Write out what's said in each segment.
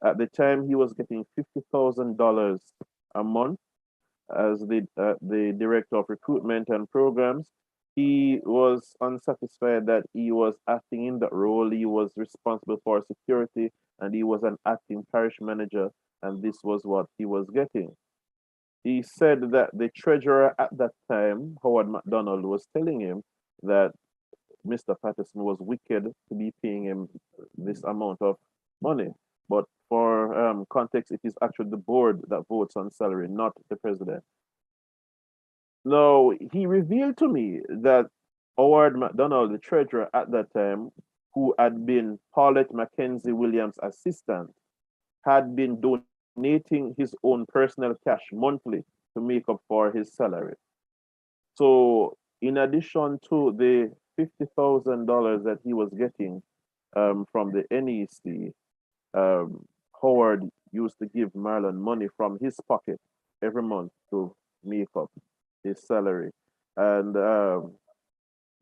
At the time, he was getting $50,000 a month as the director of recruitment and programs. He was unsatisfied that he was acting in that role. He was responsible for security and he was an acting parish manager, and this was what he was getting. He said that the treasurer at that time, Howard McDonald, was telling him that Mr. Patterson was wicked to be paying him this amount of money. But for context, it is actually the board that votes on salary, not the president. Now, he revealed to me that Howard McDonald, the treasurer at that time, who had been Paulette Mackenzie Williams' assistant, had been donating his own personal cash monthly to make up for his salary. So, in addition to the $50,000 that he was getting from the NEC, Howard used to give Marlon money from his pocket every month to make up his salary. And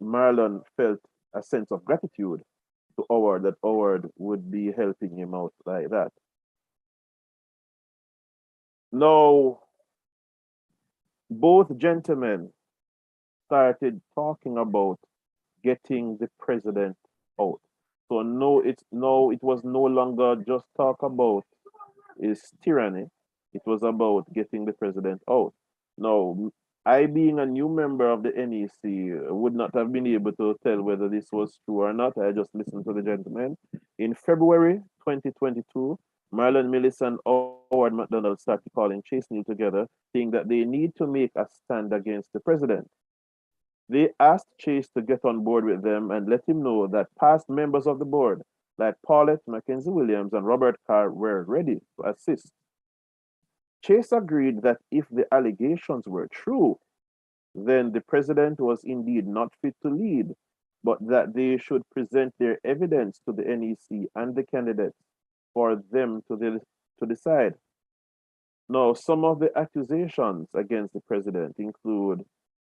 Marlon felt a sense of gratitude to Howard that Howard would be helping him out like that. Now, both gentlemen started talking about getting the president out. So no, it was no longer just talk about his tyranny. It was about getting the president out. Now, I, being a new member of the NEC, would not have been able to tell whether this was true or not. I just listened to the gentleman. In February 2022, Marlon Millis and Howard McDonald started calling Chase Neal together, saying that they need to make a stand against the president. They asked Chase to get on board with them and let him know that past members of the board, like Paulette Mackenzie Williams and Robert Carr, were ready to assist. Chase agreed that if the allegations were true, then the president was indeed not fit to lead, but that they should present their evidence to the NEC and the candidates for them to decide. Now, some of the accusations against the president include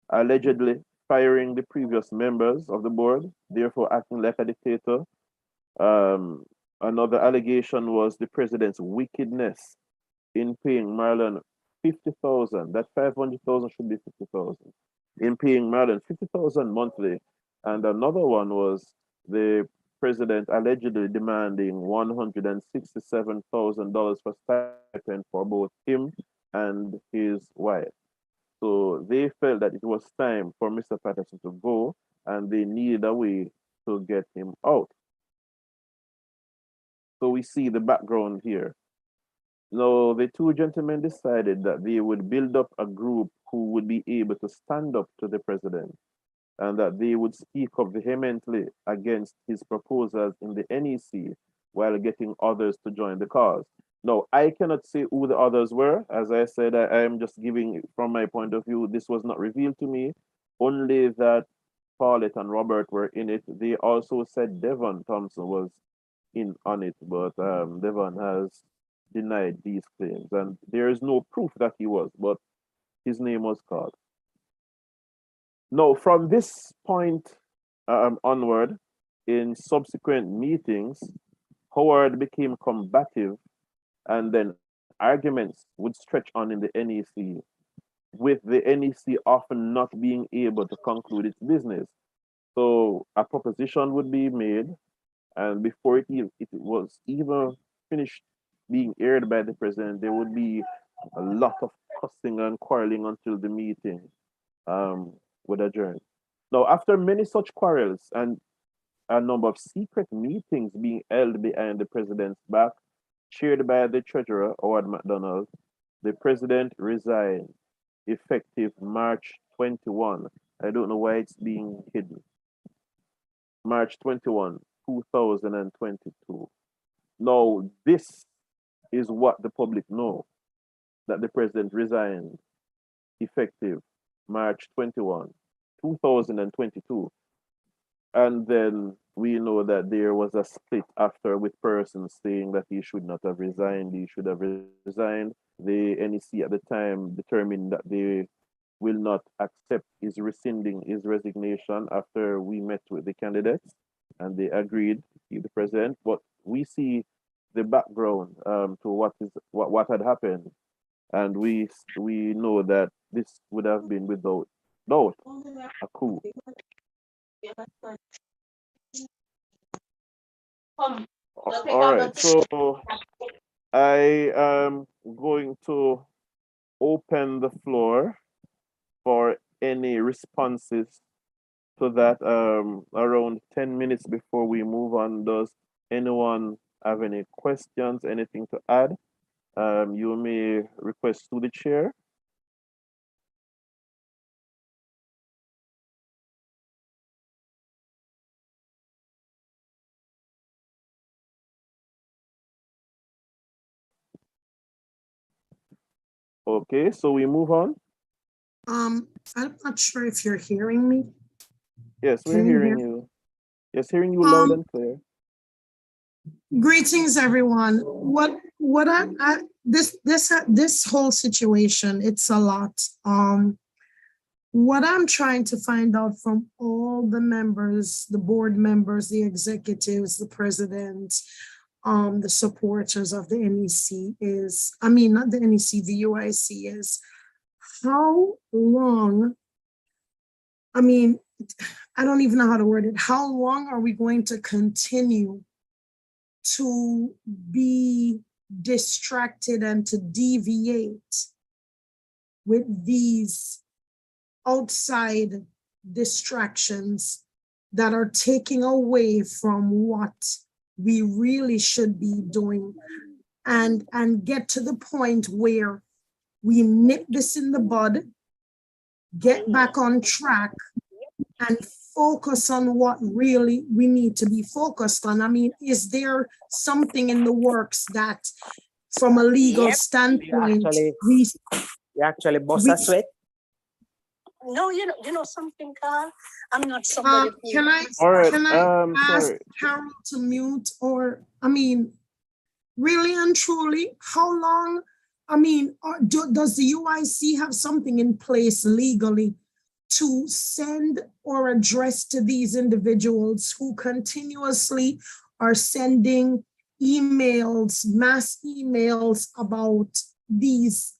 allegedly firing the previous members of the board, therefore acting like a dictator. Another allegation was the president's wickedness in paying Marlon 50,000. That 500,000 should be 50,000. In paying Marlon 50,000 monthly. And another one was the president allegedly demanding $167,000 for stipend for both him and his wife. So they felt that it was time for Mr. Patterson to go and they needed a way to get him out. So we see the background here. Now, the two gentlemen decided that they would build up a group who would be able to stand up to the president and that they would speak up vehemently against his proposals in the NEC while getting others to join the cause. Now, I cannot say who the others were. As I said, I am just giving from my point of view. This was not revealed to me, only that Paulette and Robert were in it. They also said Devon Thompson was in on it, but Devon has denied these claims, and there is no proof that he was, but his name was called. Now, from this point onward, in subsequent meetings, Howard became combative, and then arguments would stretch on in the NEC, with the NEC often not being able to conclude its business. So a proposition would be made, and before it was even finished being aired by the president, there would be a lot of cussing and quarreling until the meeting would adjourn. Now, after many such quarrels and a number of secret meetings being held behind the president's back, chaired by the treasurer, Howard McDonald, the president resigned effective March 21. I don't know why it's being hidden. March 21, 2022. Now, this is what the public know, that the president resigned effective March 21, 2022. And then we know that there was a split after with persons saying that he should not have resigned, he should have resigned. The NEC at the time determined that they will not accept his rescinding his resignation after we met with the candidates and they agreed to keep the president. But we see the background to what had happened, and we know that this would have been without doubt a coup. All right, so I am going to open the floor for any responses to that around 10 minutes before we move on. Does anyone have any questions, anything to add? You may request to the chair. Okay, so we move on. I'm not sure if you're hearing me. Yes, we're Can you hearing hear? you. Yes, hearing you loud and clear. Greetings, everyone. What I this whole situation, it's a lot. What I'm trying to find out from all the members, the board members, the executives, the president, the supporters of the NEC is, I mean, not the NEC, the UIC is, how long, I mean, I don't even know how to word it. How long are we going to continue to be distracted and to deviate with these outside distractions that are taking away from what we really should be doing, and get to the point where we nip this in the bud, get back on track, and focus on what really we need to be focused on. I mean, is there something in the works that, from a legal standpoint, you actually boss us with? No, you know something, Carl. I'm not somebody. Can I ask sorry. Carol to mute? Or, I mean, really and truly, how long? I mean, does the UIC have something in place legally to send or address to these individuals who continuously are sending emails, mass emails about these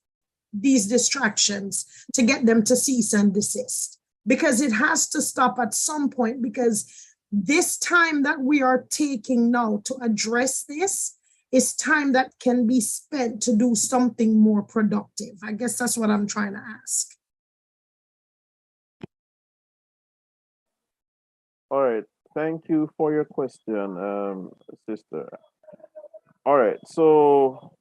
distractions, to get them to cease and desist? Because it has to stop at some point, because this time that we are taking now to address this is time that can be spent to do something more productive. I guess that's what I'm trying to ask. All right, thank you for your question, sister. All right, so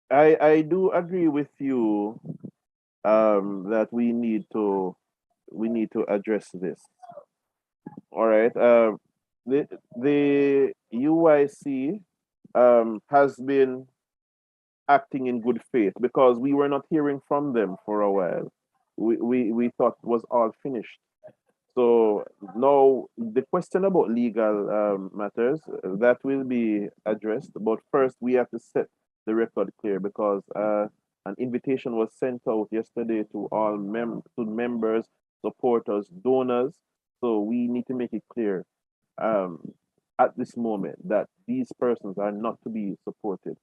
I do agree with you that we need to address this. All right, the UIC has been acting in good faith because we were not hearing from them for a while. We thought it was all finished. So now the question about legal matters that will be addressed, but first we have to set the record clear because an invitation was sent out yesterday to all members, supporters, donors. So we need to make it clear at this moment that these persons are not to be supported.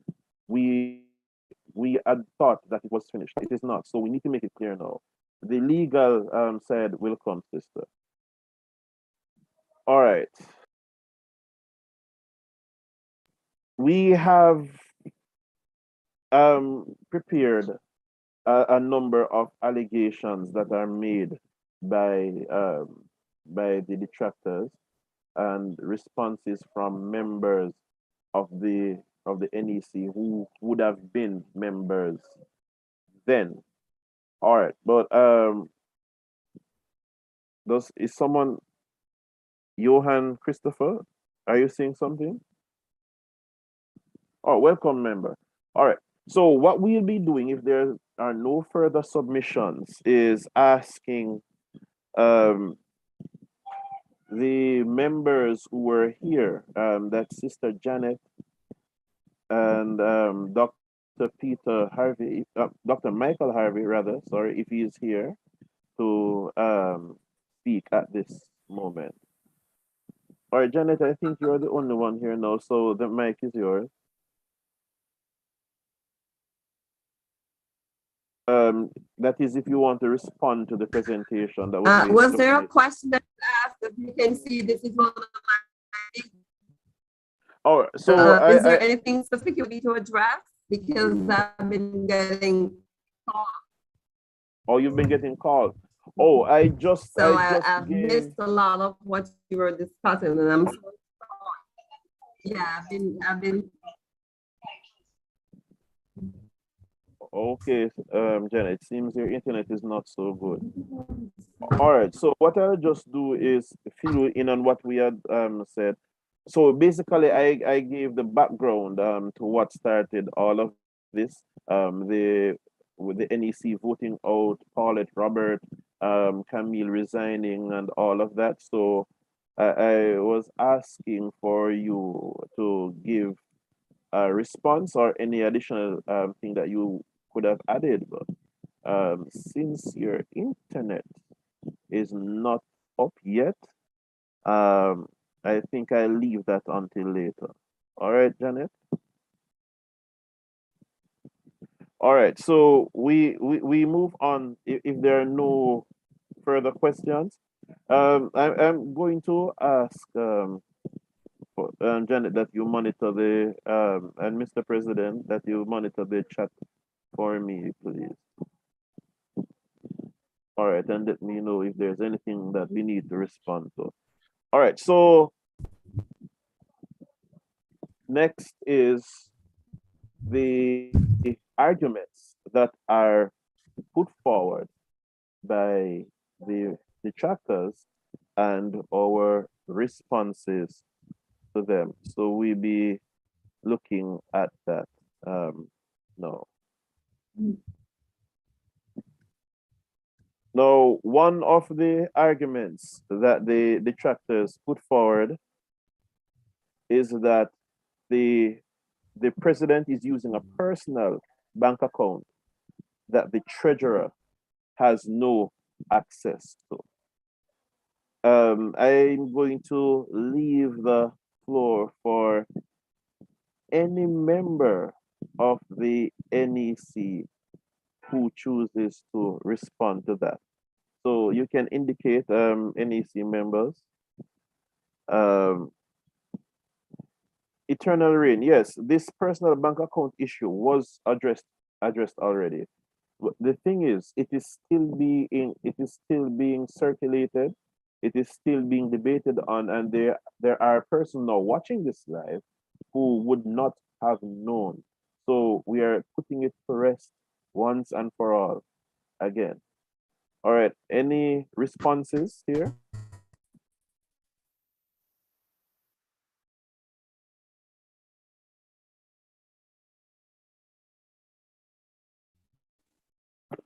We had thought that it was finished. It is not. So we need to make it clear now. The legal side will come, sister. All right. We have prepared a number of allegations that are made by the detractors and responses from members of the NEC who would have been members then. All right, but is someone, Johan Christopher, are you saying something? Oh, welcome, member. All right. So what we'll be doing, if there are no further submissions, is asking the members who were here, that's Sister Janet and Dr. Peter Harvey, Dr. Michael Harvey, rather, sorry, if he is here, to speak at this moment. All right, Janet, I think you're the only one here now, so the mic is yours. That is if you want to respond to the presentation that was made. Was there a question that asked? If you can see, this is one of my. Oh, so is there anything specific you need to address? Because I've been getting calls. Oh, you've been getting called. Oh, I've missed a lot of what you were discussing, and I'm so sorry. Yeah, I've been. Okay, Janet, it seems your internet is not so good. All right, so what I'll just do is fill you in on what we had said. So basically, I gave the background to what started all of this. With the NEC voting out Paulette, Robert, Camille resigning, and all of that. So I was asking for you to give a response or any additional thing that you could have added. But since your internet is not up yet, I think I'll leave that until later. All right, Janet? All right, so we move on. If there are no further questions, I'm going to ask Janet that you monitor the and Mr. President that you monitor the chat for me, please. All right, and let me know if there's anything that we need to respond to. All right, so next is the arguments that are put forward by the detractors and our responses to them. So we'll be looking at that now. Now, one of the arguments that the detractors put forward is that the president is using a personal bank account that the treasurer has no access to. I'm going to leave the floor for any member of the NEC who chooses to respond to that. So you can indicate NEC members. Eternal Reign, yes, this personal bank account issue was addressed already. But the thing is, it is still being circulated, it is still being debated on, and there are persons now watching this live who would not have known. So we are putting it to rest once and for all again. All right, any responses here?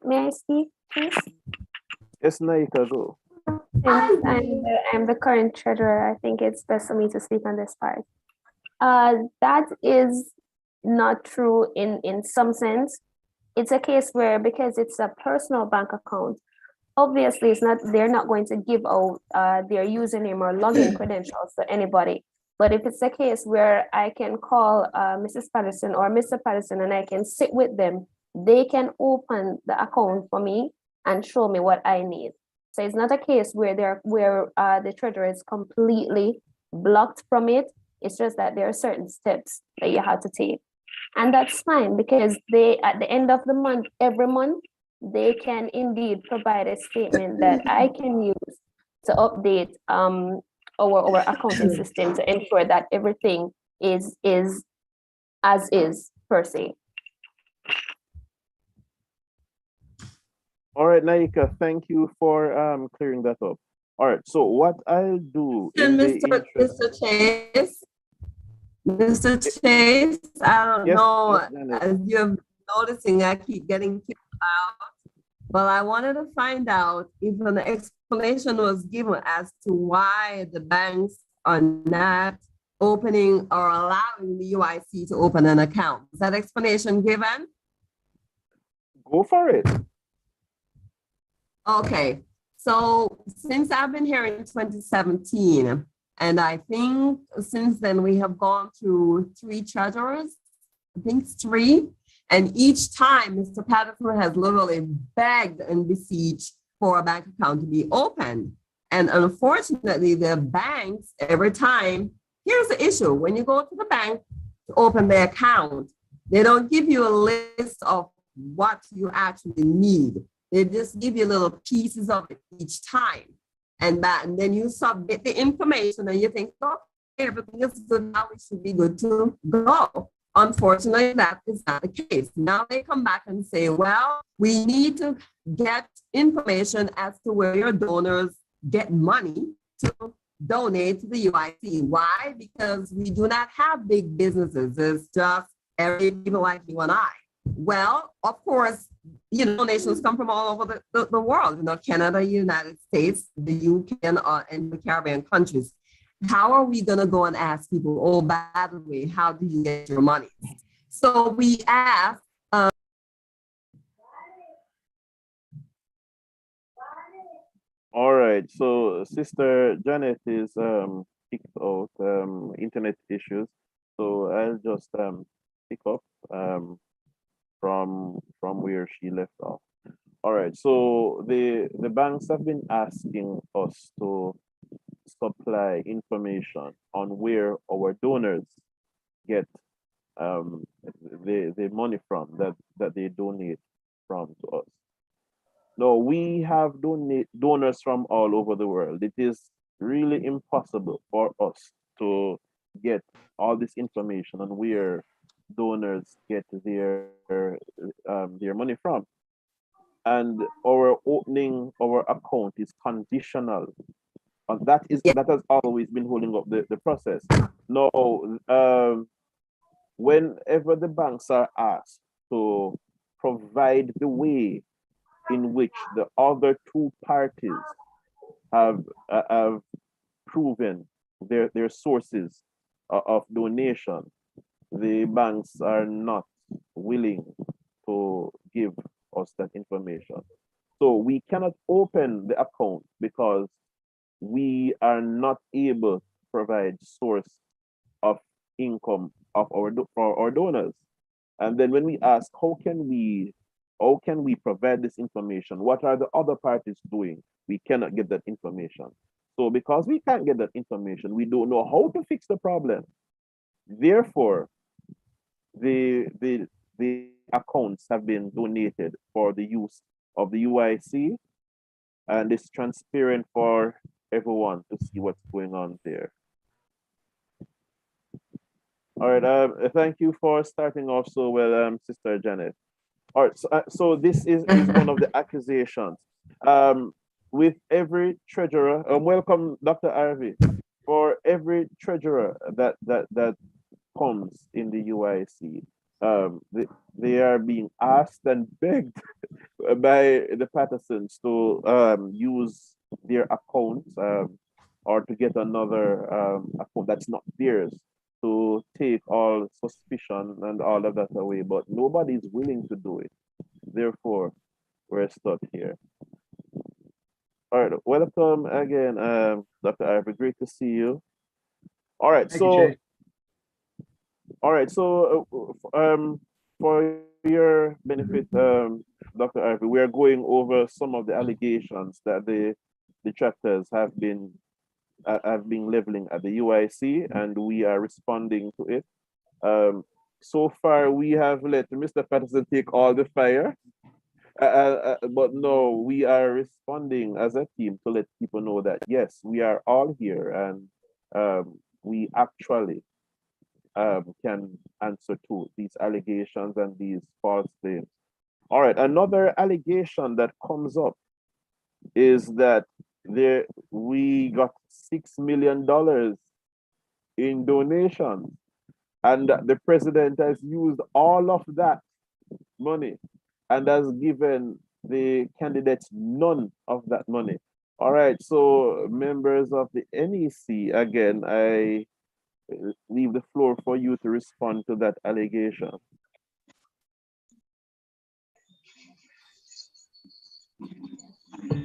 May I speak, please? Yes, Nyieka, go. Since I'm the current treasurer, I think it's best for me to speak on this part. That is not true in some sense. It's a case where, because it's a personal bank account, obviously they're not going to give out their username or login credentials to anybody. But if it's a case where I can call Mrs. Patterson or Mr. Patterson and I can sit with them, they can open the account for me and show me what I need. So it's not a case where the treasurer is completely blocked from it. It's just that there are certain steps that you have to take. And that's fine, because they, at the end of the month, every month, they can indeed provide a statement that I can use to update our accounting system to ensure that everything is as is per se. All right, Nyieka, thank you for clearing that up. All right, so what I'll do And Mr. Chase, I don't know, as you're noticing, I keep getting kicked out. Well, I wanted to find out if an explanation was given as to why the banks are not opening or allowing the UIC to open an account. Is that explanation given? Go for it. Okay, so since I've been here in 2017, And I think since then we have gone through 3 treasurers, I think it's 3. And each time Mr. Patterson has literally begged and beseeched for a bank account to be opened. And unfortunately, the banks, every time, here's the issue. When you go to the bank to open the account, they don't give you a list of what you actually need. They just give you little pieces of it each time. And then you submit the information and you think, oh, everything is good now, we should be good to go. Unfortunately, that is not the case. Now they come back and say, well, we need to get information as to where your donors get money to donate to the UIC. Why? Because we do not have big businesses. It's just every people like you and I. Well, of course, donations come from all over the world, Canada, United States, the UK, and the Caribbean countries. How are we going to go and ask people, oh, by the way, how do you get your money? So we ask. All right, so Sister Janet is kicked out, internet issues. So I'll just pick up from where she left off. All right, so the banks have been asking us to supply information on where our donors get the money from that they donate from to us. No, we have donors from all over the world. It is really impossible for us to get all this information on where donors get their money from. And our opening our account is conditional. And that has always been holding up the process. Now, whenever the banks are asked to provide the way in which the other 2 parties have proven their sources of donation, the banks are not willing to give us that information. So we cannot open the account because we are not able to provide source of income for our donors. And then when we ask, how can we provide this information? What are the other parties doing? We cannot get that information. So because we can't get that information, we don't know how to fix the problem. Therefore, the accounts have been donated for the use of the UIC, and it's transparent for everyone to see what's going on there. All right, thank you for starting off so well, Sister Janet. All right, so this is one of the accusations. With every treasurer, welcome, Dr. Ivy. For every treasurer that comes in the UIC, they are being asked and begged by the Pattersons to use their accounts or to get another account that's not theirs, to take all suspicion and all of that away, but nobody is willing to do it. Therefore, we're stuck here. All right, welcome again, Dr. Ivy. Great to see you. All right, so for your benefit, Dr. Ivy, we are going over some of the allegations that the detractors have been leveling at the UIC, and we are responding to it. So far, we have let Mr. Patterson take all the fire, but no, we are responding as a team to let people know that yes, we are all here, and we actually can answer to these allegations and these false claims. All right, another allegation that comes up is that we got $6 million in donations, and the president has used all of that money and has given the candidates none of that money. All right, so members of the NEC, again, I leave the floor for you to respond to that allegation.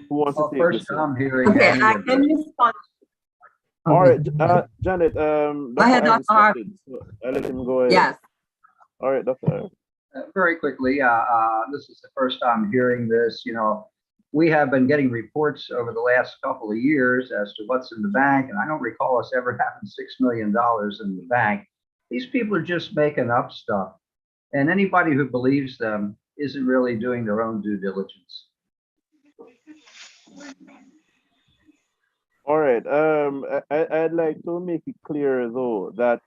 Who wants to take First, this? I'm hearing. Okay, I can respond. All right, Okay. Janet, Go Dr. ahead, Ivy Dr. Harvey. started, so I'll let him go ahead. Yes. All right, Dr. Ivy. Very quickly, this is the first time hearing this. You know, we have been getting reports over the last couple of years as to what's in the bank, and I don't recall us ever having $6 million in the bank. These people are just making up stuff, and anybody who believes them isn't really doing their own due diligence. All right. I'd like to make it clear though that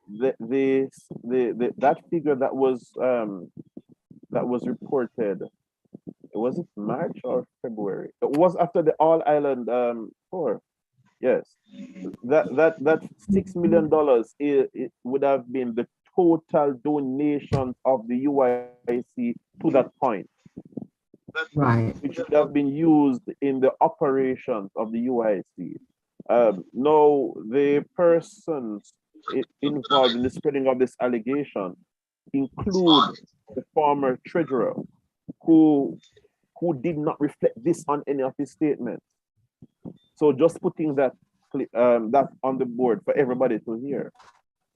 that figure that was reported, was it March or February? It was after the All Island tour. Yes. That $6 million, it would have been the total donation of the UIC to that point. Right. Which should have been used in the operations of the UIC. No, the persons involved in the spreading of this allegation include the former treasurer who did not reflect this on any of his statements. So just putting that that on the board for everybody to hear.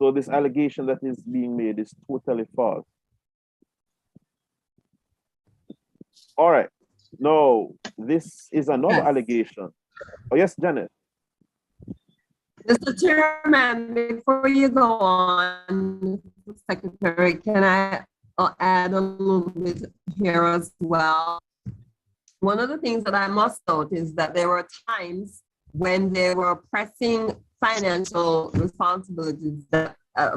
So this allegation that is being made is totally false. All right. No, this is another allegation. Oh, yes, Janet. Mr. Chairman, before you go on, Secretary, can I add a little bit here as well? One of the things that I must note is that there were times when there were pressing financial responsibilities that,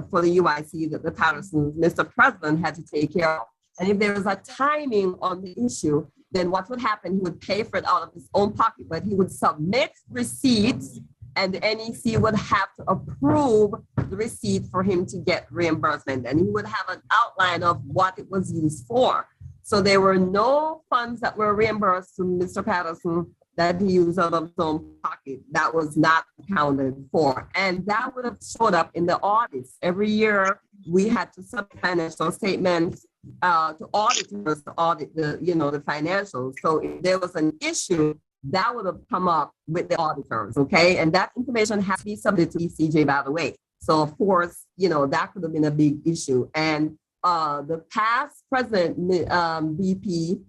for the UIC that the Patterson, Mr. President, had to take care of. And if there was a timing on the issue, then what would happen? He would pay for it out of his own pocket, but he would submit receipts and the NEC would have to approve the receipt for him to get reimbursement. And he would have an outline of what it was used for. So there were no funds that were reimbursed to Mr. Patterson that he used out of his own pocket. That was not accounted for. And that would have showed up in the audits. Every year we had to submit financial statements to auditors to audit the, the financials. So if there was an issue, that would have come up with the auditors, okay? And that information has to be submitted to ECJ, by the way. So of course, that could have been a big issue. And the past president, BP,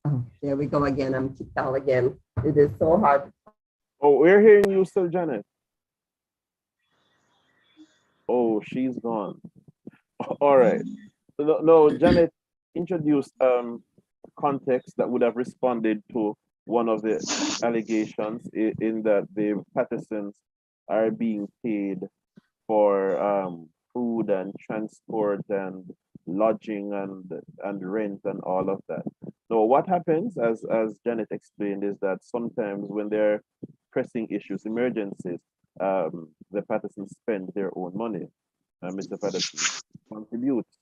oh, there we go again, I'm kicked out again. It is so hard. Oh, we're hearing you still, Janet. Oh, she's gone. All right. No, Janet introduced context that would have responded to one of the allegations in that the Pattersons are being paid for food and transport and lodging and rent and all of that. So what happens, as Janet explained, is that sometimes when there are pressing issues, emergencies, the Pattersons spend their own money. Mr. Patterson contributes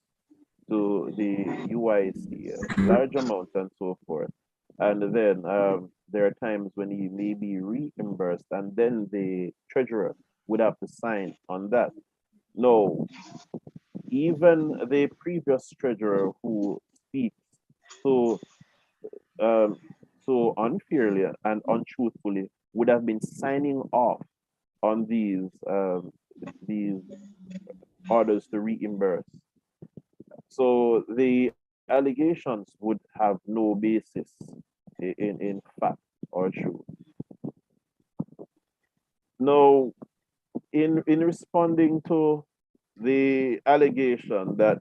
to the UIC large amount and so forth. And then there are times when he may be reimbursed, and then the treasurer would have to sign on that. No, even the previous treasurer who speaks so unfairly and untruthfully would have been signing off on these orders to reimburse. So the allegations would have no basis in fact or truth. Now, in responding to the allegation that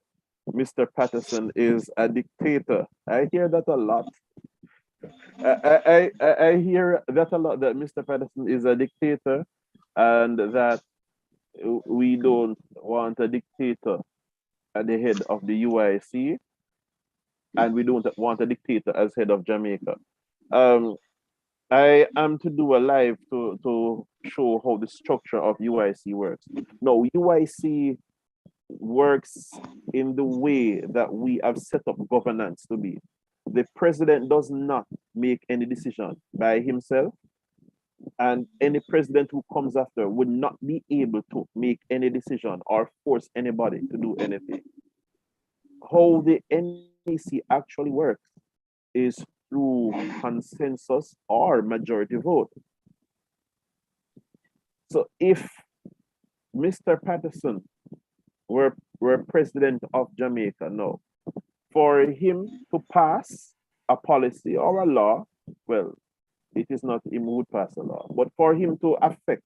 Mr. Patterson is a dictator, I hear that a lot. I hear that a lot, that Mr. Patterson is a dictator and that we don't want a dictator at the head of the UIC, and we don't want a dictator as head of Jamaica. I am to do a live to show how the structure of UIC works. No, UIC works in the way that we have set up governance to be. The president does not make any decision by himself, and any president who comes after would not be able to make any decision or force anybody to do anything. How the NEC actually works is through consensus or majority vote. So if Mr. Patterson were president of Jamaica now, for him to pass a policy or a law, well, it is not him who would pass a law, but for him to affect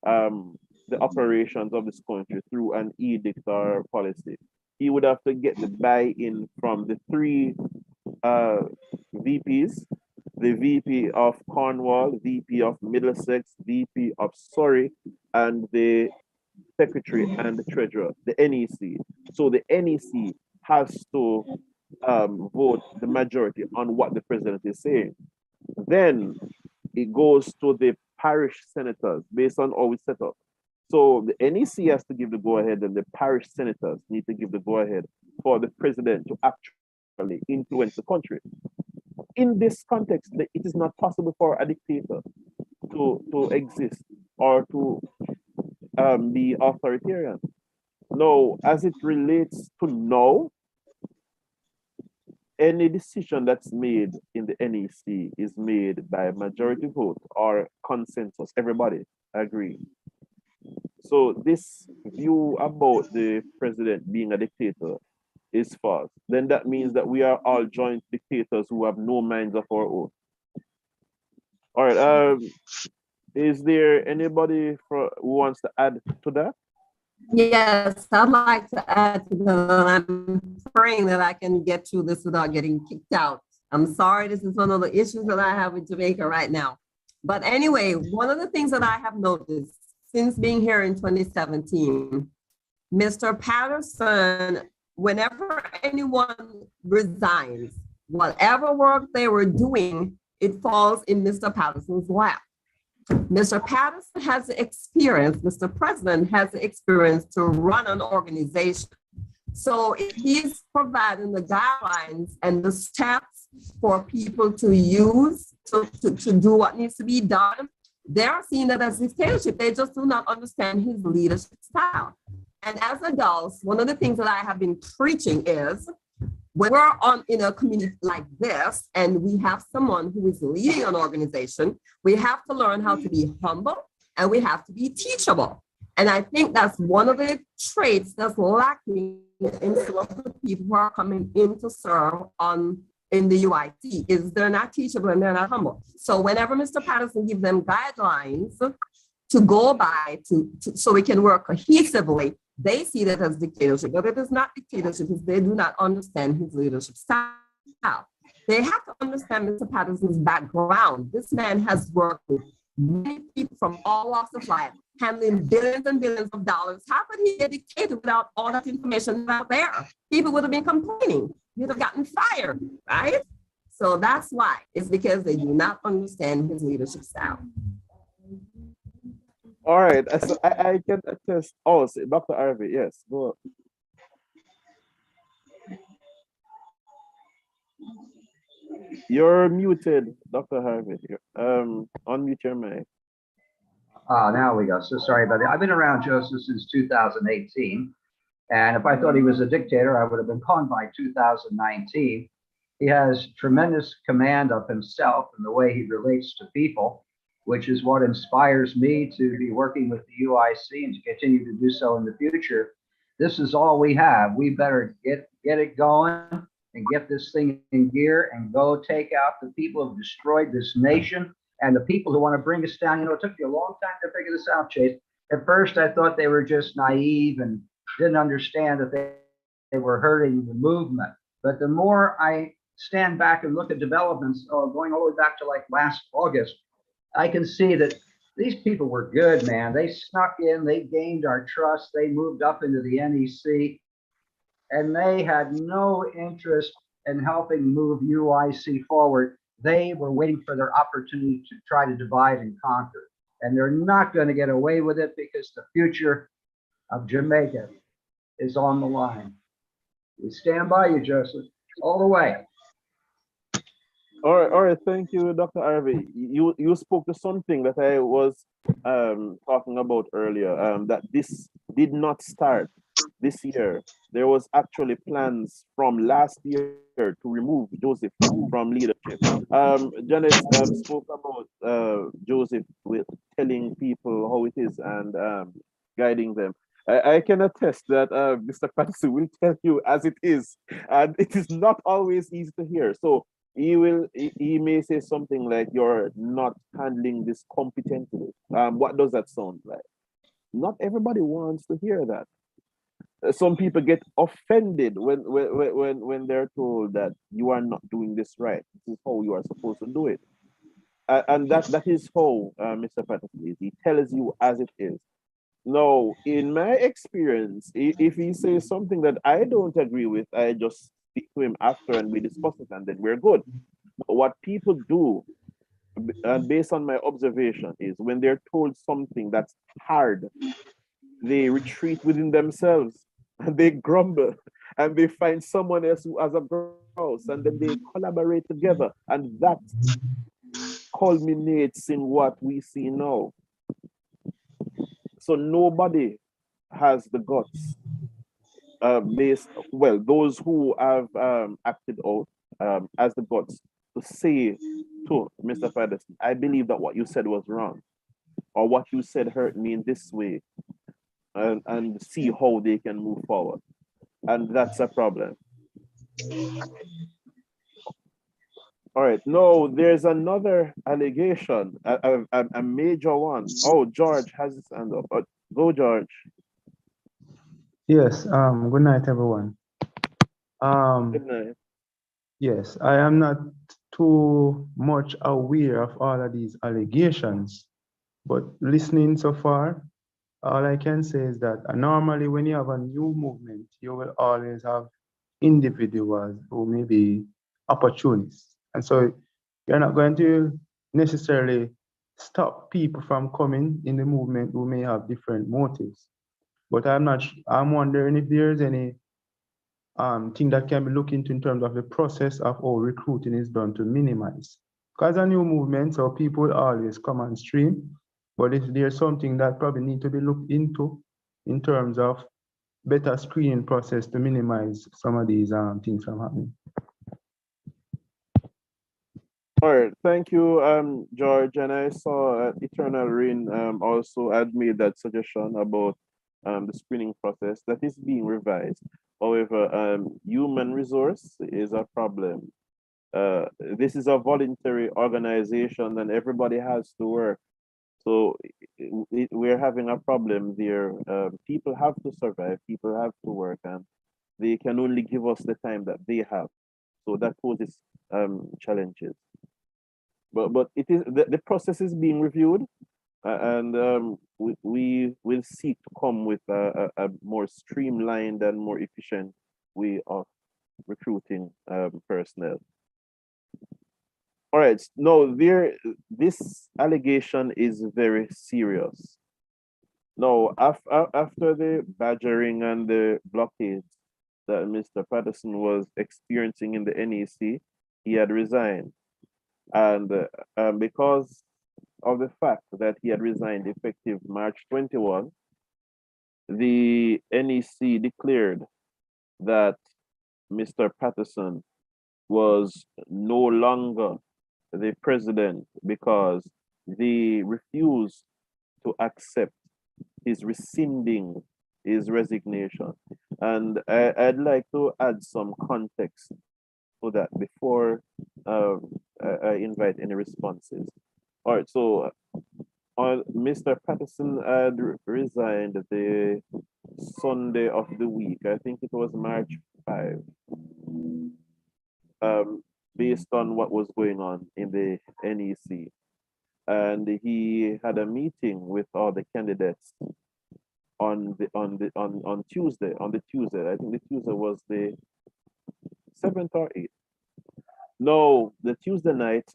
the operations of this country through an edict or policy, he would have to get the buy-in from the three VPs, the VP of Cornwall, VP of Middlesex, VP of Surrey, and the Secretary and the Treasurer, the NEC. So the NEC has to vote the majority on what the president is saying. Then it goes to the parish senators based on how it's set up. So the NEC has to give the go-ahead, and the parish senators need to give the go-ahead for the president to actually influence the country. In this context, it is not possible for a dictator to exist or to be authoritarian. No, as it relates to now, any decision that's made in the NEC is made by majority vote or consensus. Everybody agree. So this view about the president being a dictator is false. Then that means that we are all joint dictators who have no minds of our own. All right. Is there anybody who wants to add to that? Yes, I'd like to add to that. I'm praying that I can get through this without getting kicked out. I'm sorry, this is one of the issues that I have with Jamaica right now. But anyway, one of the things that I have noticed since being here in 2017, Mr. Patterson, whenever anyone resigns, whatever work they were doing, it falls in Mr. Patterson's lap. Mr. Patterson has the experience, Mr. President has the experience to run an organization. So if he's providing the guidelines and the steps for people to use to do what needs to be done, they're seeing that as dictatorship. They just do not understand his leadership style. And as adults, one of the things that I have been preaching is when we're in a community like this and we have someone who is leading an organization, we have to learn how to be humble and we have to be teachable. And I think that's one of the traits that's lacking in some of the people who are coming in to serve in the UIC is they're not teachable and they're not humble. So whenever Mr. Patterson gives them guidelines to go by so we can work cohesively, they see that as dictatorship, but it is not dictatorship because they do not understand his leadership style. They have to understand Mr. Patterson's background. This man has worked with many people from all walks of life, handling billions and billions of dollars. How could he be a dictator without all that information out there? People would have been complaining. He'd have gotten fired, right? So that's why. It's because they do not understand his leadership style. All right, so I can attest. Oh, Dr. Harvey, yes, go. You're muted, Dr. Harvey. Unmute your mic. Now we go. So sorry about that. I've been around Joseph since 2018. And if I thought he was a dictator, I would have been gone by 2019. He has tremendous command of himself and the way he relates to people, which is what inspires me to be working with the UIC and to continue to do so in the future. This is all we have. We better get it going and get this thing in gear and go take out the people who have destroyed this nation and the people who want to bring us down. You know, it took me a long time to figure this out, Chase. At first, I thought they were just naive and didn't understand that they were hurting the movement. But the more I stand back and look at developments going all the way back to like last August, I can see that these people were good, man. They snuck in, they gained our trust, they moved up into the NEC, and they had no interest in helping move UIC forward. They were waiting for their opportunity to try to divide and conquer. And they're not going to get away with it because the future of Jamaica is on the line. We stand by you, Joseph, all the way. All right, thank you, Dr. Harvey. You spoke to something that I was talking about earlier, that this did not start this year, there was actually plans from last year to remove Joseph from leadership. Janet spoke about Joseph with telling people how it is and guiding them. I can attest that Mr. Patterson will tell you as it is, and it is not always easy to hear. So he may say something like, "You're not handling this competently." What does that sound like? Not everybody wants to hear that. Some people get offended when they're told that you are not doing this right. This is how you are supposed to do it. And that is how Mr. Patterson is. He tells you as it is. No, in my experience, if he says something that I don't agree with, I just speak to him after and we discuss it and then we're good. But what people do, and based on my observation, is when they're told something that's hard, they retreat within themselves and they grumble and they find someone else who has a grouse and then they collaborate together. And that culminates in what we see now. So nobody has the guts those who have acted out as the guts to say to Mr. Patterson, I believe that what you said was wrong, or what you said hurt me in this way, and see how they can move forward. And that's a problem. All right, no, there's another allegation, a major one. Oh, George has his hand up. Go, George. Yes, good night, everyone. Good night. Yes, I am not too much aware of all of these allegations, but listening so far, all I can say is that normally when you have a new movement, you will always have individuals who may be opportunists. And so you're not going to necessarily stop people from coming in the movement who may have different motives. But I'm wondering if there's any thing that can be looked into in terms of the process of how recruiting is done to minimize. Because a new movement, so people will always come on stream, but if there's something that probably need to be looked into in terms of better screening process to minimize some of these things from happening. All right, thank you, George. And I saw Eternal Rain also had made that suggestion about the screening process that is being revised. However, human resource is a problem. This is a voluntary organization and everybody has to work. So we're having a problem there. People have to survive, people have to work, and they can only give us the time that they have. So that poses challenges. But it is the process is being reviewed, and we will seek to come with a more streamlined and more efficient way of recruiting personnel. All right, no, this allegation is very serious. No, after the badgering and the blockades that Mr. Patterson was experiencing in the NEC, he had resigned. And because of the fact that he had resigned effective March 21, the NEC declared that Mr. Patterson was no longer the president because they refused to accept his rescinding his resignation. And I'd like to add some context to that before I invite any responses. All right, so Mr. Patterson had resigned the Sunday of the week. I think it was March 5. Based on what was going on in the NEC. And he had a meeting with all the candidates on Tuesday. On the Tuesday, I think the Tuesday was the 7th or 8th. No, the Tuesday night.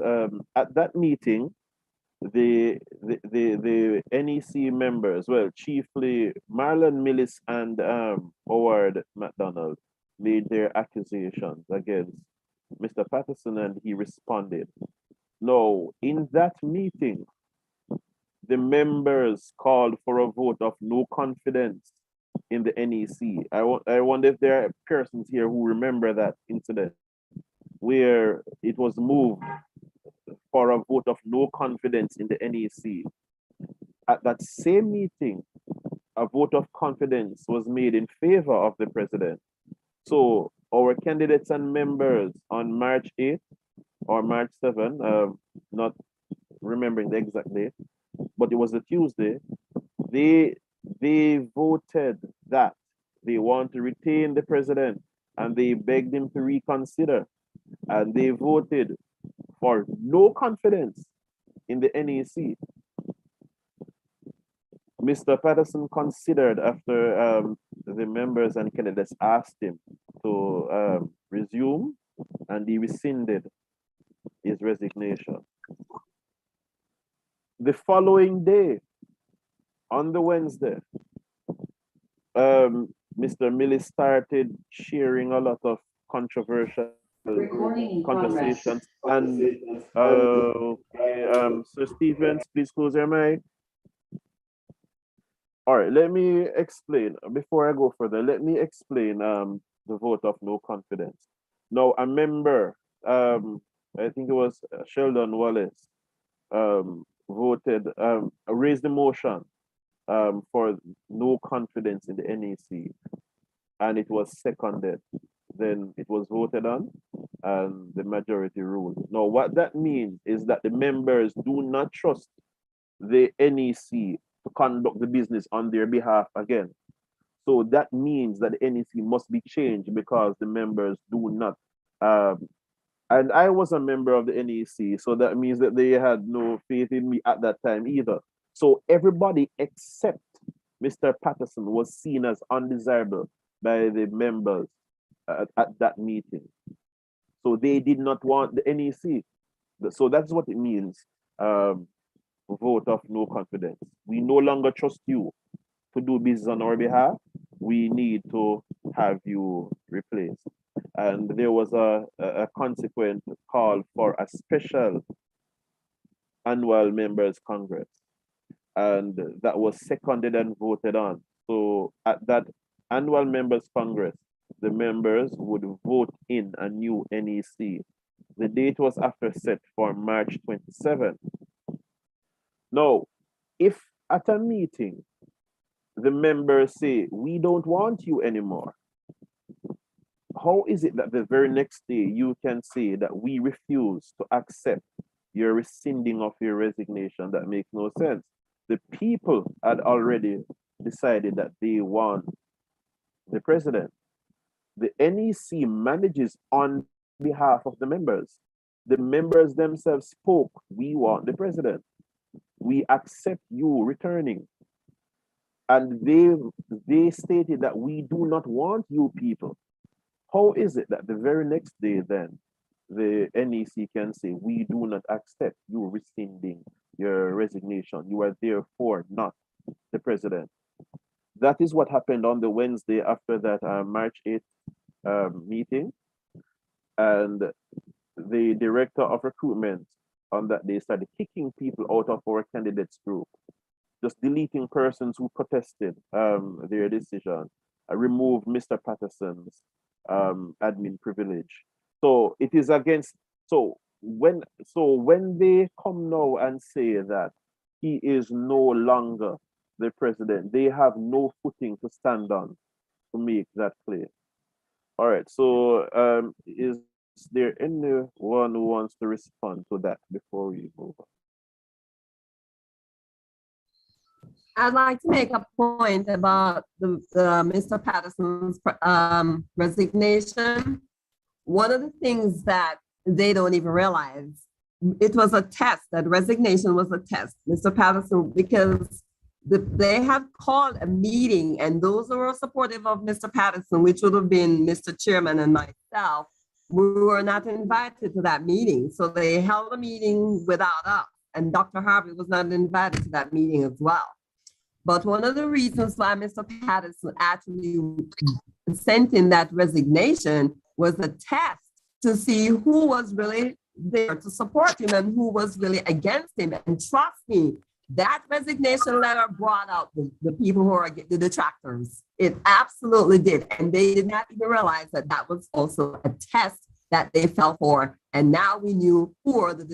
At that meeting, the NEC members, well, chiefly Marlon Millis and Howard McDonald, made their accusations against Mr. Patterson, and he responded. No, in that meeting, the members called for a vote of no confidence in the NEC. I wonder if there are persons here who remember that incident where it was moved for a vote of no confidence in the NEC. At that same meeting, a vote of confidence was made in favor of the president. So our candidates and members on March 8th or March 7th, not remembering the exact date, but it was a Tuesday, they voted that they want to retain the president and they begged him to reconsider. And they voted for no confidence in the NEC. Mr. Patterson considered after the members and candidates asked him to resume, and he rescinded his resignation. The following day, on the Wednesday, Mr. Millie started sharing a lot of controversial conversations. And Sir Stevens, please close your mic. All right, let me explain. Before I go further, let me explain the vote of no confidence. Now, a member, I think it was Sheldon Wallace, raised the motion for no confidence in the NEC, and it was seconded. Then it was voted on, and the majority ruled. Now, what that means is that the members do not trust the NEC to conduct the business on their behalf again. So that means that the NEC must be changed because the members do not. And I was a member of the NEC, so that means that they had no faith in me at that time either. So everybody except Mr. Patterson was seen as undesirable by the members at that meeting. So they did not want the NEC. So that's what it means. Vote of no confidence. We no longer trust you to do business on our behalf. We need to have you replaced. And there was a consequent call for a special annual members congress, and that was seconded and voted on. So at that annual members congress, the members would vote in a new NEC. The date was after set for March 27th. Now, if at a meeting, the members say, we don't want you anymore, how is it that the very next day you can say that we refuse to accept your rescinding of your resignation? That makes no sense. The people had already decided that they want the president. The NEC manages on behalf of the members. The members themselves spoke, we want the president. We accept you returning. And they stated that we do not want you people. How is it that the very next day then, the NEC can say, we do not accept you rescinding your resignation. You are therefore not the president. That is what happened on the Wednesday after that March 8th meeting. And the director of recruitment on that day started kicking people out of our candidates group, just deleting persons who protested their decision, removed Mr. Patterson's admin privilege. So it is against, so when they come now and say that he is no longer the president, they have no footing to stand on to make that clear. All right, so is there anyone who wants to respond to that before we move on? I'd like to make a point about the Mr. Patterson's resignation. One of the things that they don't even realize, it was a test, that resignation was a test, Mr. Patterson, because they had called a meeting, and those who were supportive of Mr. Patterson, which would have been Mr. Chairman and myself, we were not invited to that meeting. So they held a meeting without us, and Dr. Harvey was not invited to that meeting as well. But one of the reasons why Mr. Patterson actually sent in that resignation was a test to see who was really there to support him and who was really against him. And trust me, That resignation letter brought out the people who are the detractors. It absolutely did. And they did not even realize that that was also a test that they fell for. And now we knew who are the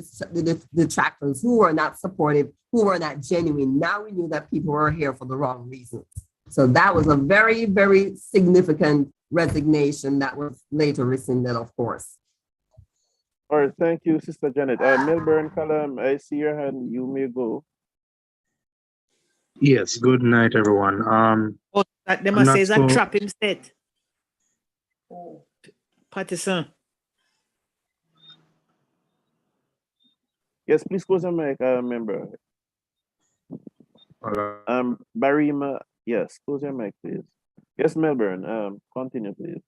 detractors, who are not supportive, who are not genuine. Now we knew that people were here for the wrong reasons. So that was a very, very significant resignation that was later rescinded, of course. All right, thank you, Sister Janet. Melbourne Callum, I see your hand. You may go. Yes, good night, everyone. Oh, that they I'm must not say is a so- trap him set. Patterson. Yes, please close your mic, member. Barima, yes, close your mic, please. Yes, Melbourne, continue, please.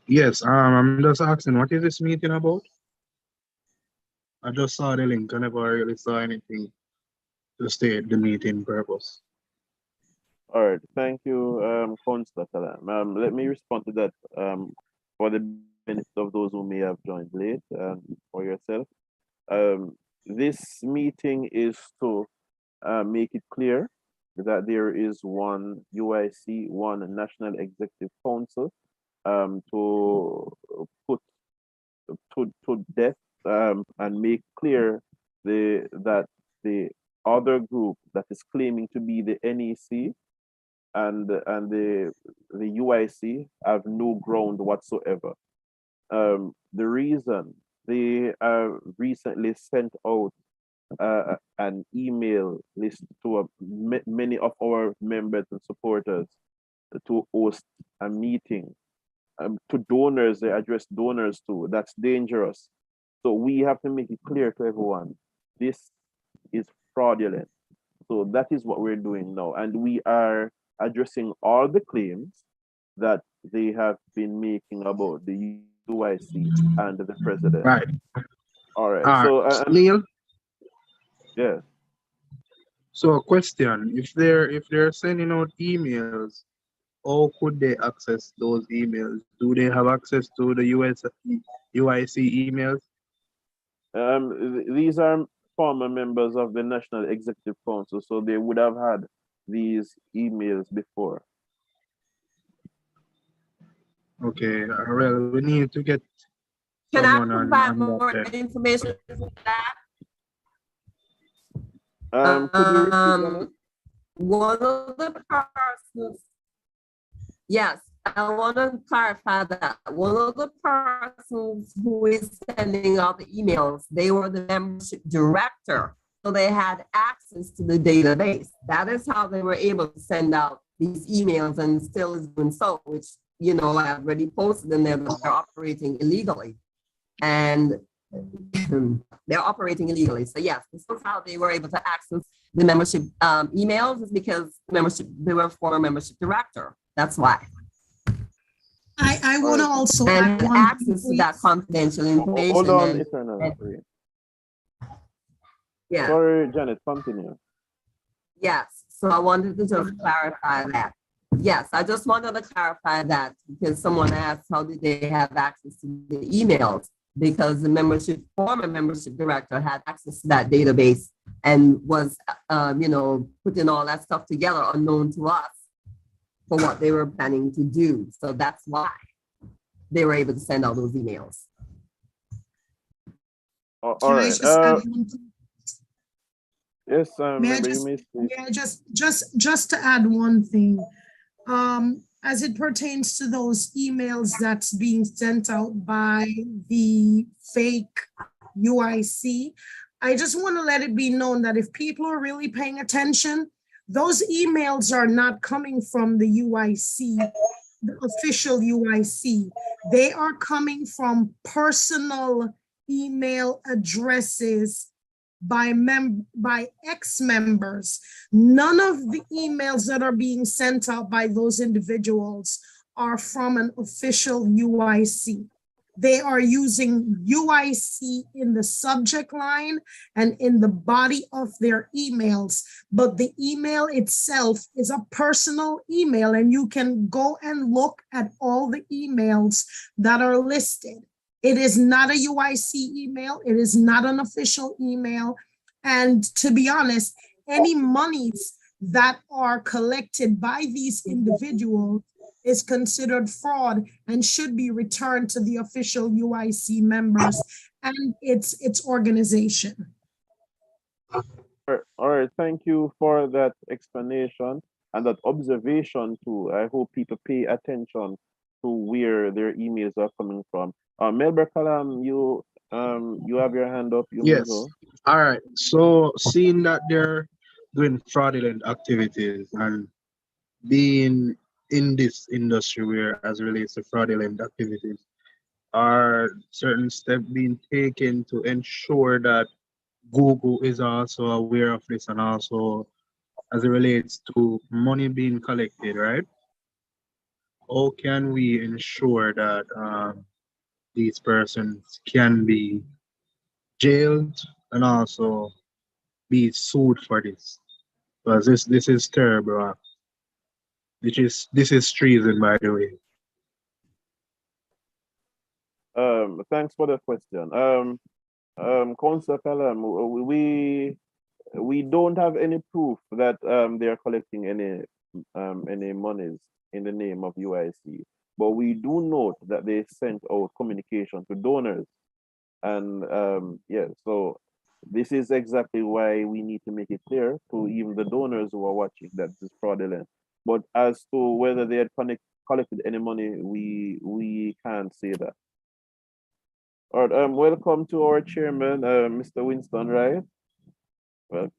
Yes, I'm just asking, what is this meeting about? I just saw the link. I never really saw anything to state the meeting purpose. All right, thank you, Councillor Kalam. Let me respond to that for the benefit of those who may have joined late, for yourself. This meeting is to make it clear that there is one UIC, one National Executive Council, to put to death and make clear that the other group that is claiming to be the NEC and the UIC have no ground whatsoever. The reason they recently sent out an email list to many of our members and supporters to host a meeting to donors. They address donors too. That's dangerous. So we have to make it clear to everyone, this is fraudulent. So that is what we're doing now. And we are addressing all the claims that they have been making about the UIC and the president. Right. All right. So Neil? Yes. So a question, if they're sending out emails, how could they access those emails? Do they have access to the UIC emails? These are former members of the National Executive Council, so they would have had these emails before. Okay, well, we need to get Can I someone provide on more that. information for that? Could you repeat that? One of the persons, yes, I want to clarify that one of the persons who is sending out the emails, they were the membership director. So they had access to the database. That is how they were able to send out these emails, and still is doing so, which, you know, I already posted in there that they're operating illegally. And they're operating illegally. So yes, this was how they were able to access the membership emails, is because they were former membership director. That's why. I want to also and add one access to that confidential information. Hold on, yeah. Sorry, Janet, continue. Yes, so I wanted to just clarify that. Yes, I just wanted to clarify that because someone asked how did they have access to the emails, because the former membership director had access to that database and was, you know, putting all that stuff together unknown to us for what they were planning to do. So that's why they were able to send out those emails. All right. Yes, just to add one thing. As it pertains to those emails that's being sent out by the fake UIC, I just want to let it be known that if people are really paying attention, those emails are not coming from the UIC, the official UIC. They are coming from personal email addresses by ex-members. None of the emails that are being sent out by those individuals are from an official UIC. They are using UIC in the subject line and in the body of their emails, but the email itself is a personal email, and you can go and look at all the emails that are listed. It is not a UIC email. It is not an official email. And to be honest, any monies that are collected by these individuals is considered fraud and should be returned to the official UIC members and its organization. All right, thank you for that explanation and that observation too. I hope people pay attention to where their emails are coming from. Melber Kalam, you have your hand up, you may Yes. go. All right. So seeing that they're doing fraudulent activities and being in this industry where as relates to fraudulent activities, are certain steps being taken to ensure that Google is also aware of this and also as it relates to money being collected, right? How can we ensure that these persons can be jailed and also be sued for this? Because this is terrible. This is treason, by the way. Thanks for the question. Councillor Kalam, we don't have any proof that they are collecting any monies in the name of UIC, but we do note that they sent out communication to donors, and yeah, so this is exactly why we need to make it clear to even the donors who are watching that this is fraudulent. But as to whether they had collected any money, we can't say that. All right, welcome to our chairman, Mr. Winston Wright. Well,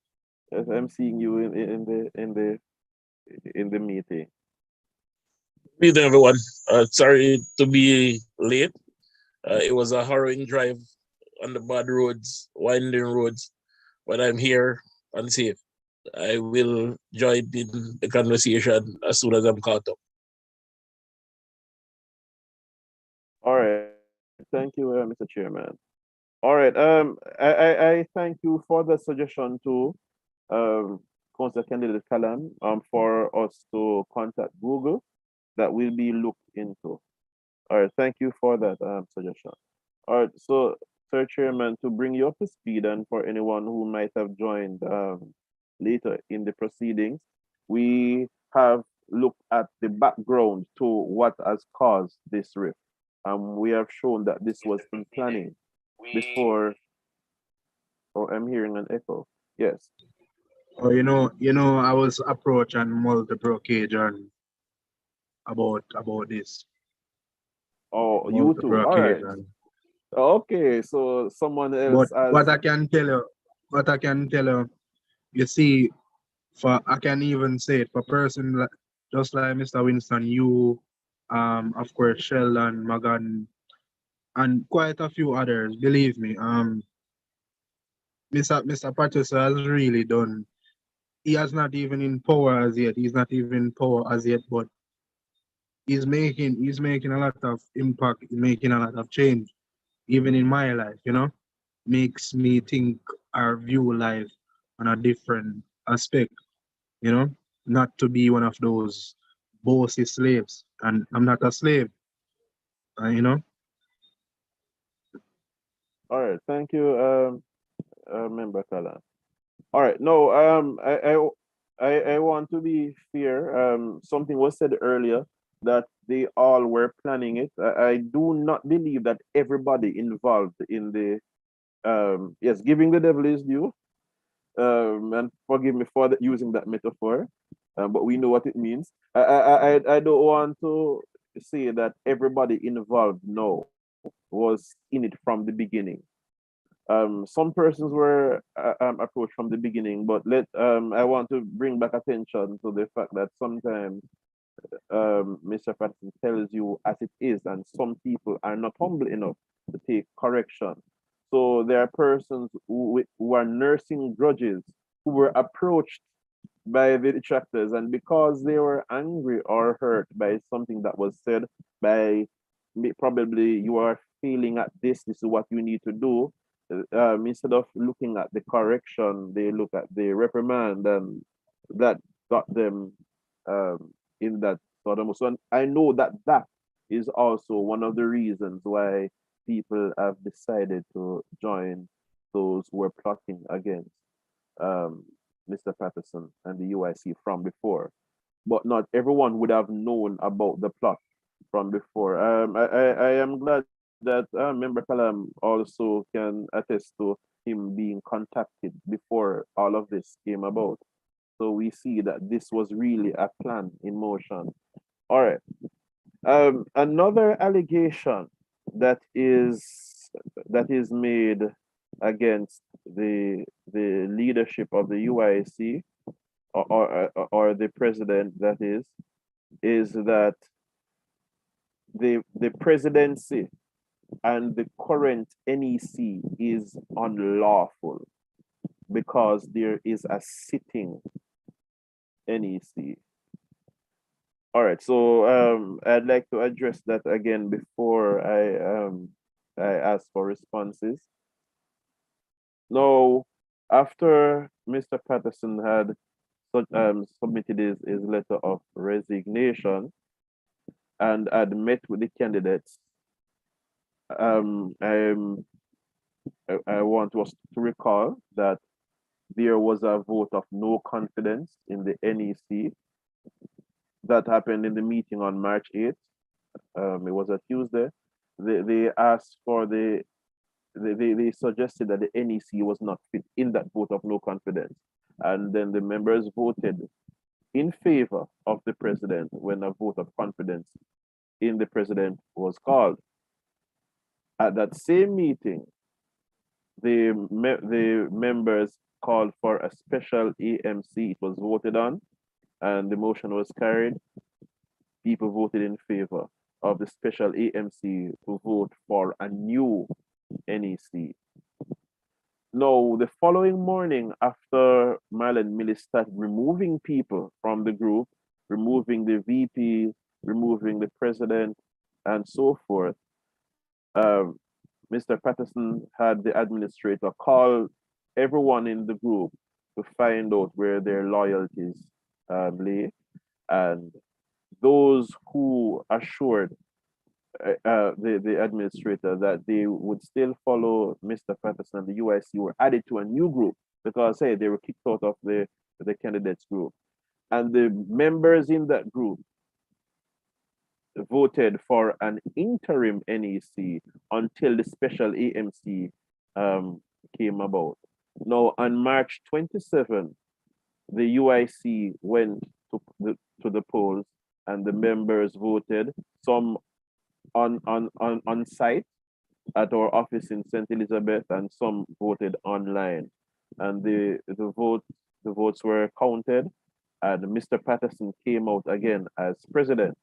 as I'm seeing you in the meeting. Good evening, everyone. Sorry to be late. It was a harrowing drive on the bad roads, winding roads, but I'm here and safe. I will join in the conversation as soon as I'm caught up. All right, thank you, Mr. Chairman. All right, I thank you for the suggestion to Council Candidate Kalam for us to contact Google. That will be looked into. All right, thank you for that suggestion. All right, so Sir Chairman, to bring you up to speed and for anyone who might have joined later in the proceedings, we have looked at the background to what has caused this rift. We have shown that this was in planning before. Oh, I'm hearing an echo. Yes. Oh, I was approached on multiple occasions about this. Oh, you too. All right. Okay, so someone else But has. what I can tell you, you see, I can even say it for person just like Mr. Winston, you, of course, Sheldon, Magan, and quite a few others. Believe me, Mr. Patterson has really done. He has not even in power as yet. He's not even in power as yet, but he's making a lot of impact, making a lot of change, even in my life. Makes me think or view life on a different aspect. Not to be one of those bossy slaves, and I'm not a slave. All right, thank you, Member Kala. All right, no, I want to be fair. Something was said earlier that they all were planning it. I do not believe that everybody involved in the yes, giving the devil his due. And forgive me for using that metaphor, but we know what it means. I don't want to say that everybody involved was in it from the beginning. Some persons were approached from the beginning, but I want to bring back attention to the fact that sometimes Mr. Patterson tells you as it is, and some people are not humble enough to take correction. So there are persons who are nursing grudges, who were approached by the detractors, and because they were angry or hurt by something that was said, by probably you are failing at this is what you need to do. Instead of looking at the correction, they look at the reprimand, and that got them in that sort of. So I know that that is also one of the reasons why people have decided to join those who are plotting against Mr. Patterson and the UIC from before, but not everyone would have known about the plot from before. I am glad that Member Kalam also can attest to him being contacted before all of this came about. So we see that this was really a plan in motion. All right. Another allegation that is made against the leadership of the UIC or the president, that is that the presidency and the current NEC is unlawful because there is a sitting NEC. All right, so I'd like to address that again before I ask for responses. Now, after Mr. Patterson had submitted his letter of resignation and had met with the candidates, I want us to recall that there was a vote of no confidence in the NEC that happened in the meeting on March 8th. It was a Tuesday. They asked for they suggested that the NEC was not fit in that vote of no confidence. And then the members voted in favor of the president when a vote of confidence in the president was called. At that same meeting, the members called for a special AMC. It was voted on and the motion was carried. People voted in favor of the special AMC to vote for a new NEC. Now, the following morning, after Marlon Millis started removing people from the group, removing the VP, removing the president, and so forth, Mr. Patterson had the administrator call everyone in the group to find out where their loyalties lay, and those who assured the administrator that they would still follow Mr. Patterson and the UIC were added to a new group because, hey, they were kicked out of the candidates group. And the members in that group voted for an interim NEC until the special AMC came about. Now, on March 27, the UIC went to the polls and the members voted, some on site at our office in St. Elizabeth, and some voted online. And the votes were counted, and Mr. Patterson came out again as president.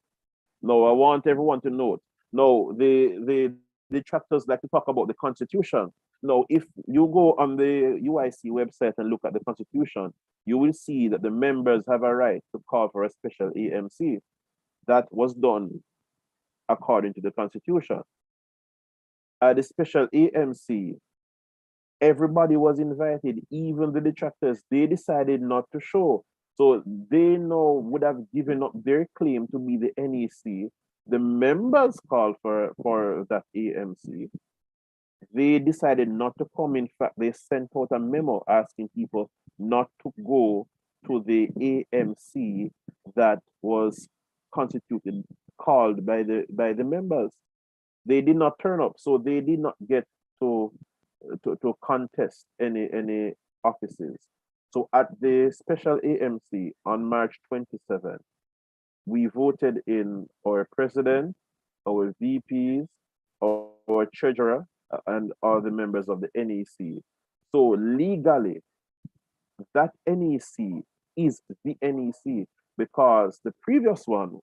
Now, I want everyone to note, now the detractors like to talk about the Constitution. Now, if you go on the UIC website and look at the Constitution, you will see that the members have a right to call for a special AMC. That was done according to the Constitution. At the special AMC, everybody was invited, even the detractors. They decided not to show. So they now would have given up their claim to be the NEC. The members called for that AMC. They decided not to come. In fact, they sent out a memo asking people not to go to the AMC that was constituted, called by the members. They did not turn up, so they did not get to contest any offices. So at the special AMC on March 27, we voted in our president, our VPs, our treasurer, and all the members of the NEC. So legally, that NEC is the NEC because the previous one,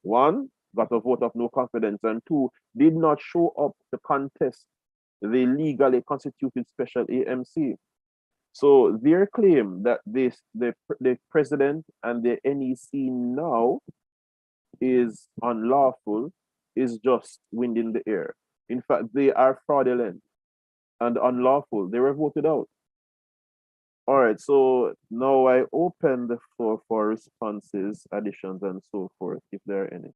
got a vote of no confidence, and two, did not show up to contest the legally constituted special AMC. So their claim that the president and the NEC now is unlawful is just wind in the air. In fact, they are fraudulent and unlawful. They were voted out. All right, so now I open the floor for responses, additions, and so forth, if there are any.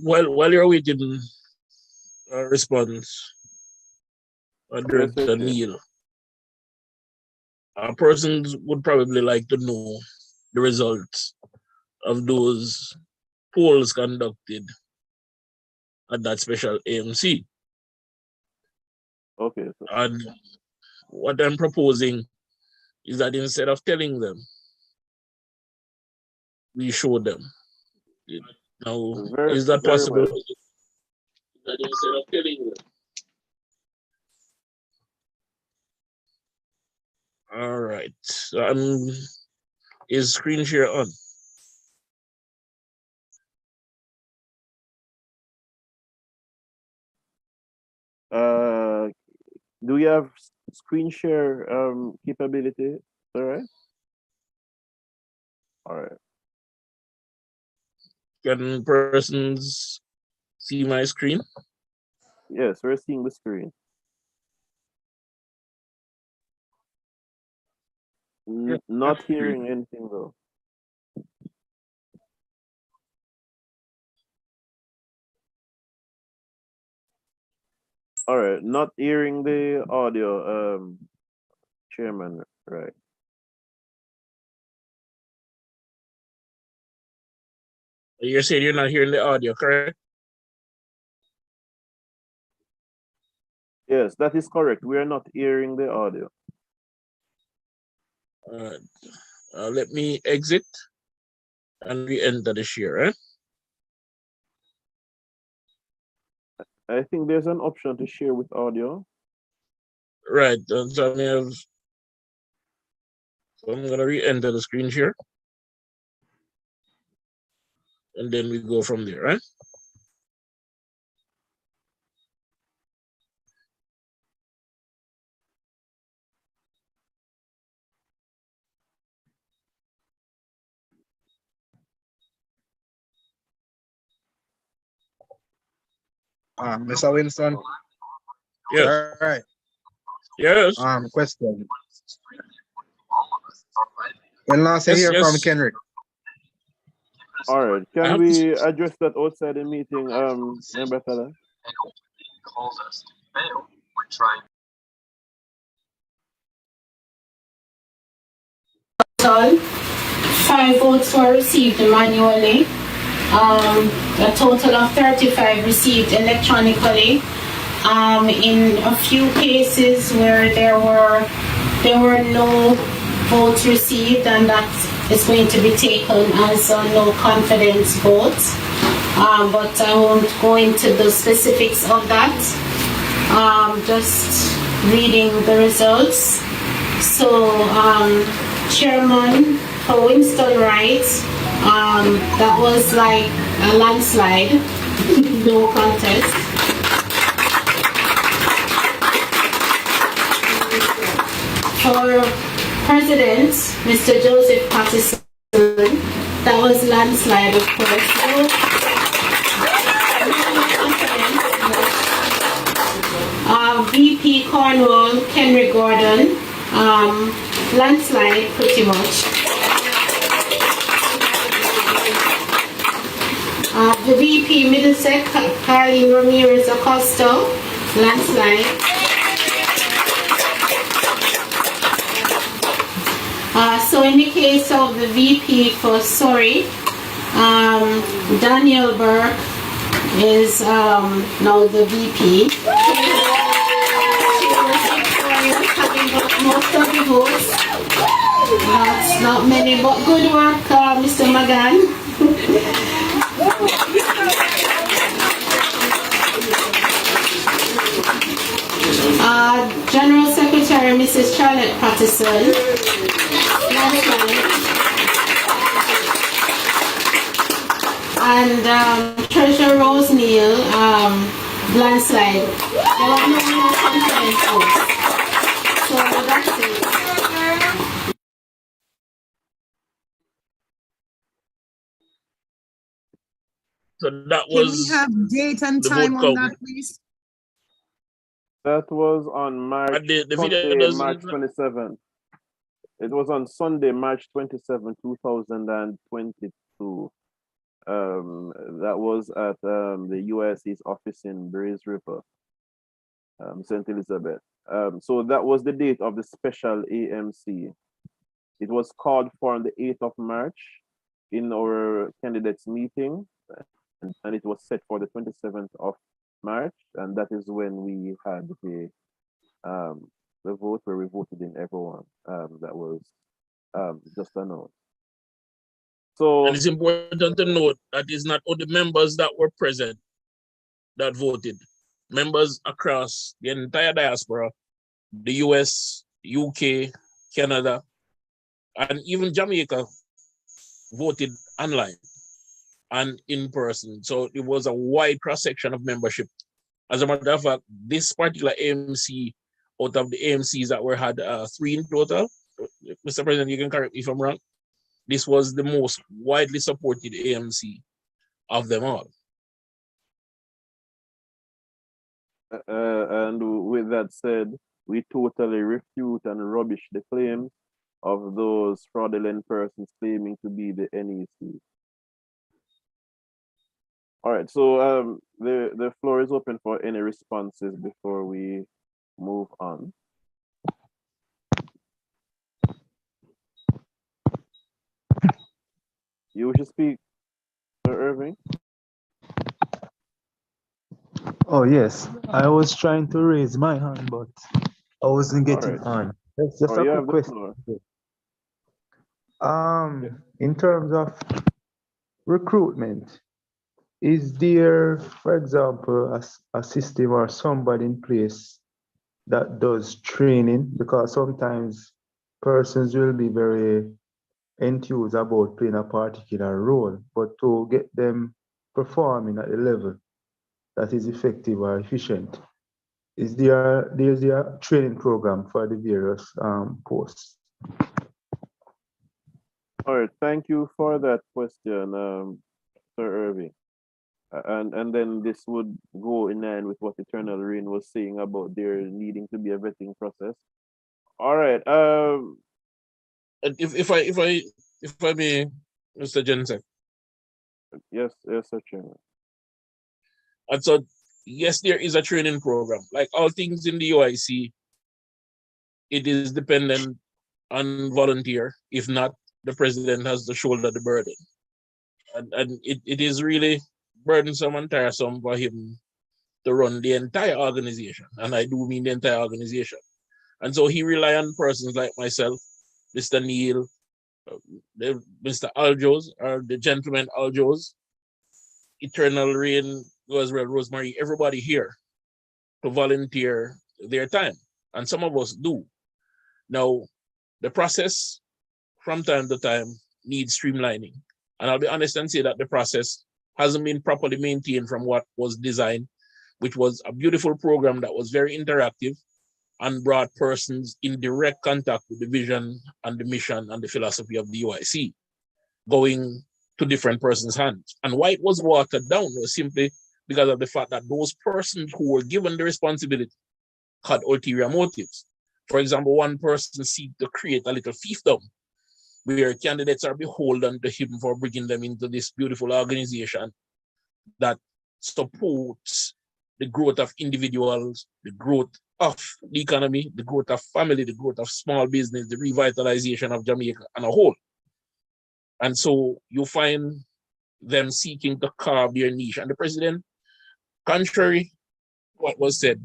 While you're waiting response, Director Neil. Persons would probably like to know the results of those polls conducted at that special AMC. Okay. And what I'm proposing is that instead of telling them, we show them. Now, is that possible? Well. That instead of telling them. All right. Is screen share on? Do you have screen share capability? All right. All right. Can persons see my screen? Yes, we're seeing the screen. Not hearing anything though. All right, not hearing the audio, Chairman, right? You're saying you're not hearing the audio, correct? Yes, that is correct. We are not hearing the audio. Let me exit and re-enter the share. I think there's an option to share with audio. Right. So I'm gonna re-enter the screen share, and then we go from there, right? Mr. Winston. Yes. All right. Yes. Question. When last I hear from Kenrick? All right. Can we address that outside the meeting, Member Fella? Calls us to fail when trying. 5 votes were received manually. A total of 35 received electronically. In a few cases where there were no votes received, and that is going to be taken as a no confidence vote. But I won't go into the specifics of that. Just reading the results. So, Chairman for Winston Wright, that was like a landslide, no contest. For President, Mr. Joseph Patterson, that was landslide, of course. VP Cornwall, Henry Gordon, landslide pretty much. The VP Middlesex, Carly Ramirez Acosta, landslide. So in the case of the VP for Surrey, Daniel Burke is now the VP. Most of the votes. That's not many, but good work, Mr. Magan. General Secretary Mrs. Charlotte Patterson. And Treasurer Rose Neal, landslide. There were no confidence votes. So that's it. So that was. Can we have date and time on that, please? That was on March, March 27th. It was on Sunday, March 27, 2022. That was at the USC's office in Breeze River, St. Elizabeth. So that was the date of the special AMC. It was called for on the 8th of March in our candidates meeting, and it was set for the 27th of March, and that is when we had the vote where we voted in everyone that was just announced. So, and it's important to note that it's not all the members that were present that voted. Members across the entire diaspora, the US, UK, Canada, and even Jamaica voted online and in person. So it was a wide cross-section of membership. As a matter of fact, this particular AMC, out of the AMCs that were had 3 in total, Mr. President, you can correct me if I'm wrong, this was the most widely supported AMC of them all. And with that said, we totally refute and rubbish the claims of those fraudulent persons claiming to be the NEC. All right, so the floor is open for any responses before we move on. You wish to speak, Sir Irving? Oh, yes. I was trying to raise my hand, but I wasn't getting right. on. That's just a you quick have the question. floor. In terms of recruitment, is there, for example, a system or somebody in place that does training? Because sometimes persons will be very enthused about playing a particular role, but to get them performing at the level that is effective or efficient, is there a training program for the various posts? All right, thank you for that question, Sir Irving. And then this would go in line with what Eternal Rain was saying about there needing to be a vetting process. All right. If I may, Mr. Jensen. Yes, Sir Chairman. And so, yes, there is a training program. Like all things in the UIC, it is dependent on volunteer. If not, the president has to shoulder the burden. And it is really burdensome and tiresome for him to run the entire organization. And I do mean the entire organization. And so he relies on persons like myself, Mr. Neil, Mr. Aljos, or the gentleman Aljos, Eternal Rain, as well, Rosemary, everybody here to volunteer their time. And some of us do. Now, the process from time to time needs streamlining. And I'll be honest and say that the process hasn't been properly maintained from what was designed, which was a beautiful program that was very interactive and brought persons in direct contact with the vision and the mission and the philosophy of the UIC, going to different persons' hands. And why it was watered down was simply because of the fact that those persons who were given the responsibility had ulterior motives. For example, one person seeked to create a little fiefdom where candidates are beholden to him for bringing them into this beautiful organization that supports the growth of individuals, the growth of the economy, the growth of family, the growth of small business, the revitalization of Jamaica as a whole. And so you find them seeking to carve their niche. And the president, contrary to what was said,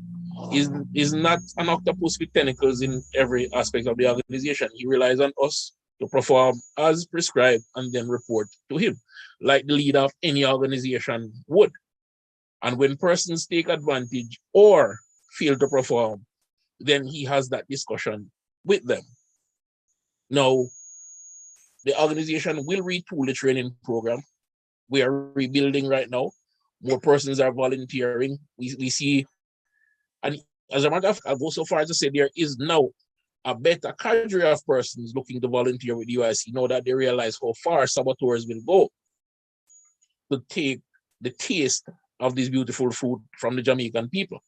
is not an octopus with tentacles in every aspect of the organization. He relies on us to perform as prescribed and then report to him, like the leader of any organization would. And when persons take advantage or fail to perform, then he has that discussion with them. Now, the organization will retool the training program. We are rebuilding right now. More persons are volunteering. We see, and as a matter of fact, I'll go so far as to say there is now a better cadre of persons looking to volunteer with the UIC now that they realize how far saboteurs will go to take the taste of this beautiful food from the Jamaican people.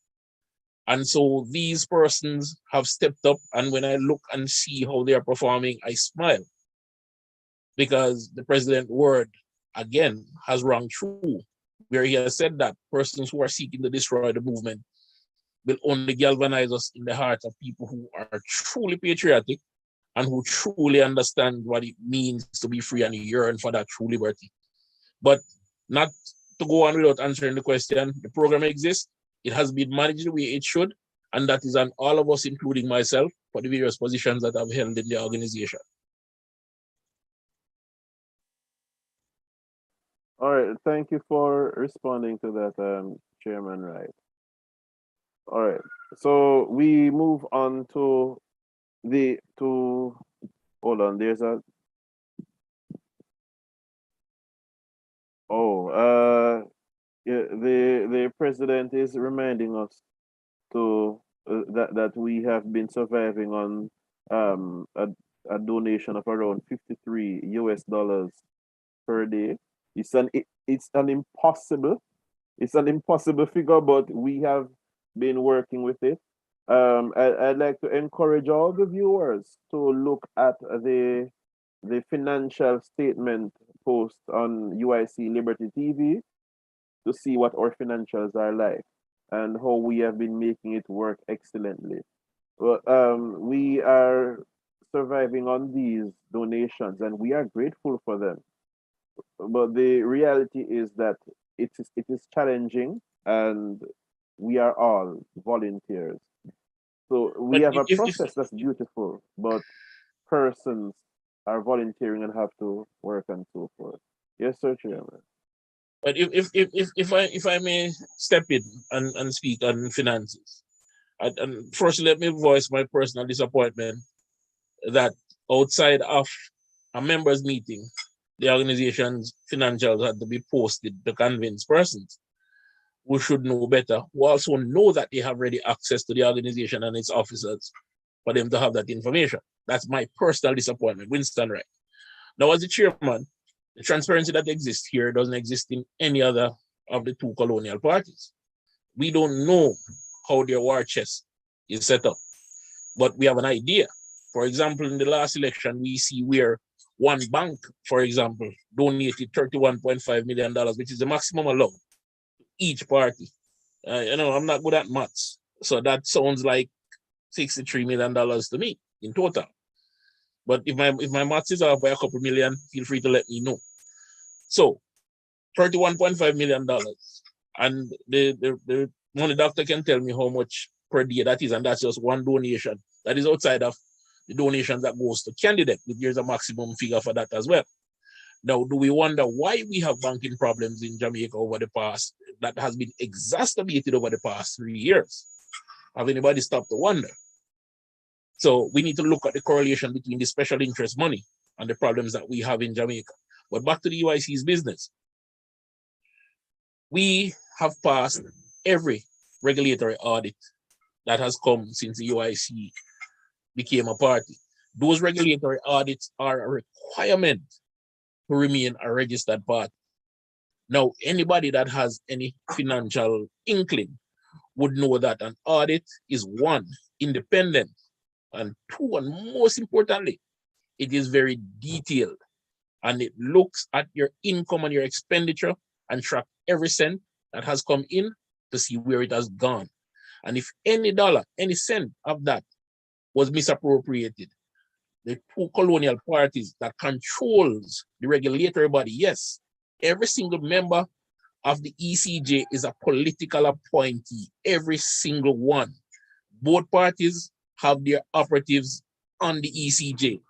And so these persons have stepped up, and when I look and see how they are performing, I smile. Because the president's word, again, has rung true, where he has said that persons who are seeking to destroy the movement will only galvanize us in the hearts of people who are truly patriotic and who truly understand what it means to be free and yearn for that true liberty. But not to go on without answering the question, the program exists, it has been managed the way it should, and that is on all of us, including myself, for the various positions that I've held in the organization. All right, thank you for responding to that, Chairman Wright. All right, so we move on to hold on, there's a, yeah, the president is reminding us to that we have been surviving on a donation of around $53 per day. It's an impossible figure, but we have been working with it. I'd like to encourage all the viewers to look at the financial statement post on UIC Liberty TV to see what our financials are like and how we have been making it work excellently. Well, we are surviving on these donations and we are grateful for them. But the reality is that it is challenging and we are all volunteers. So we have a process that's beautiful, but persons are volunteering and have to work and so forth. Yes, sir, Chairman. But if I may step in and speak on finances, and first let me voice my personal disappointment that outside of a members meeting, the organization's financials had to be posted to convince persons who should know better, who also know that they have ready access to the organization and its officers for them to have that information. That's my personal disappointment, Winston Wright. Now, as the chairman, the transparency that exists here doesn't exist in any other of the two colonial parties. We don't know how their war chest is set up, but we have an idea. For example, in the last election, we see where one bank, for example, donated $31.5 million, which is the maximum allowed to each party. I'm not good at maths, so that sounds like $63 million to me in total. But if my maths is off by a couple million, feel free to let me know. So, $31.5 million, and the money doctor can tell me how much per day that is, and that's just one donation. That is outside of the donations that goes to candidate, but there's a maximum figure for that as well. Now, do we wonder why we have banking problems in Jamaica over the past, that has been exacerbated over the past 3 years? Have anybody stopped to wonder? So we need to look at the correlation between the special interest money and the problems that we have in Jamaica. But back to the UIC's business. We have passed every regulatory audit that has come since the UIC became a party. Those regulatory audits are a requirement to remain a registered party. Now, anybody that has any financial inkling would know that an audit is one, independent, and two, and most importantly, it is very detailed. And it looks at your income and your expenditure and track every cent that has come in to see where it has gone. And if any dollar, any cent of that was misappropriated, the two colonial parties that controls the regulatory body, yes, every single member of the ECJ is a political appointee, every single one. Both parties have their operatives on the ECJ.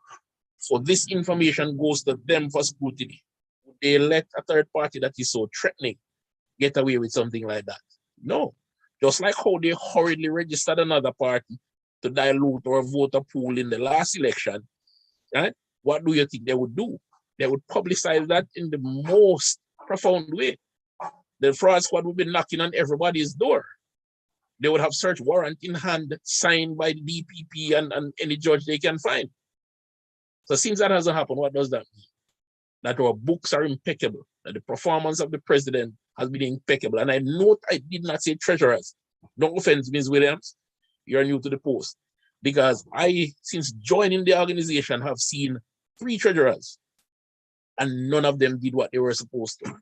So this information goes to them for scrutiny. Would they let a third party that is so threatening get away with something like that? No. Just like how they hurriedly registered another party to dilute or vote a pool in the last election, right? What do you think they would do? They would publicize that in the most profound way. The fraud squad would be knocking on everybody's door. They would have search warrant in hand signed by the DPP and any judge they can find. So since that hasn't happened, what does that mean? That our books are impeccable, that the performance of the president has been impeccable. And I note I did not say treasurers. No offense, Ms. Williams, you're new to the post. Because I, since joining the organization, have seen 3 treasurers and none of them did what they were supposed to.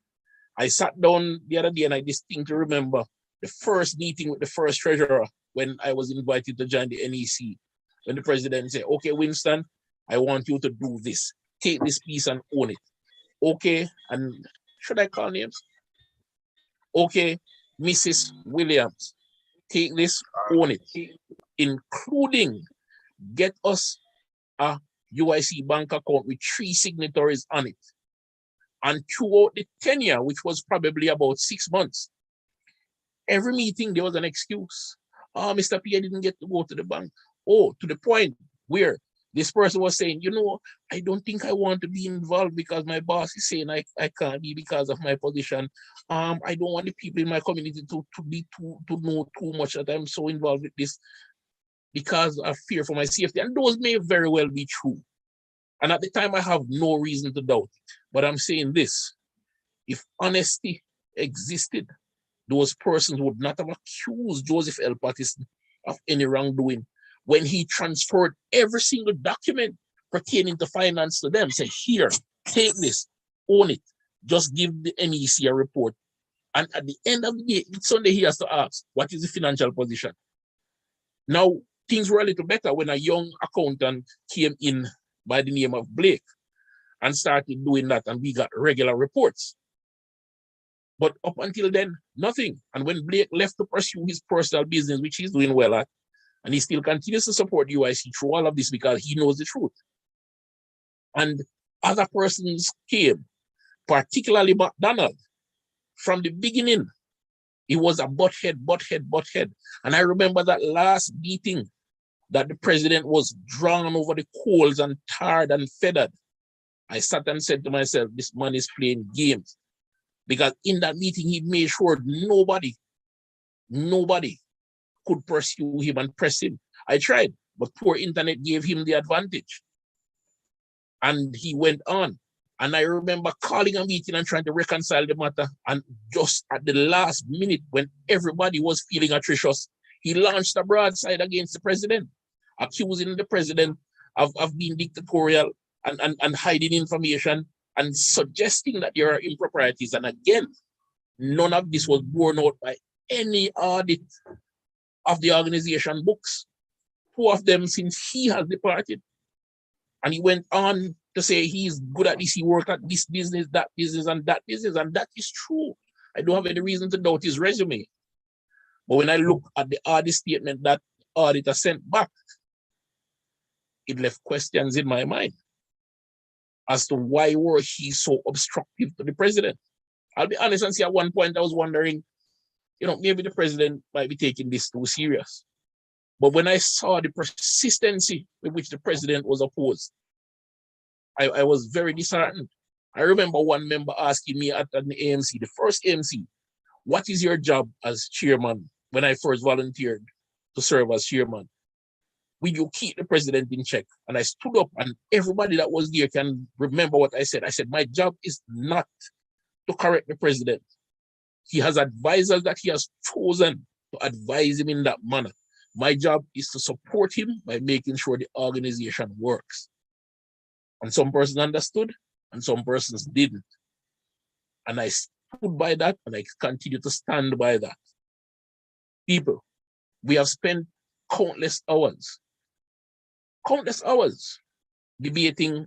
I sat down the other day and I distinctly remember the first meeting with the first treasurer when I was invited to join the NEC, when the president said, okay, Winston, I want you to do this. Take this piece and own it. Okay, and should I call names? Okay, Mrs. Williams, take this, own it, including get us a UIC bank account with 3 signatories on it. And throughout the tenure, which was probably about 6 months, every meeting there was an excuse. Oh, Mr. P, I didn't get to go to the bank. Oh, to the point where this person was saying, you know, I don't think I want to be involved because my boss is saying I can't be because of my position. I don't want the people in my community to know too much that I'm so involved with this because of fear for my safety. And those may very well be true. And at the time, I have no reason to doubt it. But I'm saying this, if honesty existed, those persons would not have accused Joseph L. Patterson of any wrongdoing when he transferred every single document pertaining to finance to them. Say, here, take this, own it, just give the NEC a report. And at the end of the day, Sunday he has to ask, what is the financial position? Now, things were a little better when a young accountant came in by the name of Blake and started doing that, and we got regular reports. But up until then, nothing. And when Blake left to pursue his personal business, which he's doing well at, and he still continues to support UIC through all of this because he knows the truth. And other persons came, particularly McDonald. From the beginning, he was a butthead. And I remember that last meeting that the president was drawn over the coals and tarred and feathered. I sat and said to myself, this man is playing games. Because in that meeting, he made sure nobody could pursue him and press him. I tried, but poor internet gave him the advantage. And he went on. And I remember calling a meeting and trying to reconcile the matter. And just at the last minute, when everybody was feeling atrocious, he launched a broadside against the president, accusing the president of being dictatorial and hiding information and suggesting that there are improprieties. And again, none of this was borne out by any audit of the organization books, 2 of them since he has departed. And he went on to say he's good at this, he worked at this business, that business, and that business, and that is true. I don't have any reason to doubt his resume. But when I look at the audit statement that auditor sent back, it left questions in my mind as to why were he so obstructive to the president. I'll be honest and say at one point I was wondering, maybe the president might be taking this too serious. But when I saw the persistency with which the president was opposed, I was very disheartened. I remember one member asking me at an AMC, the first AMC, what is your job as chairman when I first volunteered to serve as chairman? Will you keep the president in check? And I stood up, and everybody that was there can remember what I said. I said, my job is not to correct the president. He has advisors that he has chosen to advise him in that manner. My job is to support him by making sure the organization works. And some persons understood, and some persons didn't. And I stood by that, and I continue to stand by that. People, we have spent countless hours debating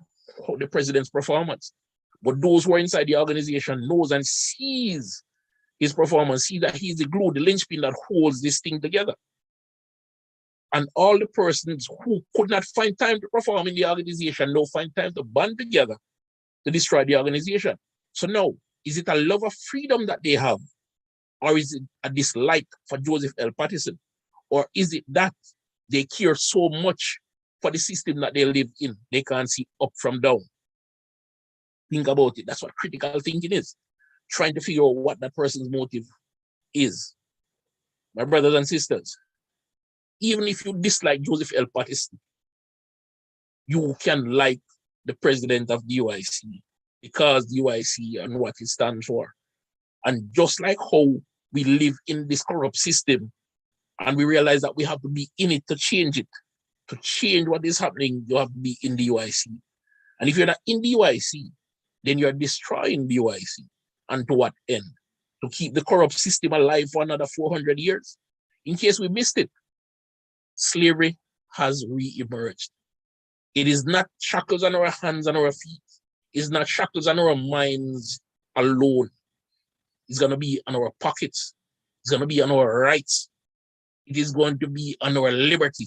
the president's performance. But those who are inside the organization knows and sees his performance, see that he's the glue, the linchpin that holds this thing together. And all the persons who could not find time to perform in the organization now find time to band together to destroy the organization. So now, is it a love of freedom that they have? Or is it a dislike for Joseph L. Patterson? Or is it that they care so much for the system that they live in, they can't see up from down? Think about it. That's what critical thinking is. Trying to figure out what that person's motive is. My brothers and sisters, even if you dislike Joseph L. Patterson, you can like the president of the UIC because the UIC and what it stands for. And just like how we live in this corrupt system and we realize that we have to be in it to change it, to change what is happening, you have to be in the UIC. And if you're not in the UIC, then you're destroying the UIC. And to what end? To keep the corrupt system alive for another 400 years? In case we missed it, slavery has re-emerged. It is not shackles on our hands and our feet. It's not shackles on our minds alone. It's going to be on our pockets. It's going to be on our rights. It is going to be on our liberty.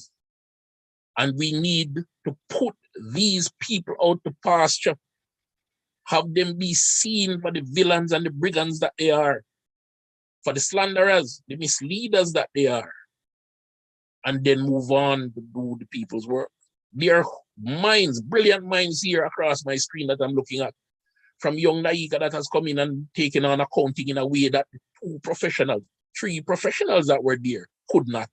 And we need to put these people out to pasture, have them be seen for the villains and the brigands that they are, for the slanderers, the misleaders that they are, and then move on to do the people's work. There are minds, brilliant minds here across my screen that I'm looking at, from young Nyieka that has come in and taken on accounting in a way that the 3 professionals that were there could not.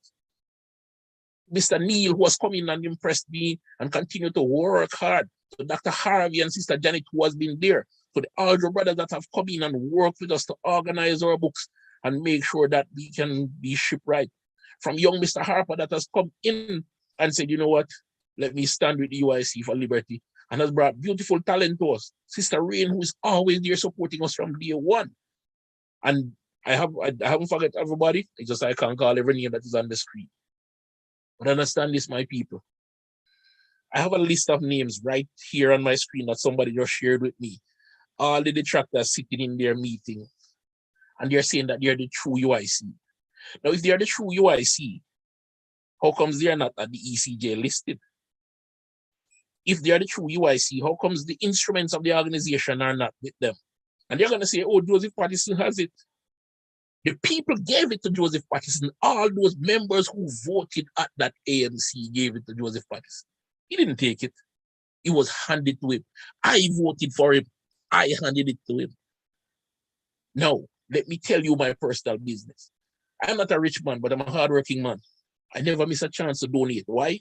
Mr. Neil, who has come in and impressed me and continue to work hard. So Dr. Harvey and Sister Janet, who has been there. So the Aljo brothers that have come in and worked with us to organize our books and make sure that we can be shipwright. From young Mr. Harper that has come in and said, you know what, let me stand with the UIC for liberty, and has brought beautiful talent to us. Sister Rain, who is always there supporting us from day one. And I haven't forgot everybody. It's just I can't call every name that is on the screen. But understand this, my people. I have a list of names right here on my screen that somebody just shared with me. All the detractors sitting in their meeting, and they're saying that they're the true UIC. Now, if they are the true UIC, how comes they are not at the ECJ listed? If they are the true UIC, how comes the instruments of the organization are not with them? And they're going to say, oh, Joseph Patterson has it. The people gave it to Joseph Patterson. All those members who voted at that AMC gave it to Joseph Patterson. He didn't take it. It was handed to him. I voted for him. I handed it to him. Now, let me tell you my personal business. I'm not a rich man, but I'm a hardworking man. I never miss a chance to donate. Why?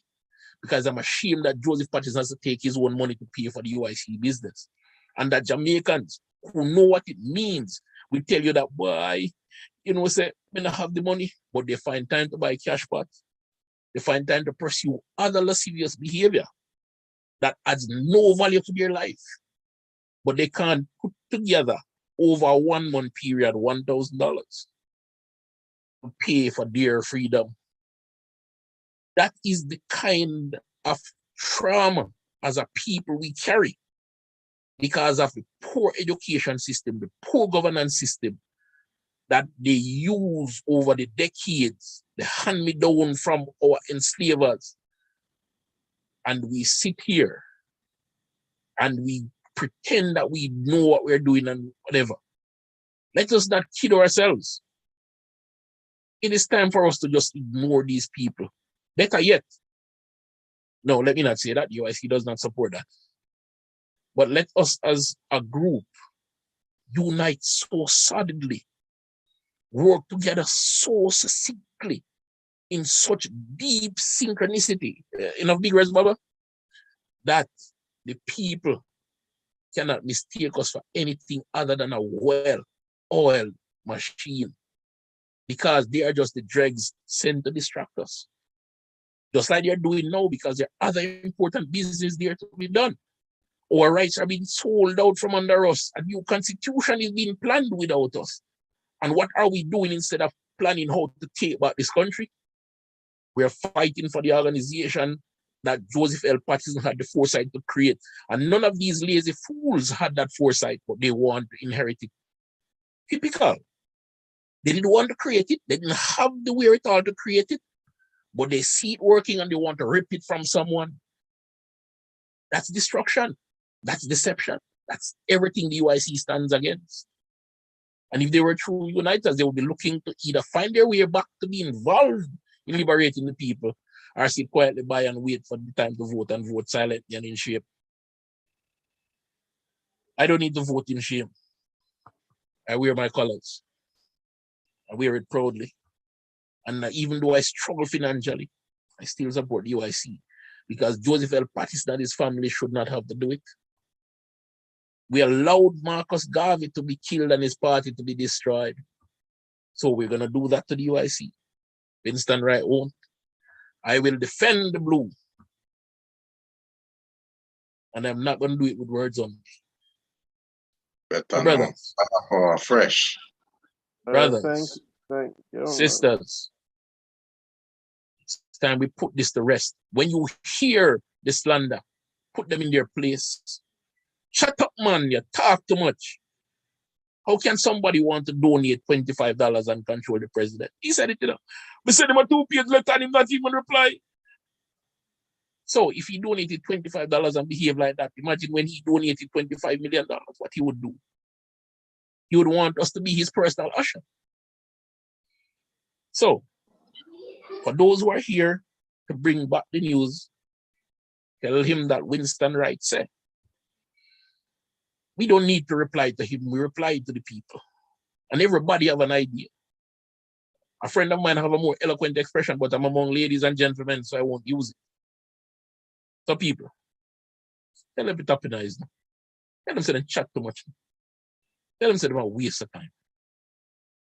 Because I'm ashamed that Joseph Patterson has to take his own money to pay for the UIC business. And that Jamaicans who know what it means will tell you that, boy, you know, say, may not have the money, but they find time to buy cash pots. They find time to pursue other lascivious behavior that adds no value to their life. But they can't put together over a 1 month period $1,000 to pay for their freedom. That is the kind of trauma as a people we carry because of the poor education system, the poor governance system that they use over the decades, the hand-me-down from our enslavers. And we sit here and we pretend that we know what we're doing and whatever. Let us not kid ourselves. It is time for us to just ignore these people. Better yet, no, let me not say that. UIC does not support that. But let us as a group unite so solidly, work together so succinctly, in such deep synchronicity, enough big words, Baba, that the people cannot mistake us for anything other than a well-oiled machine, because they are just the dregs sent to distract us. Just like they're doing now, because there are other important business there to be done. Our rights are being sold out from under us. A new constitution is being planned without us. And what are we doing instead of planning how to take back this country? We're fighting for the organization that Joseph L. Patterson had the foresight to create. And none of these lazy fools had that foresight, but they want to inherit it. Typical. They didn't want to create it. They didn't have the wherewithal to create it, but they see it working and they want to rip it from someone. That's destruction. That's deception. That's everything the UIC stands against. And if they were true uniters, they would be looking to either find their way back to be involved in liberating the people, or sit quietly by and wait for the time to vote and vote silently and in shame. I don't need to vote in shame. I wear my colors. I wear it proudly. And even though I struggle financially, I still support the UIC, because Joseph L. Patterson and his family should not have to do it. We allowed Marcus Garvey to be killed and his party to be destroyed. So we're going to do that to the UIC. Winston Wright won't. I will defend the blue. And I'm not going to do it with words only. Better Brothers. Fresh. Brothers. Thank you, sisters. time we put this to rest. When you hear the slander, put them in their place. Shut up, man. You talk too much. How can somebody want to donate $25 and control the president? He said it, you know. We sent him a 2-page letter and him not even reply. So if he donated $25 and behave like that, imagine when he donated $25 million, what he would do. He would want us to be his personal usher. So, for those who are here to bring back the news, tell him that Winston Wright said, we don't need to reply to him, we reply to the people. And everybody have an idea. A friend of mine have a more eloquent expression, but I'm among ladies and gentlemen, so I won't use it. So people, tell them to apologize now. Tell them to they chat too much. Tell them to they're a waste of time.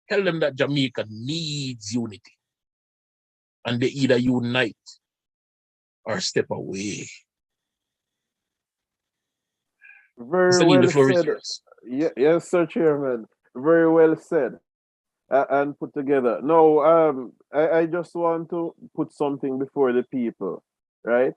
Tell them that Jamaica needs unity. And they either unite or step away. Very Mr. Neil, well the floor is said. yours. Yes, sir, Chairman. Very well said and put together. No, I just want to put something before the people, right?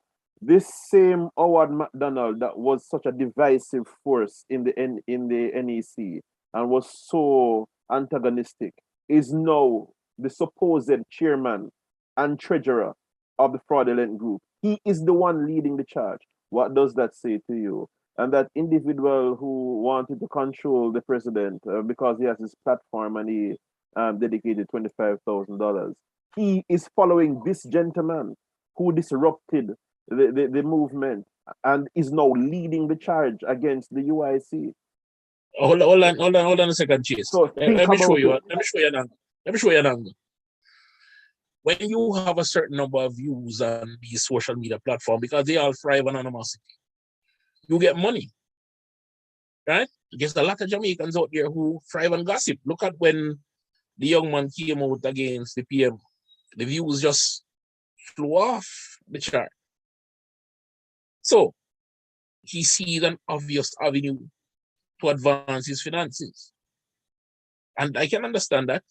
This same Howard MacDonald that was such a divisive force in the NEC and was so antagonistic is now the supposed chairman and treasurer of the fraudulent group. He is the one leading the charge. What does that say to you? And that individual who wanted to control the president because he has his platform and he dedicated $25,000, he is following this gentleman who disrupted the movement and is now leading the charge against the UIC. Hold on a second, Chase. So Let me show you an angle. When you have a certain number of views on these social media platforms, because they all thrive on anonymity, you get money, right? There's a lot of Jamaicans out there who thrive on gossip. Look at when the young man came out against the PM. The views just flew off the chart. So he sees an obvious avenue to advance his finances. And I can understand that.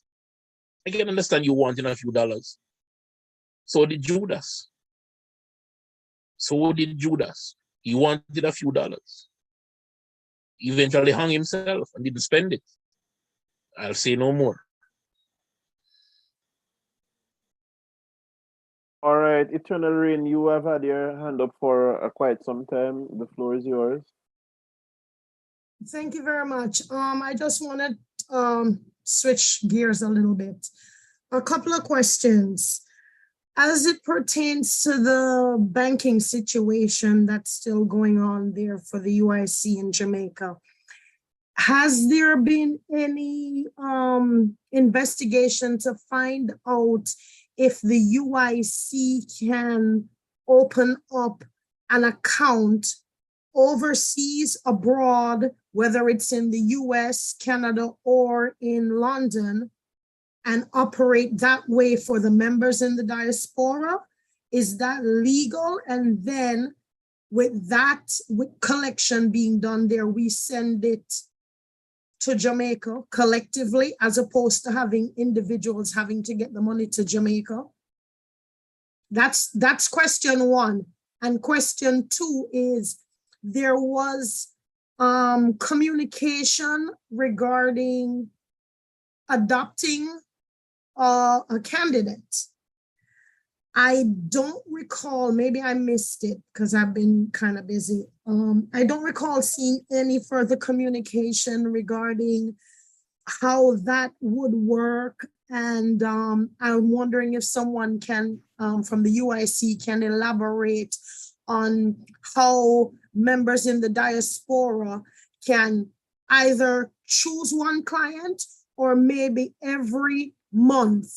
I can understand you wanting a few dollars. So did Judas. He wanted a few dollars. He eventually hung himself and didn't spend it. I'll say no more. All right, Eternal Rain, you have had your hand up for quite some time. The floor is yours. Thank you very much. I just want to switch gears a little bit. A couple of questions. As it pertains to the banking situation that's still going on there for the UIC in Jamaica, has there been any investigation to find out if the UIC can open up an account overseas, abroad, whether it's in the US, Canada, or in London, and operate that way for the members in the diaspora? Is that legal? And then with that, with collection being done there, we send it to Jamaica collectively, as opposed to having individuals having to get the money to Jamaica? That's question one. And question two is, there was communication regarding adopting a candidate. I don't recall, maybe I missed it because I've been kind of busy. I don't recall seeing any further communication regarding how that would work. And I'm wondering if someone can, from the UIC, can elaborate on how members in the diaspora can either choose one client or maybe every month.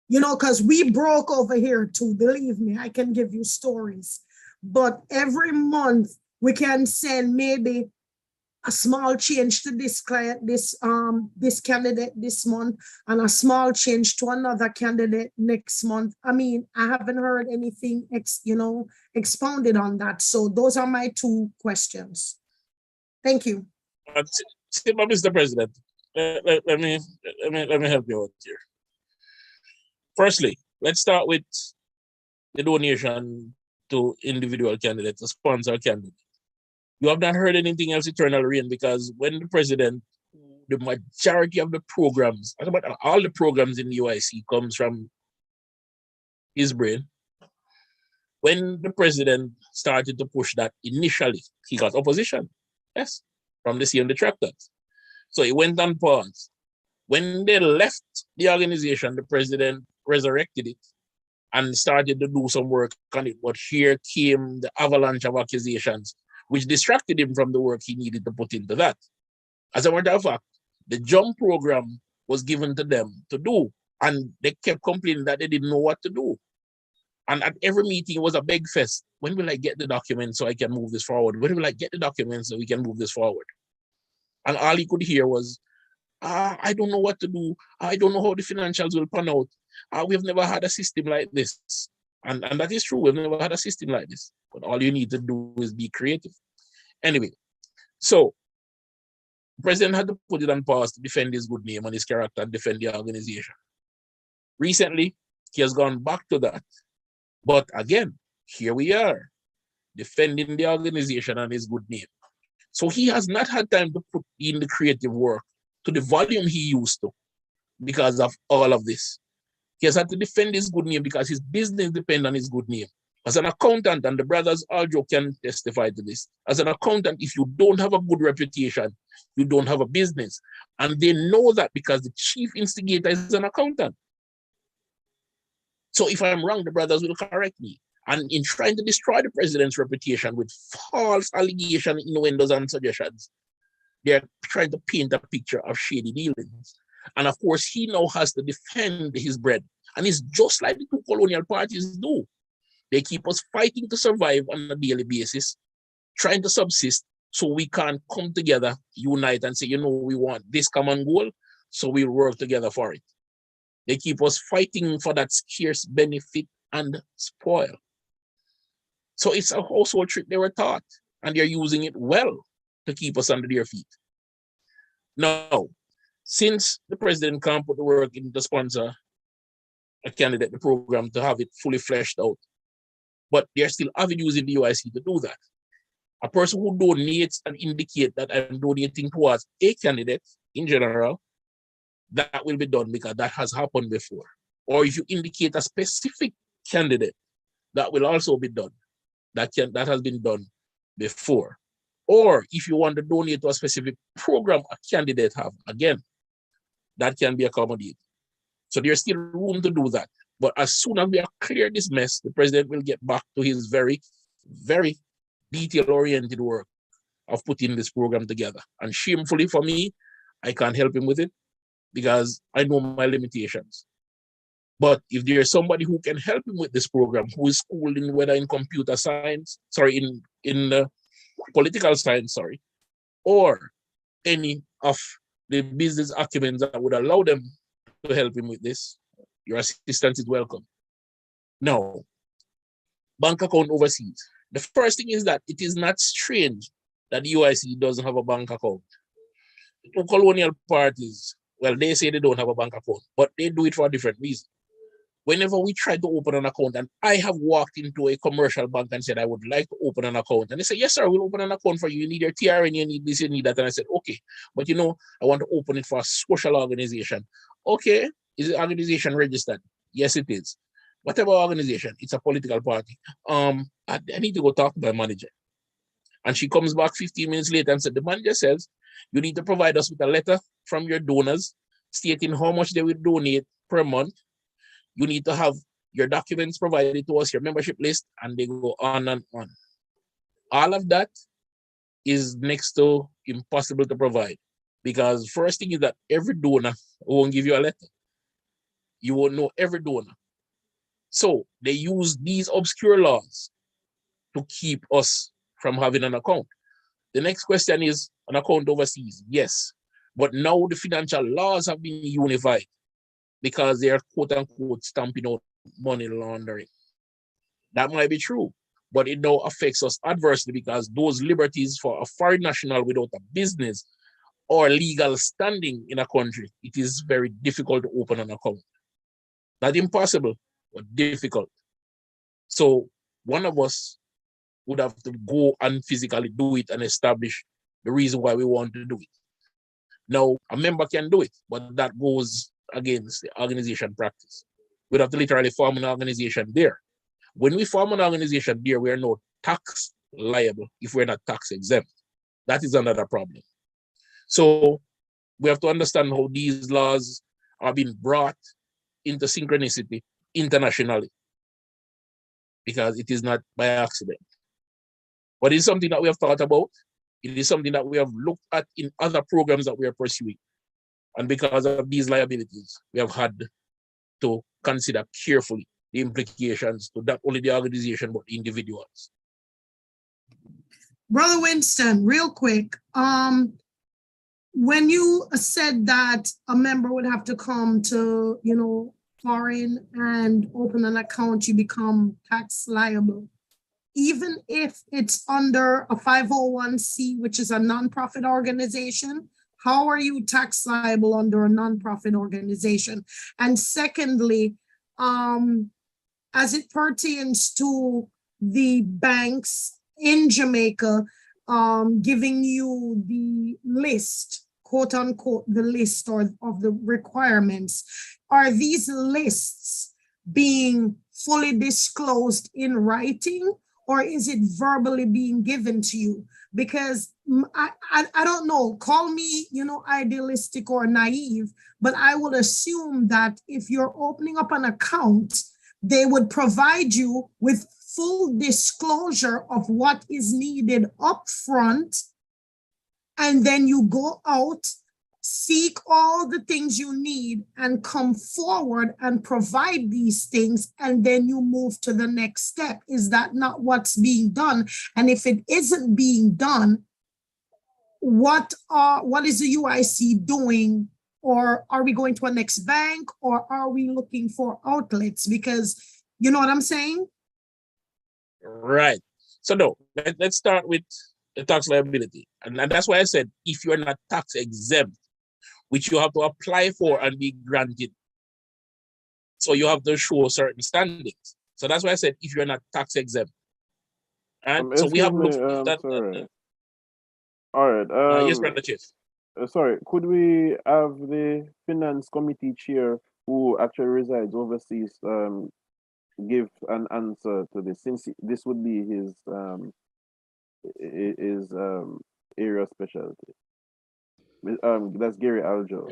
You know, because we broke over here too, believe me, I can give you stories. But every month we can send maybe a small change to this client, this candidate this month, and a small change to another candidate next month. I mean, I haven't heard anything expounded on that. So those are my two questions. Thank you. Mr. President, let me help you out here. Firstly, let's start with the donation to individual candidates, to sponsor candidates. You have not heard anything else, Eternal Rain, because when the president, the majority of the programs, about all the programs in the UIC comes from his brain. When the president started to push that initially, he got opposition, yes, from the same detractors. So he went on pause. When they left the organization, the president resurrected it and started to do some work on it. But here came the avalanche of accusations, which distracted him from the work he needed to put into that. As a matter of fact, the JUMP program was given to them to do, and they kept complaining that they didn't know what to do. And at every meeting, it was a big fest. When will I get the documents so I can move this forward? When will I get the documents so we can move this forward? And all he could hear was, I don't know what to do. I don't know how the financials will pan out. We've never had a system like this. And that is true. We've never had a system like this. But all you need to do is be creative. Anyway, so the president had to put it on pause to defend his good name and his character and defend the organization. Recently, he has gone back to that. But again, here we are, defending the organization and his good name. So he has not had time to put in the creative work to the volume he used to because of all of this. He has had to defend his good name because his business depends on his good name. As an accountant, and the brothers Aljo can testify to this, as an accountant, if you don't have a good reputation, you don't have a business. And they know that because the chief instigator is an accountant. So if I'm wrong, the brothers will correct me. And in trying to destroy the president's reputation with false allegations, innuendos, and suggestions, they're trying to paint a picture of shady dealings. And of course, he now has to defend his bread. And it's just like the two colonial parties do. They keep us fighting to survive on a daily basis, trying to subsist so we can come together, unite, and say, you know, we want this common goal, so we'll work together for it. They keep us fighting for that scarce benefit and spoil. So it's a household trick they were taught, and they're using it well to keep us under their feet. Now, since the president can't put the work in to sponsor a candidate, the program, to have it fully fleshed out, but there are still avenues in the UIC to do that. A person who donates and indicate that I'm donating towards a candidate in general, that will be done because that has happened before. Or if you indicate a specific candidate, that will also be done. That has been done before. Or if you want to donate to a specific program a candidate have, again, that can be accommodated. So there's still room to do that. But as soon as we have cleared this mess, the president will get back to his very, very detail-oriented work of putting this program together. And shamefully for me, I can't help him with it because I know my limitations. But if there's somebody who can help him with this program, who is schooled in whether in computer science, in political science, or any of the business acumen that would allow them to help him with this, your assistance is welcome. Now, bank account overseas. The first thing is that it is not strange that the UIC doesn't have a bank account. The two colonial parties, well, they say they don't have a bank account, but they do it for a different reason. Whenever we try to open an account, and I have walked into a commercial bank and said, I would like to open an account. And they say, yes, sir, we'll open an account for you. You need your TRN, you need this, you need that. And I said, okay, but you know, I want to open it for a social organization. Okay, is the organization registered? Yes, it is. Whatever organization, it's a political party. I need to go talk to my manager. And she comes back 15 minutes later and said, the manager says, you need to provide us with a letter from your donors stating how much they will donate per month. You need to have your documents provided to us, your membership list, and they go on and on. All of that is next to impossible to provide because first thing is that every donor won't give you a letter. You won't know every donor. So they use these obscure laws to keep us from having an account. The next question is an account overseas. Yes, but now the financial laws have been unified because they are quote unquote stamping out money laundering. That might be true, but it now affects us adversely because those liberties for a foreign national without a business or legal standing in a country, it is very difficult to open an account. Not impossible, but difficult. So one of us would have to go and physically do it and establish the reason why we want to do it. Now, a member can do it, but that goes against the organization practice. We'd have to literally form an organization there. When we form an organization there, we are not tax liable if we're not tax exempt. That is another problem. So we have to understand how these laws are being brought into synchronicity internationally, because it is not by accident. But it's something that we have thought about. It is something that we have looked at in other programs that we are pursuing. And because of these liabilities, we have had to consider carefully the implications to not only the organization, but individuals. Brother Winston, real quick, when you said that a member would have to come to, foreign and open an account, you become tax liable. Even if it's under a 501c, which is a nonprofit organization, how are you tax liable under a nonprofit organization? And secondly, as it pertains to the banks in Jamaica, giving you the list, quote unquote, the list or of the requirements, are these lists being fully disclosed in writing, or is it verbally being given to you? Because I don't know, call me, idealistic or naive, but I would assume that if you're opening up an account, they would provide you with full disclosure of what is needed up front, and then you go out, seek all the things you need, and come forward and provide these things, and then you move to the next step. Is that not what's being done? And if it isn't being done, what is the UIC doing? Or are we going to a next bank, or are we looking for outlets? Because you know what I'm saying? Right. So no, let's start with the tax liability. And that's why I said, if you're not tax exempt, which you have to apply for and be granted. So you have to show certain standings. So that's why I said, if you're not tax exempt. And so we have looked at that. Sorry. All right. Yes, Brother Chief. Sorry, could we have the finance committee chair who actually resides overseas give an answer to this, since this would be his area of specialty? That's Gary Aljo.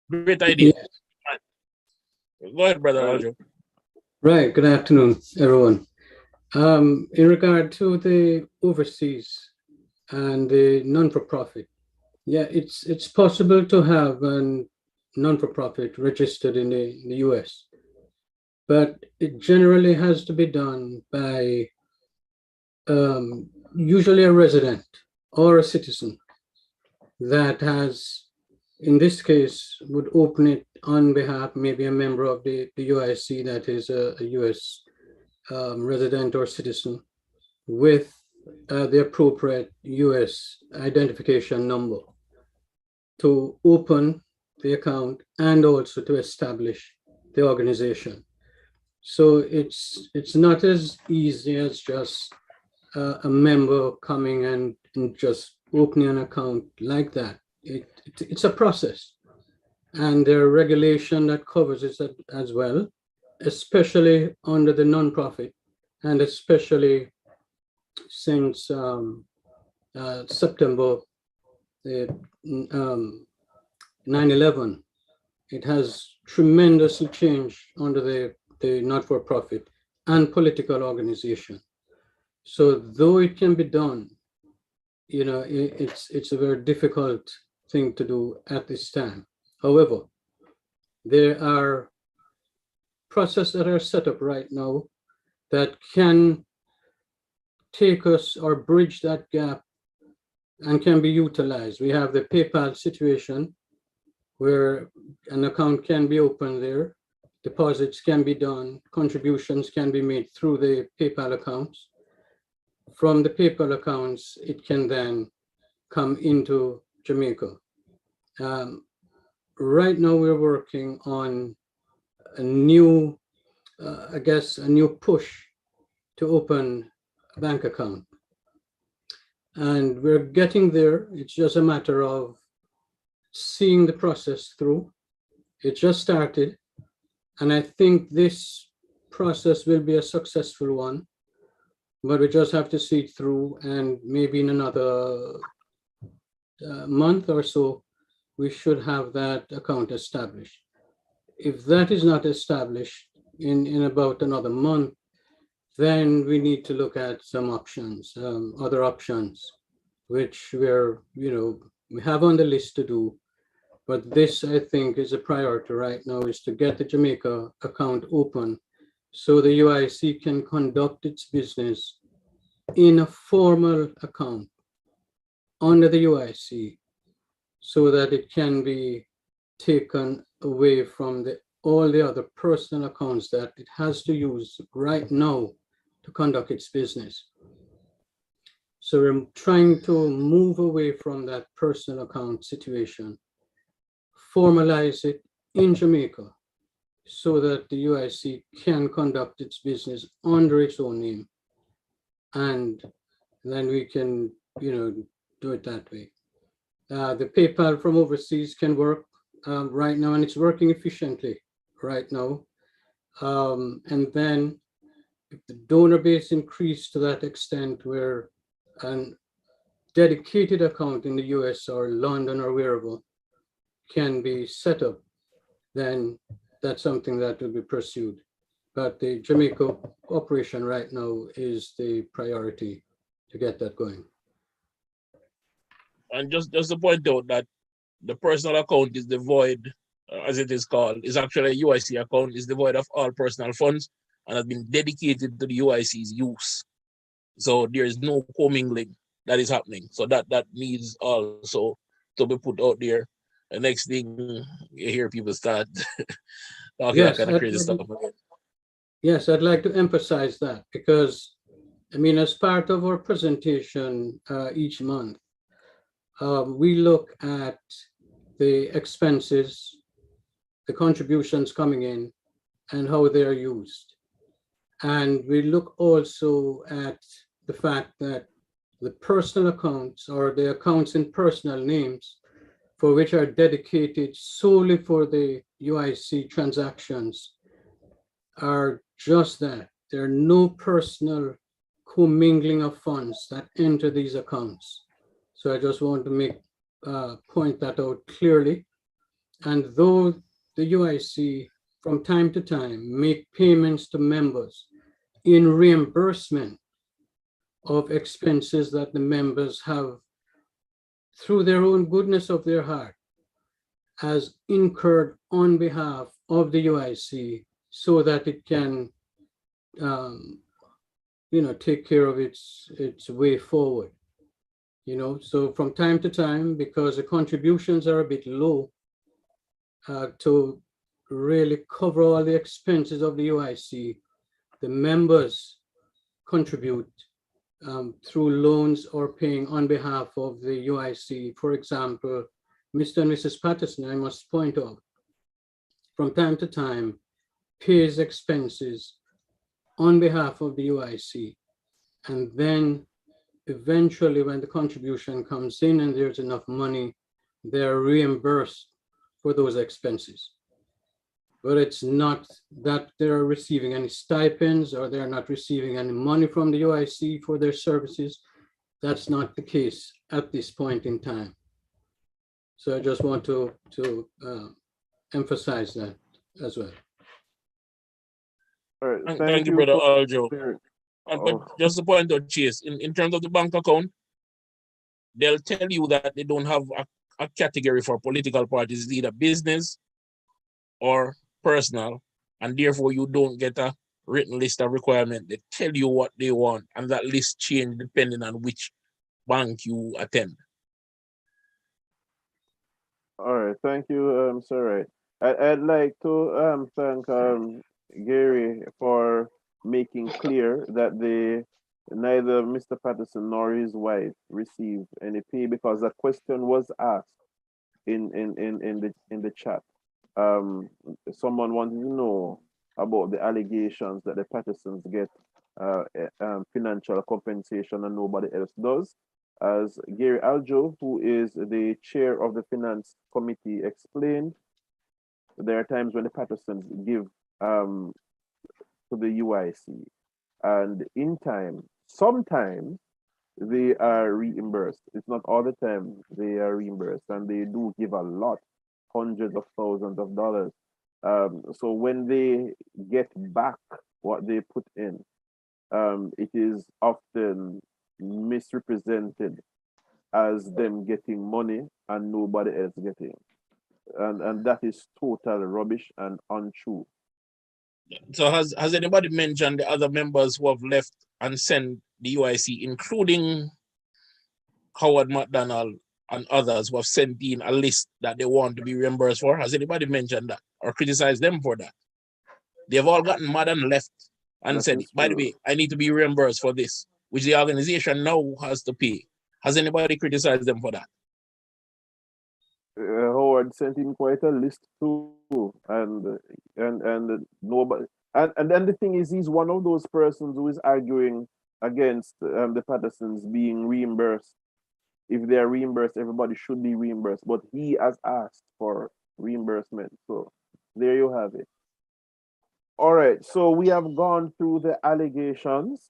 Great idea. Go ahead, Brother Aljo. Right. Good afternoon, everyone. In regard to the overseas and the non-for-profit, yeah, it's possible to have a non-for-profit registered in the US, but it generally has to be done by usually a resident or a citizen that has, in this case, would open it on behalf, maybe a member of the UIC that is a US resident or citizen with the appropriate US identification number to open the account and also to establish the organization. So it's not as easy as just a member coming and just opening an account like that. It's a process, and there are regulation that covers it as well, especially under the nonprofit, and especially since September 9/11, it has tremendously changed under the not-for-profit and political organization. So though it can be done, it's a very difficult thing to do at this time. However, there are processes that are set up right now that can take us or bridge that gap and can be utilized. We have the PayPal situation where an account can be opened there, deposits can be done, contributions can be made through the PayPal accounts. From the PayPal accounts, it can then come into Jamaica. Right now, we're working on a new, a new push to open a bank account. And we're getting there. It's just a matter of seeing the process through. It just started. And I think this process will be a successful one, but we just have to see it through, and maybe in another month or so, we should have that account established. If that is not established in about another month, then we need to look at some options, other options, which we have on the list to do. But this, I think, is a priority right now, is to get the Jamaica account open so the UIC can conduct its business in a formal account under the UIC, so that it can be taken away from all the other personal accounts that it has to use right now to conduct its business. So we're trying to move away from that personal account situation, formalize it in Jamaica so that the UIC can conduct its business under its own name. And then we can, do it that way. The PayPal from overseas can work right now, and it's working efficiently right now. And then if the donor base increased to that extent where a dedicated account in the US or London or wherever can be set up, then that's something that will be pursued. But the Jamaica operation right now is the priority to get that going. And just to point out that the personal account is devoid, as it is called, is actually a UIC account, is devoid of all personal funds and has been dedicated to the UIC's use. So there is no commingling that is happening. So that needs also to be put out there. The next thing you hear people start talking that kind of crazy stuff again. Yes, I'd like to emphasize that, because as part of our presentation each month, we look at the expenses, the contributions coming in, and how they're used. And we look also at the fact that the personal accounts, or the accounts in personal names, for which are dedicated solely for the UIC transactions, are just that. There are no personal commingling of funds that enter these accounts. So I just want to point that out clearly. And though the UIC from time to time make payments to members in reimbursement of expenses that the members have, through their own goodness of their heart, has incurred on behalf of the UIC, so that it can take care of its way forward. So from time to time, because the contributions are a bit low to really cover all the expenses of the UIC, the members contribute through loans or paying on behalf of the UIC. For example, Mr. and Mrs. Patterson, I must point out, from time to time, pays expenses on behalf of the UIC. And then eventually, when the contribution comes in and there's enough money, they're reimbursed for those expenses. But it's not that they're receiving any stipends, or they're not receiving any money from the UIC for their services. That's not the case at this point in time. So I just want to emphasize that as well. All right, Thank you, Brother Aljo. But just to point out, Chase, in terms of the bank account, they'll tell you that they don't have a category for political parties. It's either business or personal, and therefore you don't get a written list of requirements. They tell you what they want, and that list changes depending on which bank you attend. All right, thank you, Sir Wright. I'd like to thank Gary for making clear that neither Mr. Patterson nor his wife received any pay, because that question was asked in the chat. Someone wanted to know about the allegations that the Pattersons get financial compensation and nobody else does. As Gary Aljo, who is the chair of the finance committee, explained, there are times when the Pattersons give to the UIC, and in time, sometimes they are reimbursed. It's not all the time they are reimbursed, and they do give a lot, hundreds of thousands of dollars. So when they get back what they put in, it is often misrepresented as them getting money and nobody else getting. And that is total rubbish and untrue. So has anybody mentioned the other members who have left and sent the UIC, including Howard McDonald and others who have sent in a list that they want to be reimbursed for? Has anybody mentioned that or criticized them for that? They've all gotten mad and left and That said, is by the true. way, I need to be reimbursed for this, which the organization now has to pay. Has anybody criticized them for that? Howard sent in quite a list too, and nobody. And then the thing is, he's one of those persons who is arguing against the Pattersons being reimbursed. If they are reimbursed, everybody should be reimbursed. But he has asked for reimbursement. So there you have it. All right. So we have gone through the allegations.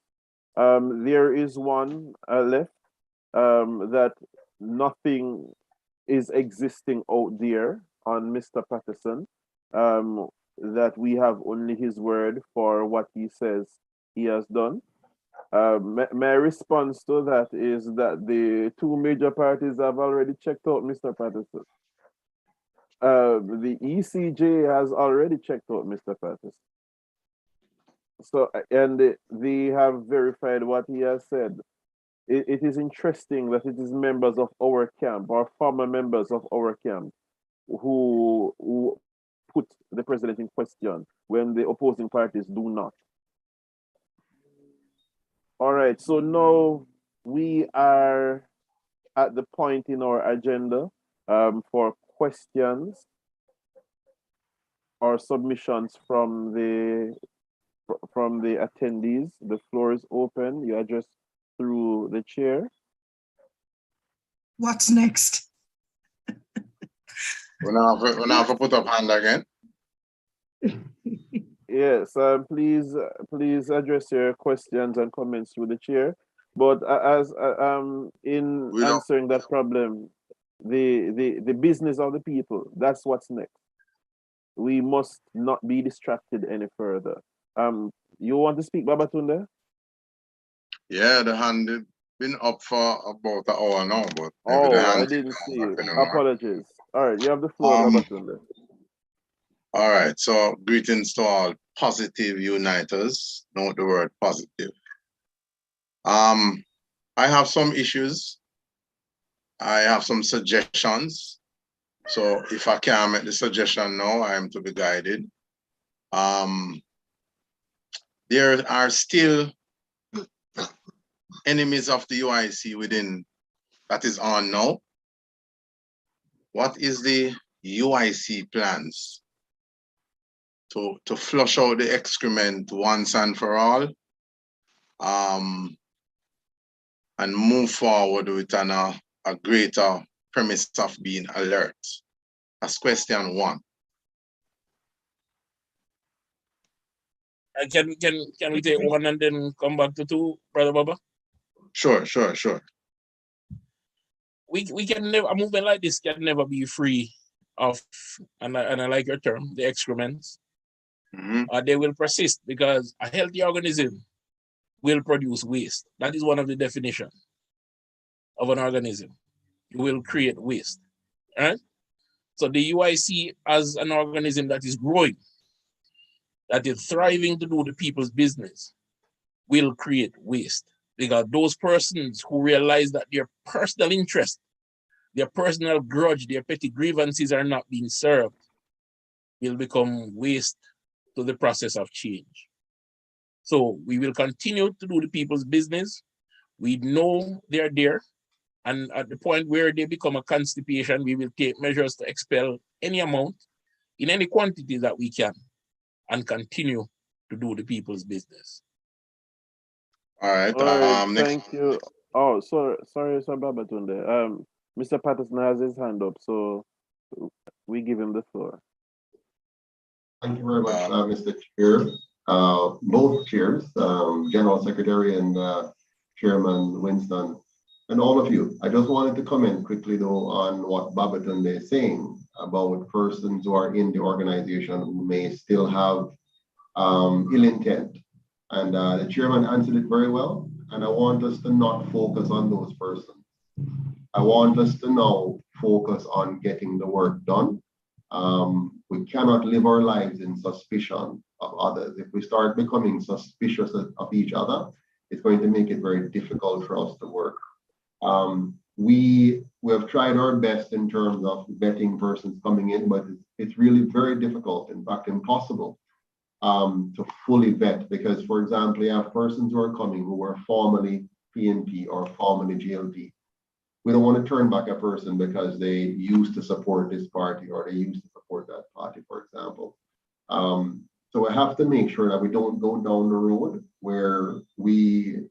There is one left, that nothing is existing out there on Mr. Patterson, that we have only his word for what he says he has done. My response to that is that the two major parties have already checked out Mr. Patterson. The ECJ has already checked out Mr. Patterson. So, and they have verified what he has said. It is interesting that it is members of our camp or former members of our camp who put the president in question when the opposing parties do not. All right, so now we are at the point in our agenda for questions or submissions from the attendees. The floor is open. You address through the chair. What's next? We're not going to put up hand again. Yes, please address your questions and comments through the chair. But as in answering that problem, the business of the people, that's what's next. We must not be distracted any further. You want to speak, Babatunde? Yeah, the hand has been up for about an hour now, but oh, I didn't see you. Apologies. All right, you have the floor, Babatunde. All right, so greetings to all positive uniters. Note the word positive. I have some issues. I have some suggestions. So if I can't make the suggestion now, I am to be guided. There are still enemies of the UIC within that is on now. What is the UIC plans to flush out the excrement once and for all, and move forward with a greater premise of being alert? That's question one. Can we take one and then come back to two, Brother Baba? Sure. We can never, a movement like this can never be free of, and I like your term, the excrements. They will persist because a healthy organism will produce waste. That is one of the definitions of an organism. It will create waste. Right? So the UIC as an organism that is growing, that is thriving to do the people's business, will create waste. Because those persons who realize that their personal interest, their personal grudge, their petty grievances are not being served, will become waste to the process of change. So we will continue to do the people's business. We know they're there. And at the point where they become a constipation, we will take measures to expel any amount in any quantity that we can and continue to do the people's business. All right. All right, Next. thank you. Oh, sorry, Sir Babatunde. Mr. Patterson has his hand up, so we give him the floor. Thank you very much, Mr. Chair. Both chairs, General Secretary and Chairman Winston, and all of you. I just wanted to comment quickly though on what Babatunde is saying about persons who are in the organization who may still have ill intent. And the chairman answered it very well. And I want us to not focus on those persons. I want us to now focus on getting the work done. We cannot live our lives in suspicion of others. If we start becoming suspicious of each other, it's going to make it very difficult for us to work. We have tried our best in terms of vetting persons coming in, but it's really very difficult, in fact, impossible to fully vet because, for example, you have persons who are coming who were formerly PNP or formerly GLP. We don't want to turn back a person because they used to support this party or they used to support that party, for example. So I have to make sure that we don't go down the road where we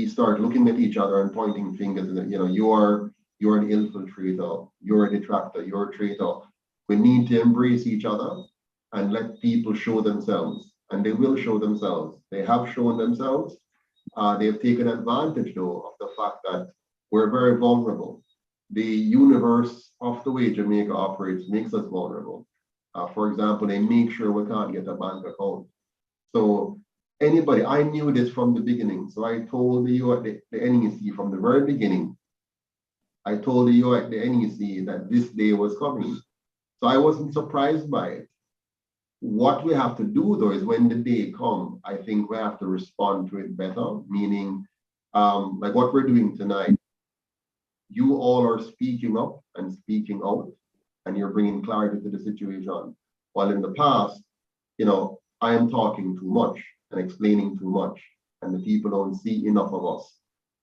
start looking at each other and pointing fingers and, you know, you're an infiltrator, you're a detractor, you're a traitor. We need to embrace each other and let people show themselves, and they will show themselves. They have shown themselves. They have taken advantage, though, of the fact that we're very vulnerable. The universe of the way Jamaica operates makes us vulnerable. For example, they make sure we can't get a bank account. So anybody, I knew this from the beginning. So I told the NEC from the very beginning. I told the NEC that this day was coming. So I wasn't surprised by it. What we have to do, though, is when the day comes, I think we have to respond to it better, meaning like what we're doing tonight. You all are speaking up and speaking out, and you're bringing clarity to the situation. While in the past, you know, I am talking too much and explaining too much, and the people don't see enough of us,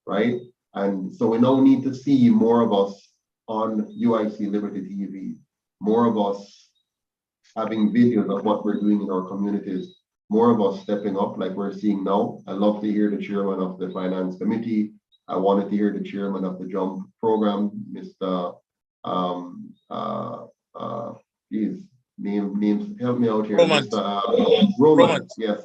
right? And so we now need to see more of us on UIC Liberty TV, more of us having videos of what we're doing in our communities, more of us stepping up like we're seeing now. I love to hear the chairman of the finance committee. I wanted to hear the chairman of the JUMP program, Mr. Please, names, help me out here. Mr. Roman, yes,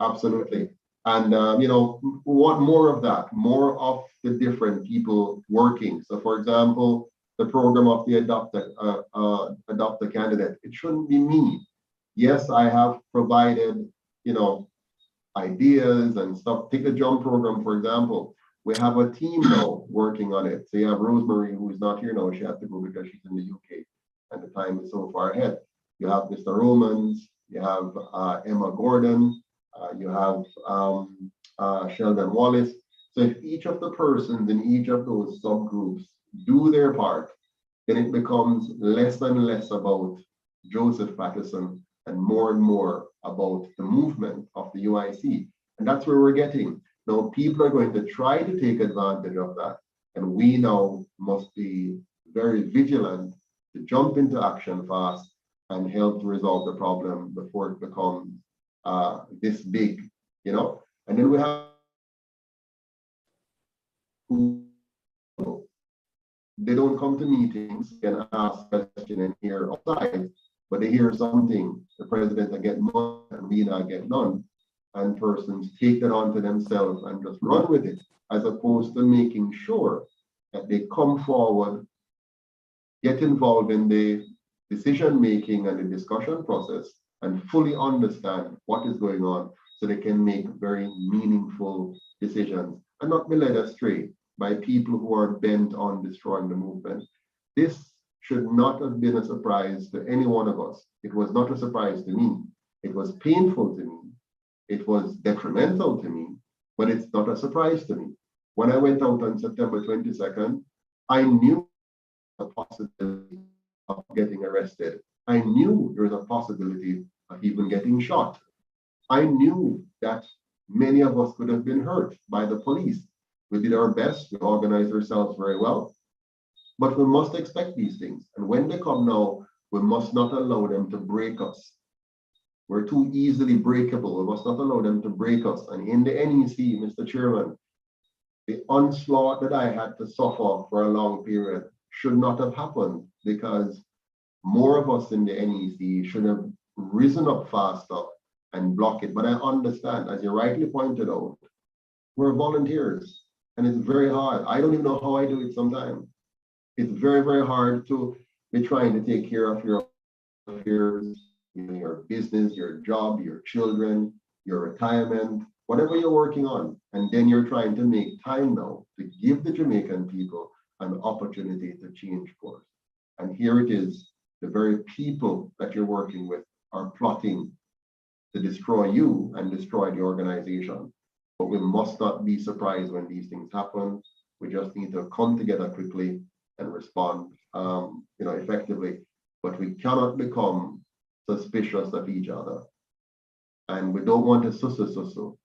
absolutely. And, you know, we want more of that, more of the different people working. So, for example, the program of the adopt a candidate, it shouldn't be me. Yes, I have provided, you know, ideas and stuff. Take the JUMP program, for example. We have a team now working on it. So you have Rosemary, who is not here now. She has to go because she's in the UK and the time is so far ahead. You have Mr. Romans, you have Emma Gordon, you have Sheldon Wallace. So if each of the persons in each of those subgroups do their part, then it becomes less and less about Joseph Patterson and more about the movement of the UIC. And that's where we're getting. Now, people are going to try to take advantage of that. And we now must be very vigilant to jump into action fast and help to resolve the problem before it becomes this big, you know? And then we have who they don't come to meetings and ask questions and hear outside, but they hear something, the president will get money and we not get none. And persons take that onto themselves and just run with it, as opposed to making sure that they come forward, get involved in the decision-making and the discussion process, and fully understand what is going on so they can make very meaningful decisions and not be led astray by people who are bent on destroying the movement. This should not have been a surprise to any one of us. It was not a surprise to me. It was painful to me. It was detrimental to me, but it's not a surprise to me. When I went out on September 22nd, I knew the possibility of getting arrested. I knew there was a possibility of even getting shot. I knew that many of us could have been hurt by the police. We did our best, we organized ourselves very well, but we must expect these things. And when they come now, we must not allow them to break us. We're too easily breakable. We must not allow them to break us. And in the NEC, Mr. Chairman, the onslaught that I had to suffer for a long period should not have happened, because more of us in the NEC should have risen up faster and block it. But I understand, as you rightly pointed out, we're volunteers and it's very hard. I don't even know how I do it sometimes. It's very, very hard to be trying to take care of your affairs, your business, your job, your children, your retirement, whatever you're working on. And then you're trying to make time now to give the Jamaican people an opportunity to change course. And here it is, the very people that you're working with are plotting to destroy you and destroy the organization. But we must not be surprised when these things happen. We just need to come together quickly and respond effectively. But we cannot become suspicious of each other. And we don't want to susu.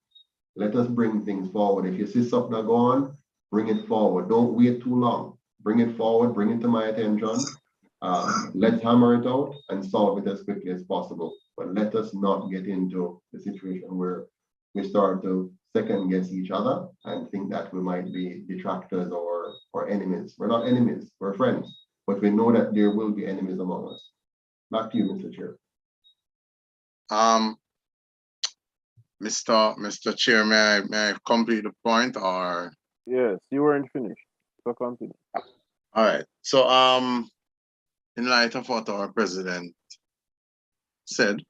Let us bring things forward. If you see something go on, bring it forward. Don't wait too long. Bring it forward, bring it to my attention. Let's hammer it out and solve it as quickly as possible. But let us not get into the situation where we start to second guess each other and think that we might be detractors or enemies. We're not enemies, we're friends. But we know that there will be enemies among us. Back to you, Mr. Chair. Mr. Chair, may I complete the point, or? Yes, you weren't finished. So continue. All right. So in light of what our president said,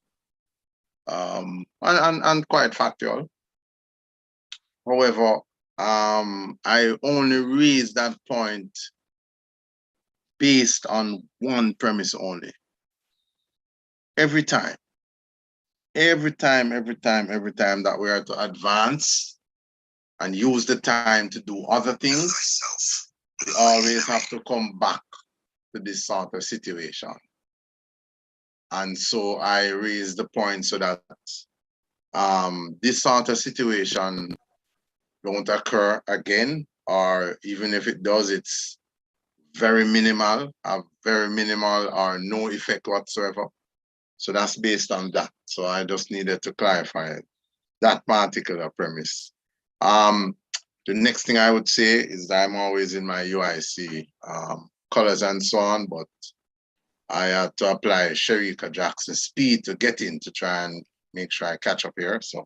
and quite factual. However, I only raised that point based on one premise only. Every time that we are to advance and use the time to do other things, we always have to come back to this sort of situation. And so I raised the point so that this sort of situation don't occur again, or even if it does, it's very minimal, or no effect whatsoever. So that's based on that. So I just needed to clarify that particular premise. The next thing I would say is that I'm always in my UIC colors and so on, but I had to apply Sherika Jackson speed to get in to try and make sure I catch up here. So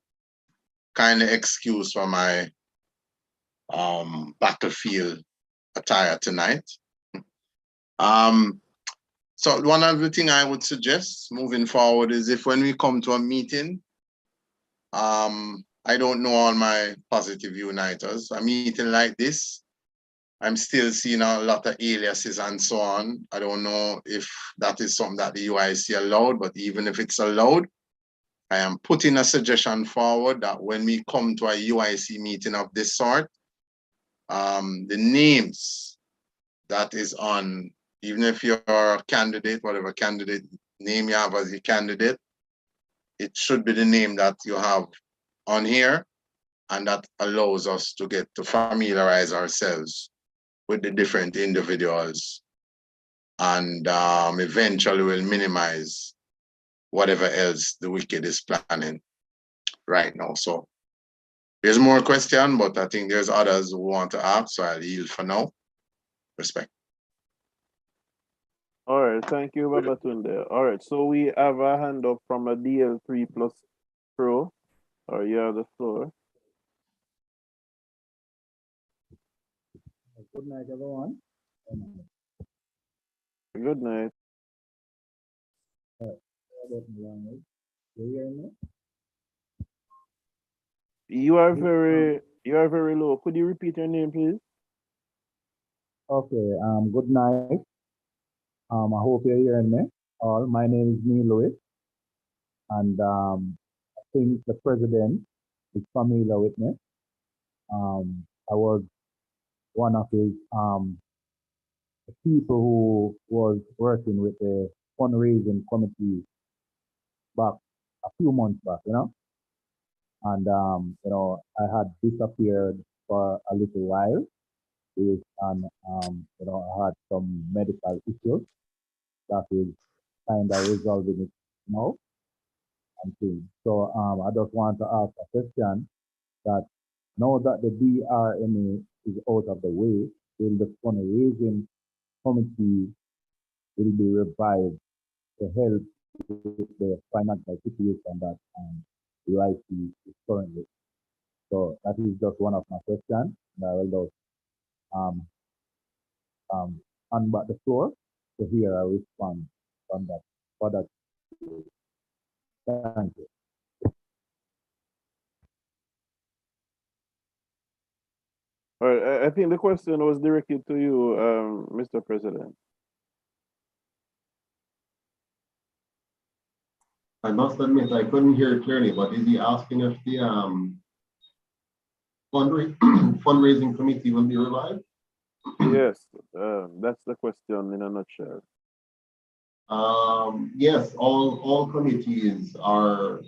kind of excuse for my battlefield attire tonight. So one other thing I would suggest moving forward is if when we come to a meeting, I don't know all my positive uniters. A meeting like this, I'm still seeing a lot of aliases and so on. I don't know if that is something that the UIC allowed, but even if it's allowed, I am putting a suggestion forward that when we come to a UIC meeting of this sort, the names that is on, even if you're a candidate, whatever candidate name you have as a candidate, it should be the name that you have on here, and that allows us to get to familiarize ourselves with the different individuals, and eventually will minimize whatever else the wicked is planning right now. So there's more question, but I think there's others who want to ask, so I'll yield for now. Respect. All right, thank you, Babatunde. All right, so we have a hand up from a DL3 Plus Pro, or you have the floor. Good night, everyone. Good night. You hear me? You are very low. Could you repeat your name, please? Okay, good night. I hope you're hearing me. My name is Neil Lewis, and I think the president is familiar with me. I was one of his people who was working with the fundraising committee back a few months back, and I had disappeared for a little while based on I had some medical issues that is kind of resolving it now. and things. So I just want to ask a question that now that the DRMA is out of the way, will the fundraising committee will be revived to help with the financial situation that UIC is currently. So that is just one of my questions. And I will just hand back the floor to hear a response on that. For that, thank you. All right, I think the question was directed to you, Mr. President. I must admit, I couldn't hear it clearly, but is he asking if the fundraising committee will be revived? Yes, that's the question in a nutshell. Yes, all committees are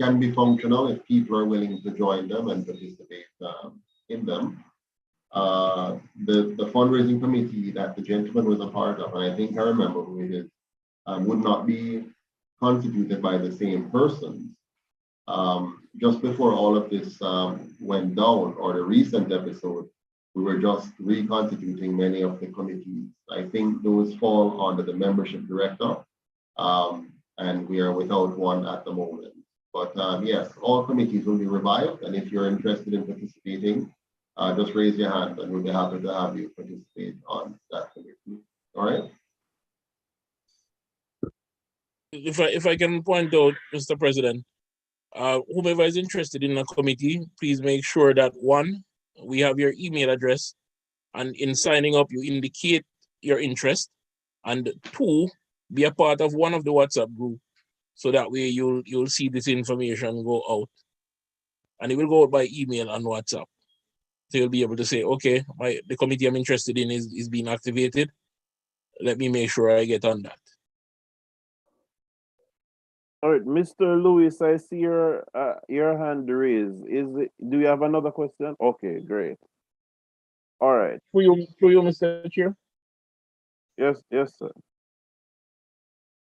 can be functional if people are willing to join them and participate in them. The fundraising committee that the gentleman was a part of, and I think I remember who it is, would not be constituted by the same persons. Just before all of this went down, or the recent episode, we were just reconstituting many of the committees. I think those fall under the membership director, and we are without one at the moment. But yes, all committees will be revived, and if you're interested in participating, just raise your hand and we'll be happy to have you participate on that committee. All right? If I can point out, Mr. President, whomever is interested in a committee, please make sure that one, we have your email address, and in signing up, you indicate your interest, and two, be a part of one of the WhatsApp group, so that way you'll see this information go out, and it will go out by email and WhatsApp. So you'll be able to say, okay, the committee I'm interested in is being activated. Let me make sure I get on that. All right, Mr. Lewis, I see your hand raised. Do you have another question? Okay, great. All right. For you, Mr. Chair. Yes, sir.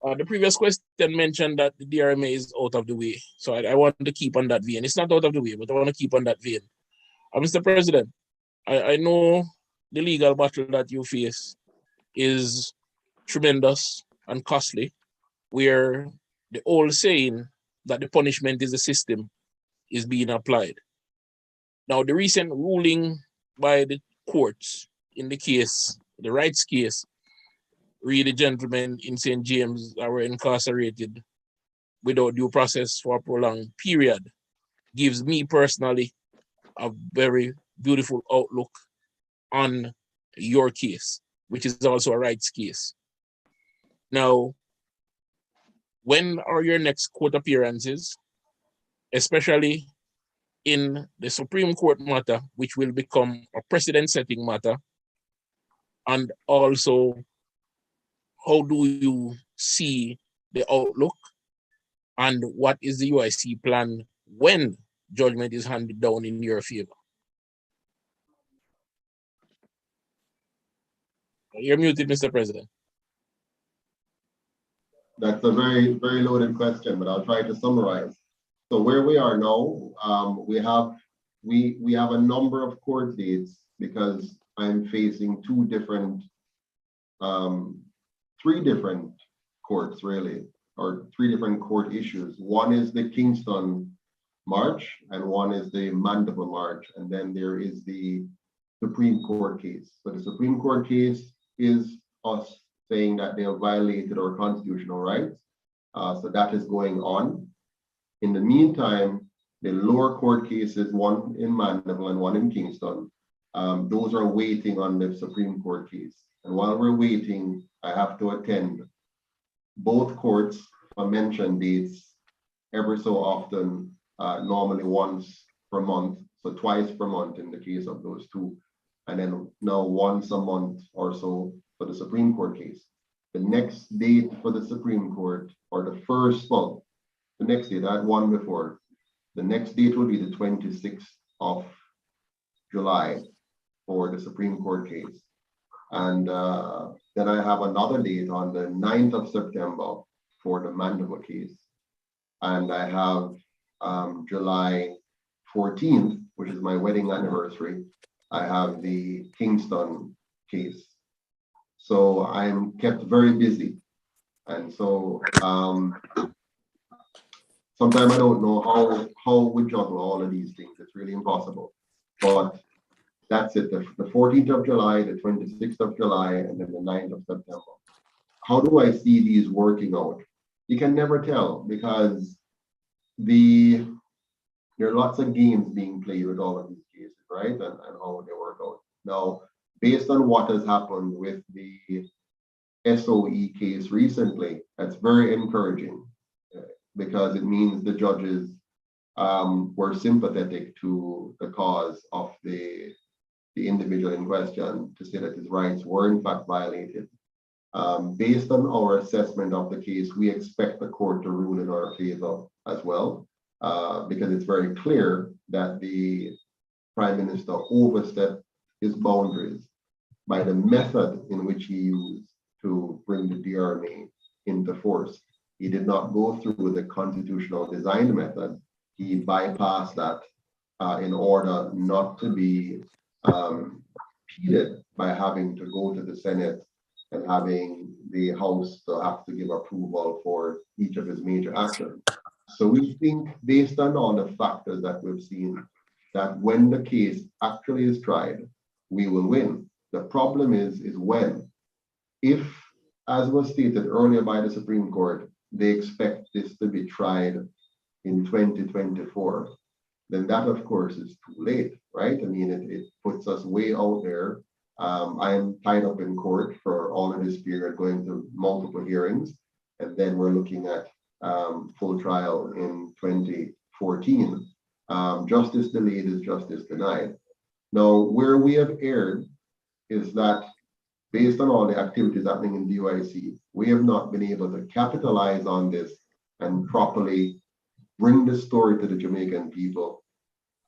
The previous question mentioned that the DRMA is out of the way. So I want to keep on that vein. It's not out of the way, but I want to keep on that vein. Mr. President, I know the legal battle that you face is tremendous and costly, where the old saying that the punishment is the system is being applied. Now, the recent ruling by the courts in the case, the Wrights case, really gentlemen in St. James that were incarcerated without due process for a prolonged period, gives me personally a very beautiful outlook on your case, which is also a Wrights case. Now, when are your next court appearances, especially in the Supreme Court matter, which will become a precedent-setting matter? And also, how do you see the outlook, and what is the UIC plan when judgment is handed down in your favor? You're muted, Mr. President. That's a very, very loaded question, but I'll try to summarize. So where we are now, we have a number of court dates because I'm facing three different courts really, or three different court issues. One is the Kingston March, and one is the Mandeville March, and then there is the Supreme Court case. So the Supreme Court case is us saying that they have violated our constitutional rights. So that is going on. In the meantime, the lower court cases, one in Mandeville and one in Kingston, those are waiting on the Supreme Court case. And while we're waiting, I have to attend both courts for mention dates every so often, normally once per month, so twice per month in the case of those two. And then now once a month or so for the Supreme Court case. The next date for the Supreme Court, or the next date, I had one before. The next date will be the 26th of July for the Supreme Court case. And then I have another date on the 9th of September for the Mandeville case. And I have July 14th, which is my wedding anniversary. I have the Kingston case. So I'm kept very busy. And so sometimes I don't know how we juggle all of these things. It's really impossible. But that's it. The 14th of July, the 26th of July, and then the 9th of September. How do I see these working out? You can never tell because there are lots of games being played with all of these cases, right? And how they work out. Now, based on what has happened with the SOE case recently, that's very encouraging because it means the judges were sympathetic to the cause of the individual in question to say that his rights were in fact violated. Based on our assessment of the case, we expect the court to rule in our favor as well, because it's very clear that the Prime Minister overstepped his boundaries by the method in which he used to bring the DRMA into force. He did not go through the constitutional design method. He bypassed that in order not to be impeded by having to go to the Senate and having the House to have to give approval for each of his major actions. So we think, based on all the factors that we've seen, that when the case actually is tried, we will win. The problem is when. If, as was stated earlier by the Supreme Court, they expect this to be tried in 2024, then that, of course, is too late, right? I mean, it puts us way out there. I am tied up in court for all of this period, going through multiple hearings, and then we're looking at full trial in 2014. Justice delayed is justice denied. Now, where we have erred is that based on all the activities happening in DUIC, we have not been able to capitalize on this and properly bring the story to the Jamaican people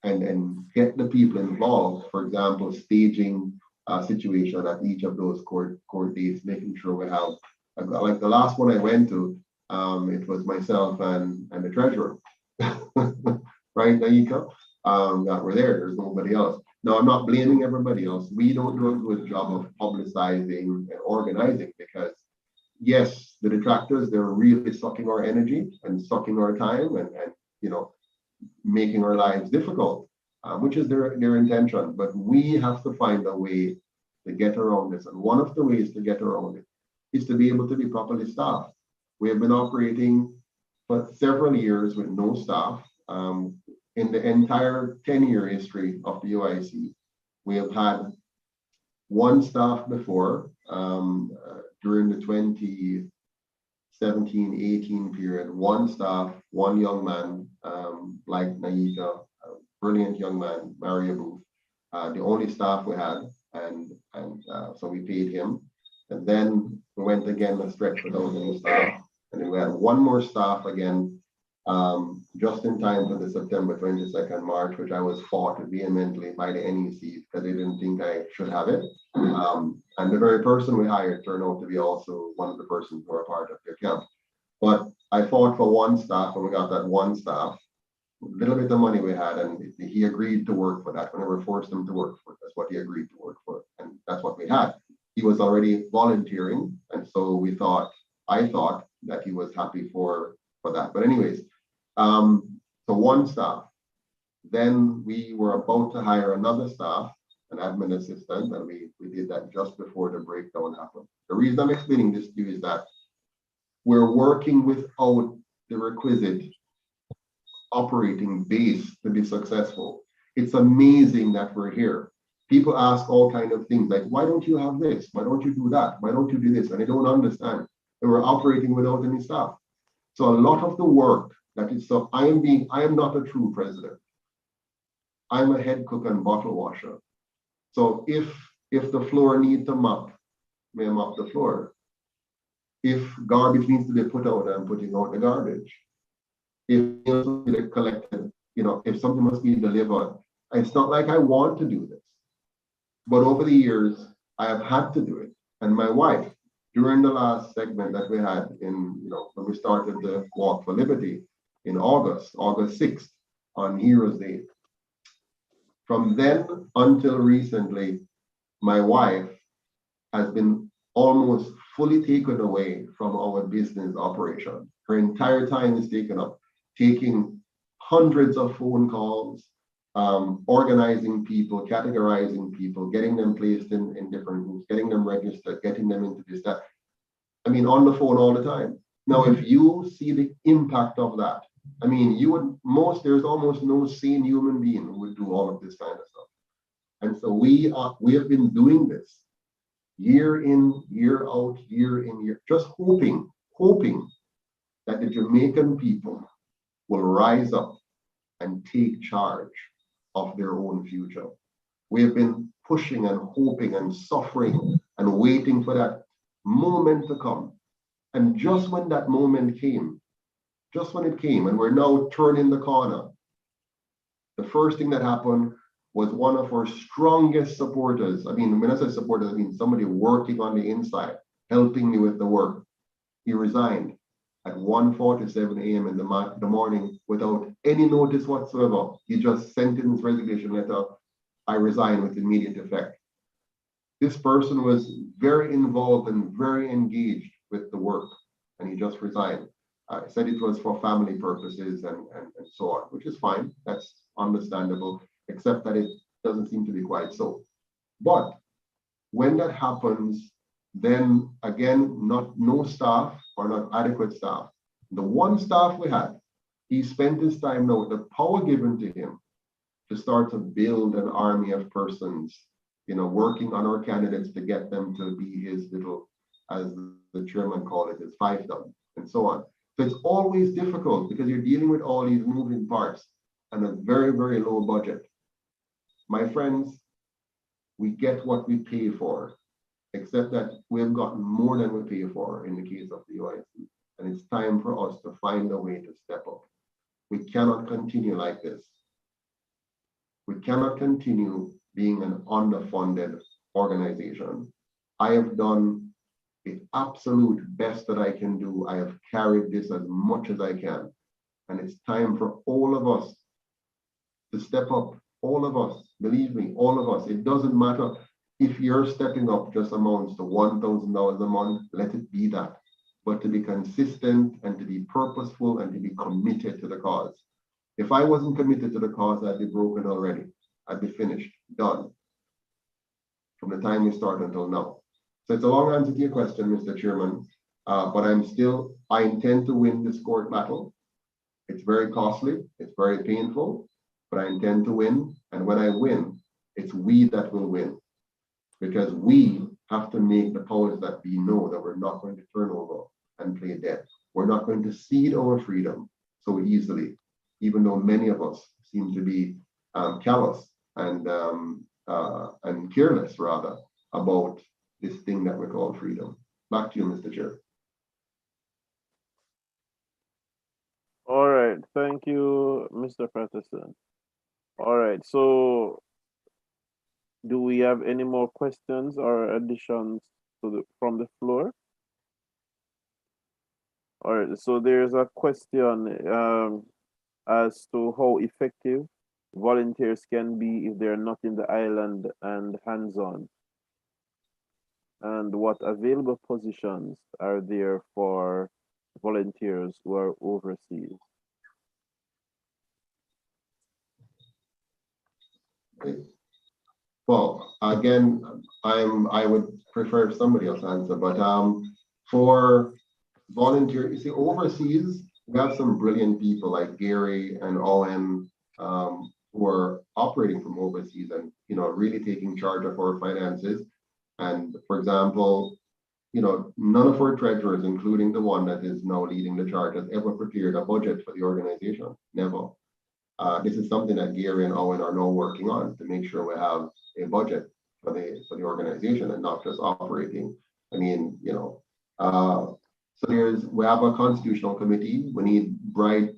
and get the people involved. For example, staging a situation at each of those court dates, making sure we have, like the last one I went to, it was myself and the treasurer, right, Nyieka, that were there. There's nobody else. Now, I'm not blaming everybody else. We don't do a good job of publicizing and organizing because, yes, the detractors, they're really sucking our energy and sucking our time and you know, making our lives difficult, which is their intention. But we have to find a way to get around this. And one of the ways to get around it is to be able to be properly staffed. We have been operating for several years with no staff. In the entire 10-year history of the UIC, we have had one staff before during the 2017-18 period, one staff, one young man, like Nyieka, a brilliant young man, Mario Booth, the only staff we had, and so we paid him. And then we went again a stretch without any staff, and then we had one more staff again, just in time for the September 22nd march, which I was fought vehemently by the NEC because they didn't think I should have it. And the very person we hired turned out to be also one of the persons who are part of their camp. But I fought for one staff, and we got that one staff, a little bit of money we had, and he agreed to work for that. Whenever we forced him to work for it, that's what he agreed to work for, and that's what we had. He was already volunteering, and so I thought that he was happy for that. But anyways, so one staff. Then we were about to hire another staff, an admin assistant, and we did that just before the breakdown happened. The reason I'm explaining this to you is that we're working without the requisite operating base to be successful. It's amazing that we're here. People ask all kinds of things like, why don't you have this? Why don't you do that? Why don't you do this? And they don't understand. And we're operating without any staff. So a lot of the work that is, so I am not a true president. I'm a head cook and bottle washer. So if the floor needs to mop, may I mop the floor. If garbage needs to be put out, I'm putting out the garbage. If meals must be collected, if something must be delivered. It's not like I want to do this, but over the years, I have had to do it. And my wife, during the last segment that we had when we started the Walk for Liberty in August 6th, on Heroes Day. From then until recently, my wife has been almost fully taken away from our business operation. Her entire time is taken up, taking hundreds of phone calls, organizing people, categorizing people, getting them placed in different groups, getting them registered, getting them into this, that. I mean, on the phone all the time. Now, if you see the impact of that, I mean, there's almost no sane human being who would do all of this kind of stuff. And so we have been doing this year in, year out, year in, year, just hoping that the Jamaican people will rise up and take charge of their own future. We have been pushing and hoping and suffering and waiting for that moment to come. And just when that moment came, and we're now turning the corner, the first thing that happened was one of our strongest supporters. I mean, when I say supporters, I mean somebody working on the inside, helping me with the work. He resigned at 1:47 a.m. in the morning without any notice whatsoever. He just sent in his resignation letter. I resign with immediate effect. This person was very involved and very engaged with the work, and he just resigned. Said it was for family purposes and so on, which is fine. That's understandable, except that it doesn't seem to be quite so. But when that happens, then again, no staff or not adequate staff. The one staff we had, he spent his time now with the power given to him to start to build an army of persons, working on our candidates to get them to be his little, as the chairman called it, his fiefdom, and so on. So it's always difficult because you're dealing with all these moving parts and a very, very low budget. My friends, we get what we pay for, except that we have gotten more than we pay for in the case of the UIC. And it's time for us to find a way to step up. We cannot continue like this. We cannot continue being an underfunded organization. I have done the absolute best that I can do. I have carried this as much as I can. And it's time for all of us to step up. All of us, believe me, all of us. It doesn't matter if you're stepping up just amounts to $1,000 a month, let it be that. But to be consistent and to be purposeful and to be committed to the cause. If I wasn't committed to the cause, I'd be broken already. I'd be finished, done. From the time we start until now. So it's a long answer to your question, Mr. Chairman, but I intend to win this court battle. It's very costly, it's very painful, but I intend to win. And when I win, it's we that will win. Because we have to make the powers that be know that we're not going to turn over and play dead. We're not going to cede our freedom so easily, even though many of us seem to be callous and careless, rather, about this thing that we call freedom. Back to you, Mr. Chair. All right, thank you, Mr. Patterson. All right, so do we have any more questions or additions from the floor? All right, so there's a question as to how effective volunteers can be if they're not in the island and hands-on. And what available positions are there for volunteers who are overseas? Well, again, I would prefer if somebody else answer, but for volunteer, you see, overseas, we have some brilliant people like Gary and Owen who are operating from overseas and really taking charge of our finances. And for example, none of our treasurers, including the one that is now leading the charge, has ever prepared a budget for the organization. Never. This is something that Gary and Owen are now working on to make sure we have a budget for the organization and not just operating. I mean, so we have a constitutional committee. We need bright,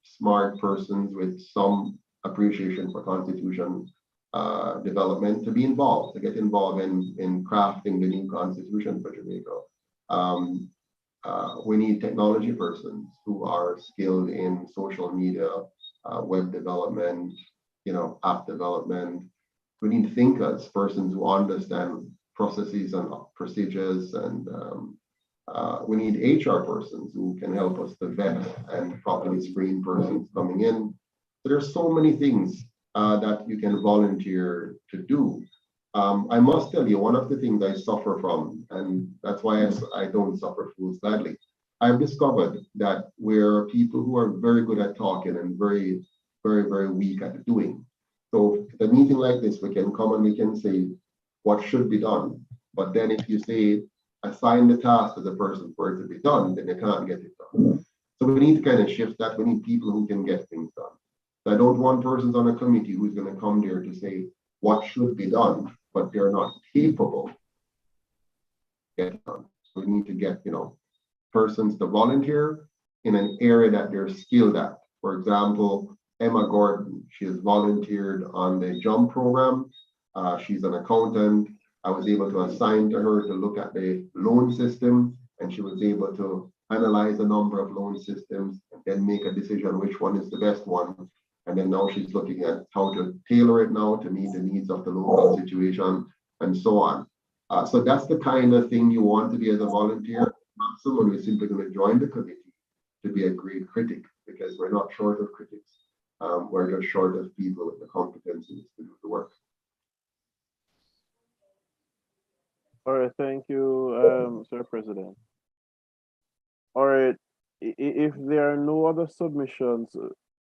smart persons with some appreciation for constitution development to be involved, to get involved in crafting the new constitution for Jamaica. Um, we need technology persons who are skilled in social media, web development, app development. We need thinkers, persons who understand processes and procedures, and we need HR persons who can help us to vet and properly screen persons coming in. So there's so many things that you can volunteer to do. I must tell you, one of the things I suffer from, and that's why I don't suffer fools gladly, I've discovered that we're people who are very good at talking and very, very, very weak at doing. So at a meeting like this, we can come and we can say what should be done. But then if you say, assign the task to the person for it to be done, then they can't get it done. So we need to kind of shift that. We need people who can get things done. So I don't want persons on a committee who's going to come there to say what should be done, but they're not capable of getting done. So we need to get, persons to volunteer in an area that they're skilled at. For example, Emma Gordon, she has volunteered on the JUMP program. She's an accountant. I was able to assign to her to look at the loan system, and she was able to analyze a number of loan systems and then make a decision which one is the best one. And then now she's looking at how to tailor it now to meet the needs of the local situation and so on. So that's the kind of thing you want to be as a volunteer, not someone who's simply going to join the committee to be a great critic, because we're not short of critics. We're just short of people with the competencies to do the work. All right, thank you, Sir President. All right, if there are no other submissions,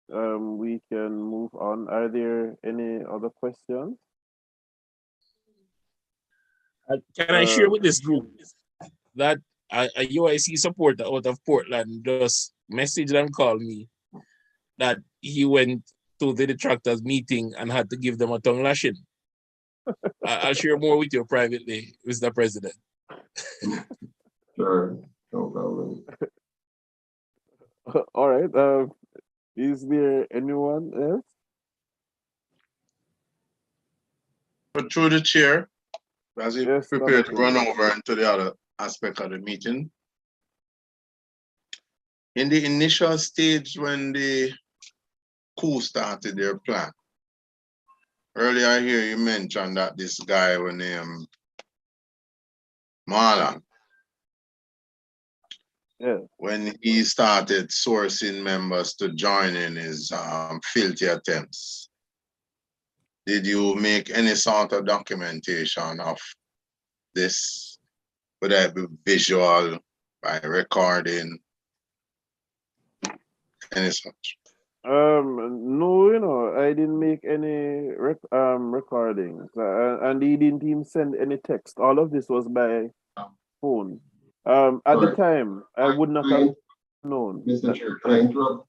we can move on. Are there any other questions? Can I share with this group that a UIC supporter out of Portland just messaged and called me that he went to the detractors meeting and had to give them a tongue lashing. I'll share more with you privately, Mr. President. Sure, no problem. All right. Is there anyone else? But through the chair, as we prepare to run over into the other aspect of the meeting, in the initial stage when the coup started their plan, earlier I hear you mentioned that this guy was named Marlon. Yeah. When he started sourcing members to join in his filthy attempts, did you make any sort of documentation of this? Would that be visual, by recording, any such? No, I didn't make any recordings, and he didn't even send any text. All of this was by phone. At the time, I would not have known. Mr. Chair, can I interrupt?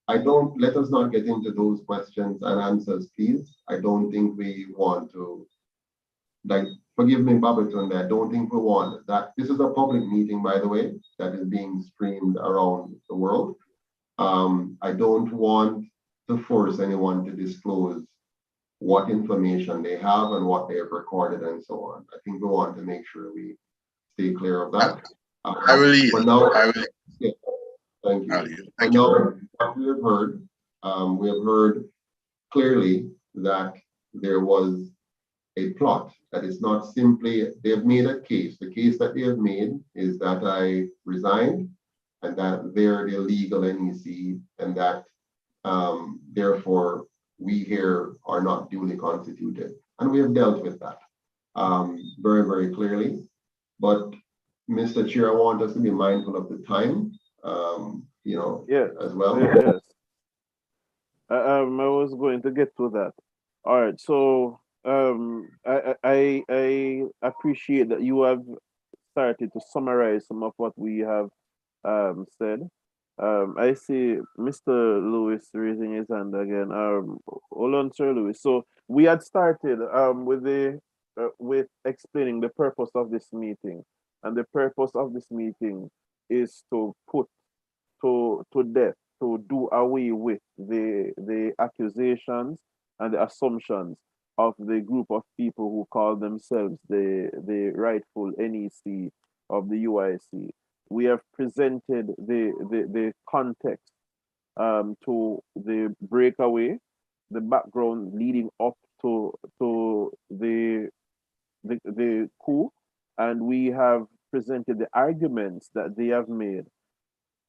Let us not get into those questions and answers, please. I don't think we want to, forgive me, Babatunde, I don't think we want that. This is a public meeting, by the way, that is being streamed around the world. I don't want to force anyone to disclose what information they have and what they have recorded and so on. I think we want to make sure we stay clear of that. I will leave. Yeah, thank you. Thank you. What we have heard clearly that there was a plot, that is not simply, they have made a case. The case that they have made is that I resigned and that they're the illegal NEC, and that therefore we here are not duly constituted. And we have dealt with that very, very clearly. But Mr. Chair, I want us to be mindful of the time, as well. Yes. I was going to get to that. All right. So I appreciate that you have started to summarize some of what we have said. I see Mr. Lewis raising his hand again. Hold on, Sir Lewis. So we had started with explaining the purpose of this meeting, and the purpose of this meeting is to put to death, to do away with the accusations and the assumptions of the group of people who call themselves the rightful NEC of the UIC. We have presented the context to the breakaway, the background leading up to the coup, and we have presented the arguments that they have made,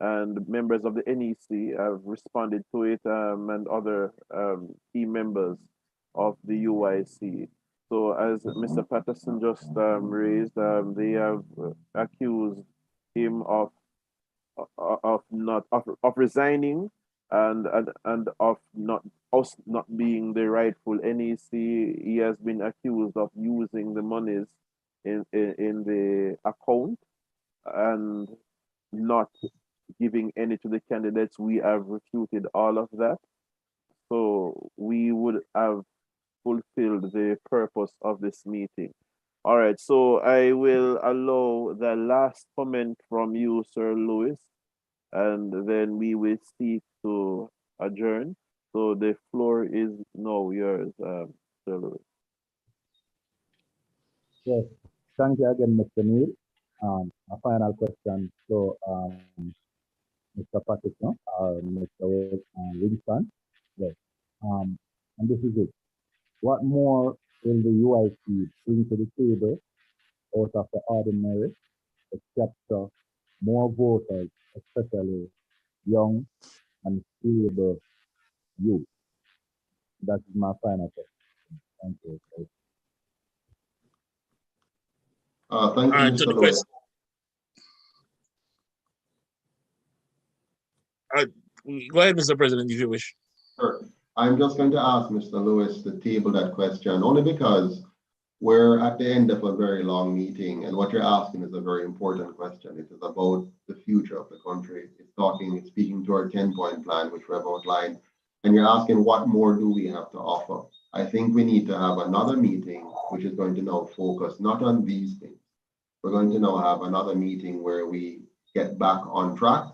and members of the NEC have responded to it, and other key members of the UIC. So as Mr. Patterson just raised, they have accused him of resigning and of us not being the rightful NEC. He has been accused of using the monies in the account and not giving any to the candidates. We have refuted all of that. So we would have fulfilled the purpose of this meeting. All right, so I will allow the last comment from you, Sir Lewis, and then we will seek to adjourn. So the floor is now yours, Sir Lewis. Yes, thank you again, Mr. Neil. A final question to Mr. Patterson or Mr. Winston. Yes, and this is it. What more will the UIC bring to the table out of the ordinary to capture more voters, especially young and stable youth? That is my final question. Thank you. Thank you, Mr. Lewis. Go ahead, Mr. President, if you wish. Sure. I'm just going to ask Mr. Lewis to table that question only because we're at the end of a very long meeting, and what you're asking is a very important question. It is about the future of the country. It's speaking to our 10-point plan, which we have outlined, and you're asking what more do we have to offer. I think we need to have another meeting, which is going to now focus not on these things. We're going to now have another meeting where we get back on track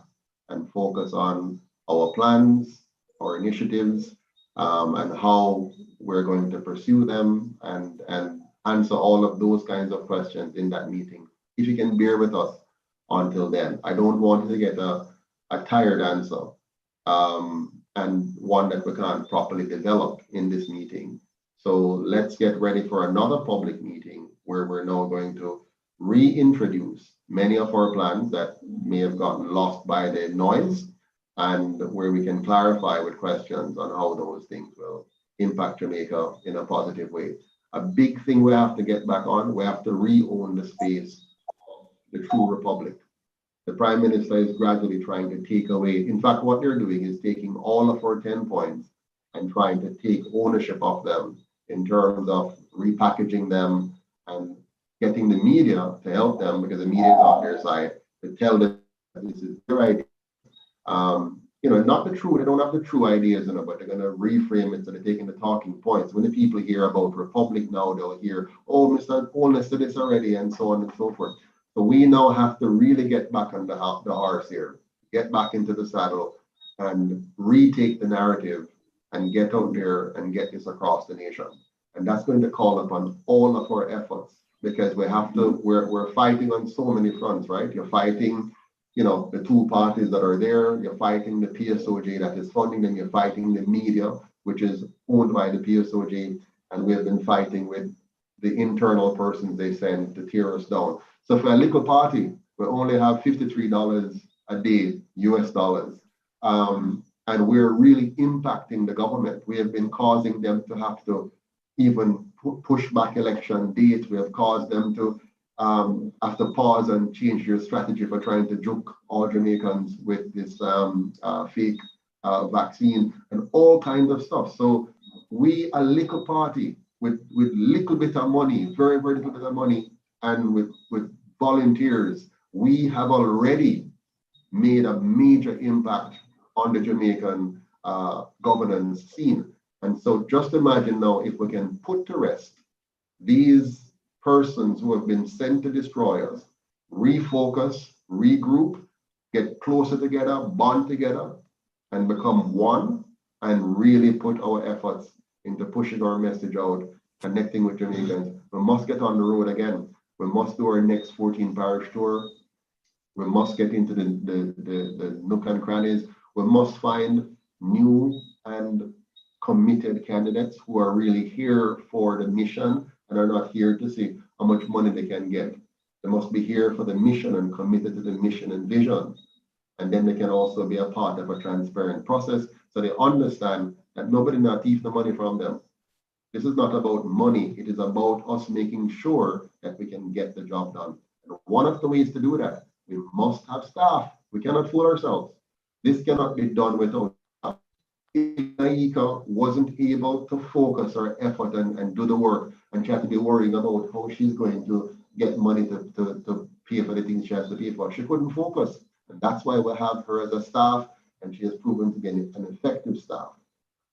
and focus on our plans, our initiatives, and how we're going to pursue them and answer all of those kinds of questions in that meeting. If you can bear with us until then. I don't want you to get a tired answer and one that we can't properly develop in this meeting. So let's get ready for another public meeting where we're now going to reintroduce many of our plans that may have gotten lost by the noise, and where we can clarify with questions on how those things will impact Jamaica in a positive way. A big thing we have to get back on, we have to re-own the space of the true republic. The Prime Minister is gradually trying to take away, in fact, what they're doing is taking all of our 10 points and trying to take ownership of them in terms of repackaging them and getting the media to help them, because the media is on their side, to tell them this is their idea. Not the true, they don't have the true ideas, but they're going to reframe it so they're taking the talking points. When the people hear about Republic now, they'll hear, oh, Mr. Holness did this already, and so on and so forth. So we now have to really get back on the horse here, get back into the saddle and retake the narrative and get out there and get this across the nation. And that's going to call upon all of our efforts, because we have to, we're fighting on so many fronts, right? You're fighting the two parties that are there, you're fighting the PSOJ that is funding them, you're fighting the media, which is owned by the PSOJ, and we have been fighting with the internal persons they send to tear us down. So for a little party, we only have $53 a day, US dollars. And we're really impacting the government. We have been causing them to have to even push back election dates. We have caused them to have to pause and change their strategy for trying to juke all Jamaicans with this fake vaccine and all kinds of stuff. So we, a little party with little bit of money, very, very little bit of money, and with volunteers, we have already made a major impact on the Jamaican governance scene. And so just imagine now if we can put to rest these persons who have been sent to destroy us, refocus, regroup, get closer together, bond together, and become one, and really put our efforts into pushing our message out, connecting with Jamaicans. We must get on the road again. We must do our next 14 parish tour. We must get into the nook and crannies. We must find new and committed candidates who are really here for the mission and are not here to see how much money they can get. They must be here for the mission and committed to the mission and vision. And then they can also be a part of a transparent process so they understand that nobody not thief the money from them. This is not about money. It is about us making sure that we can get the job done. And one of the ways to do that, we must have staff. We cannot fool ourselves. This cannot be done without staff. If Nyieka wasn't able to focus her effort and do the work and she had to be worrying about how she's going to get money to pay for the things she has to pay for, she couldn't focus. And that's why we have her as a staff, and she has proven to be an effective staff.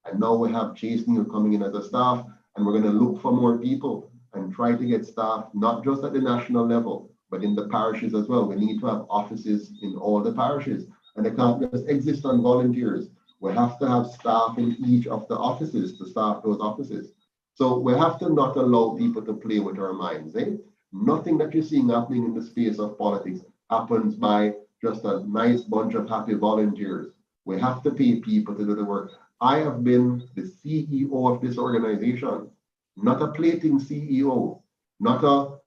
And now we have Chase Neal coming in as a staff, and we're going to look for more people and try to get staff, not just at the national level, but in the parishes as well. We need to have offices in all the parishes, and they can't just exist on volunteers. We have to have staff in each of the offices to staff those offices. So we have to not allow people to play with our minds. Nothing that you're seeing happening in the space of politics happens by just a nice bunch of happy volunteers. We have to pay people to do the work. I have been the CEO of this organization, not a plating CEO, not a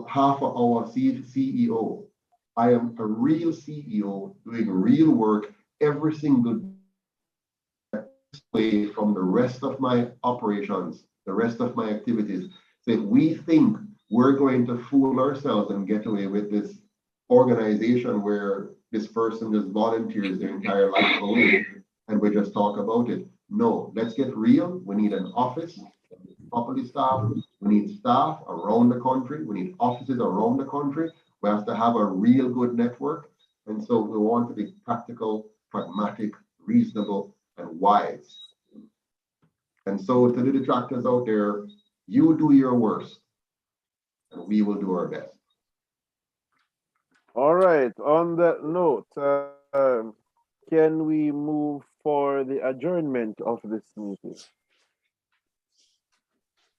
half an hour CEO. I am a real CEO doing real work every single day from the rest of my operations, the rest of my activities. So if we think we're going to fool ourselves and get away with this organization where this person just volunteers their entire life away and we just talk about it. No, let's get real. We need an office properly staffed. We need staff around the country. We need offices around the country. We have to have a real good network. And so we want to be practical, pragmatic, reasonable, and wise. And so to the detractors out there, you do your worst and we will do our best. All right. On that note, can we move for the adjournment of this meeting?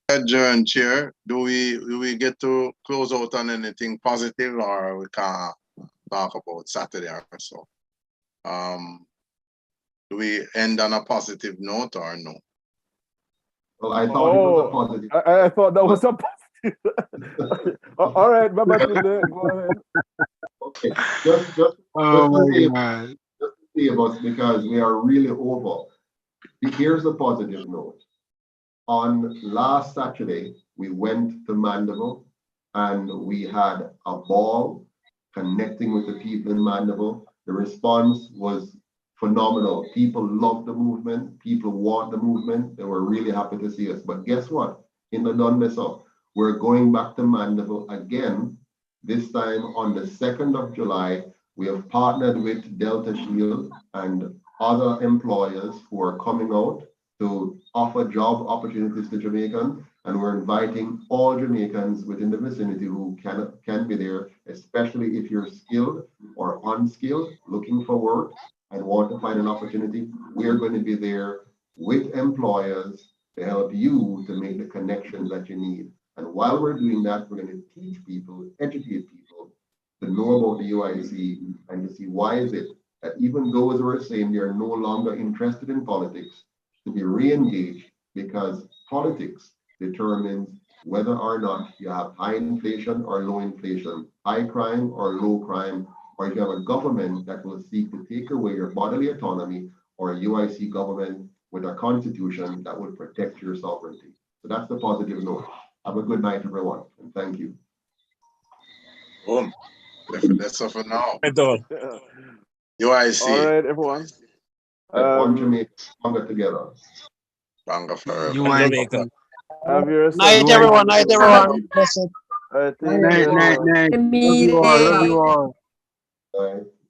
Adjourn, Chair. Do we get to close out on anything positive, or we can't talk about Saturday or so? Do we end on a positive note or no? Well, I thought it was a positive. I thought that was a positive. All right, Baba, go ahead. Okay, just to save us, because we are really over. Here's a positive note. On last Saturday, we went to Mandeville and we had a ball connecting with the people in Mandeville. The response was phenomenal. People love the movement. People want the movement. They were really happy to see us. But guess what? In the Dunmesa, we're going back to Mandeville again. This time on the 2nd of July, we have partnered with Delta Shield and other employers who are coming out to offer job opportunities to Jamaicans. And we're inviting all Jamaicans within the vicinity who can be there, especially if you're skilled or unskilled, looking for work and want to find an opportunity. We're going to be there with employers to help you to make the connections that you need. And while we're doing that, we're going to teach people, educate people to know about the UIC and to see why is it that even those who are saying they are no longer interested in politics to be re-engaged, because politics determines whether or not you have high inflation or low inflation, high crime or low crime, or if you have a government that will seek to take away your bodily autonomy, or a UIC government with a constitution that would protect your sovereignty. So that's the positive note. Have a good night, everyone, and thank you. Boom. That's all for now. UIC. All right, everyone. One Jamaica, stronger together. Stronger forever. Jamaica. Have yourself. Night, everyone. Night, everyone. Night, night. Love you all. Love you all. Bye.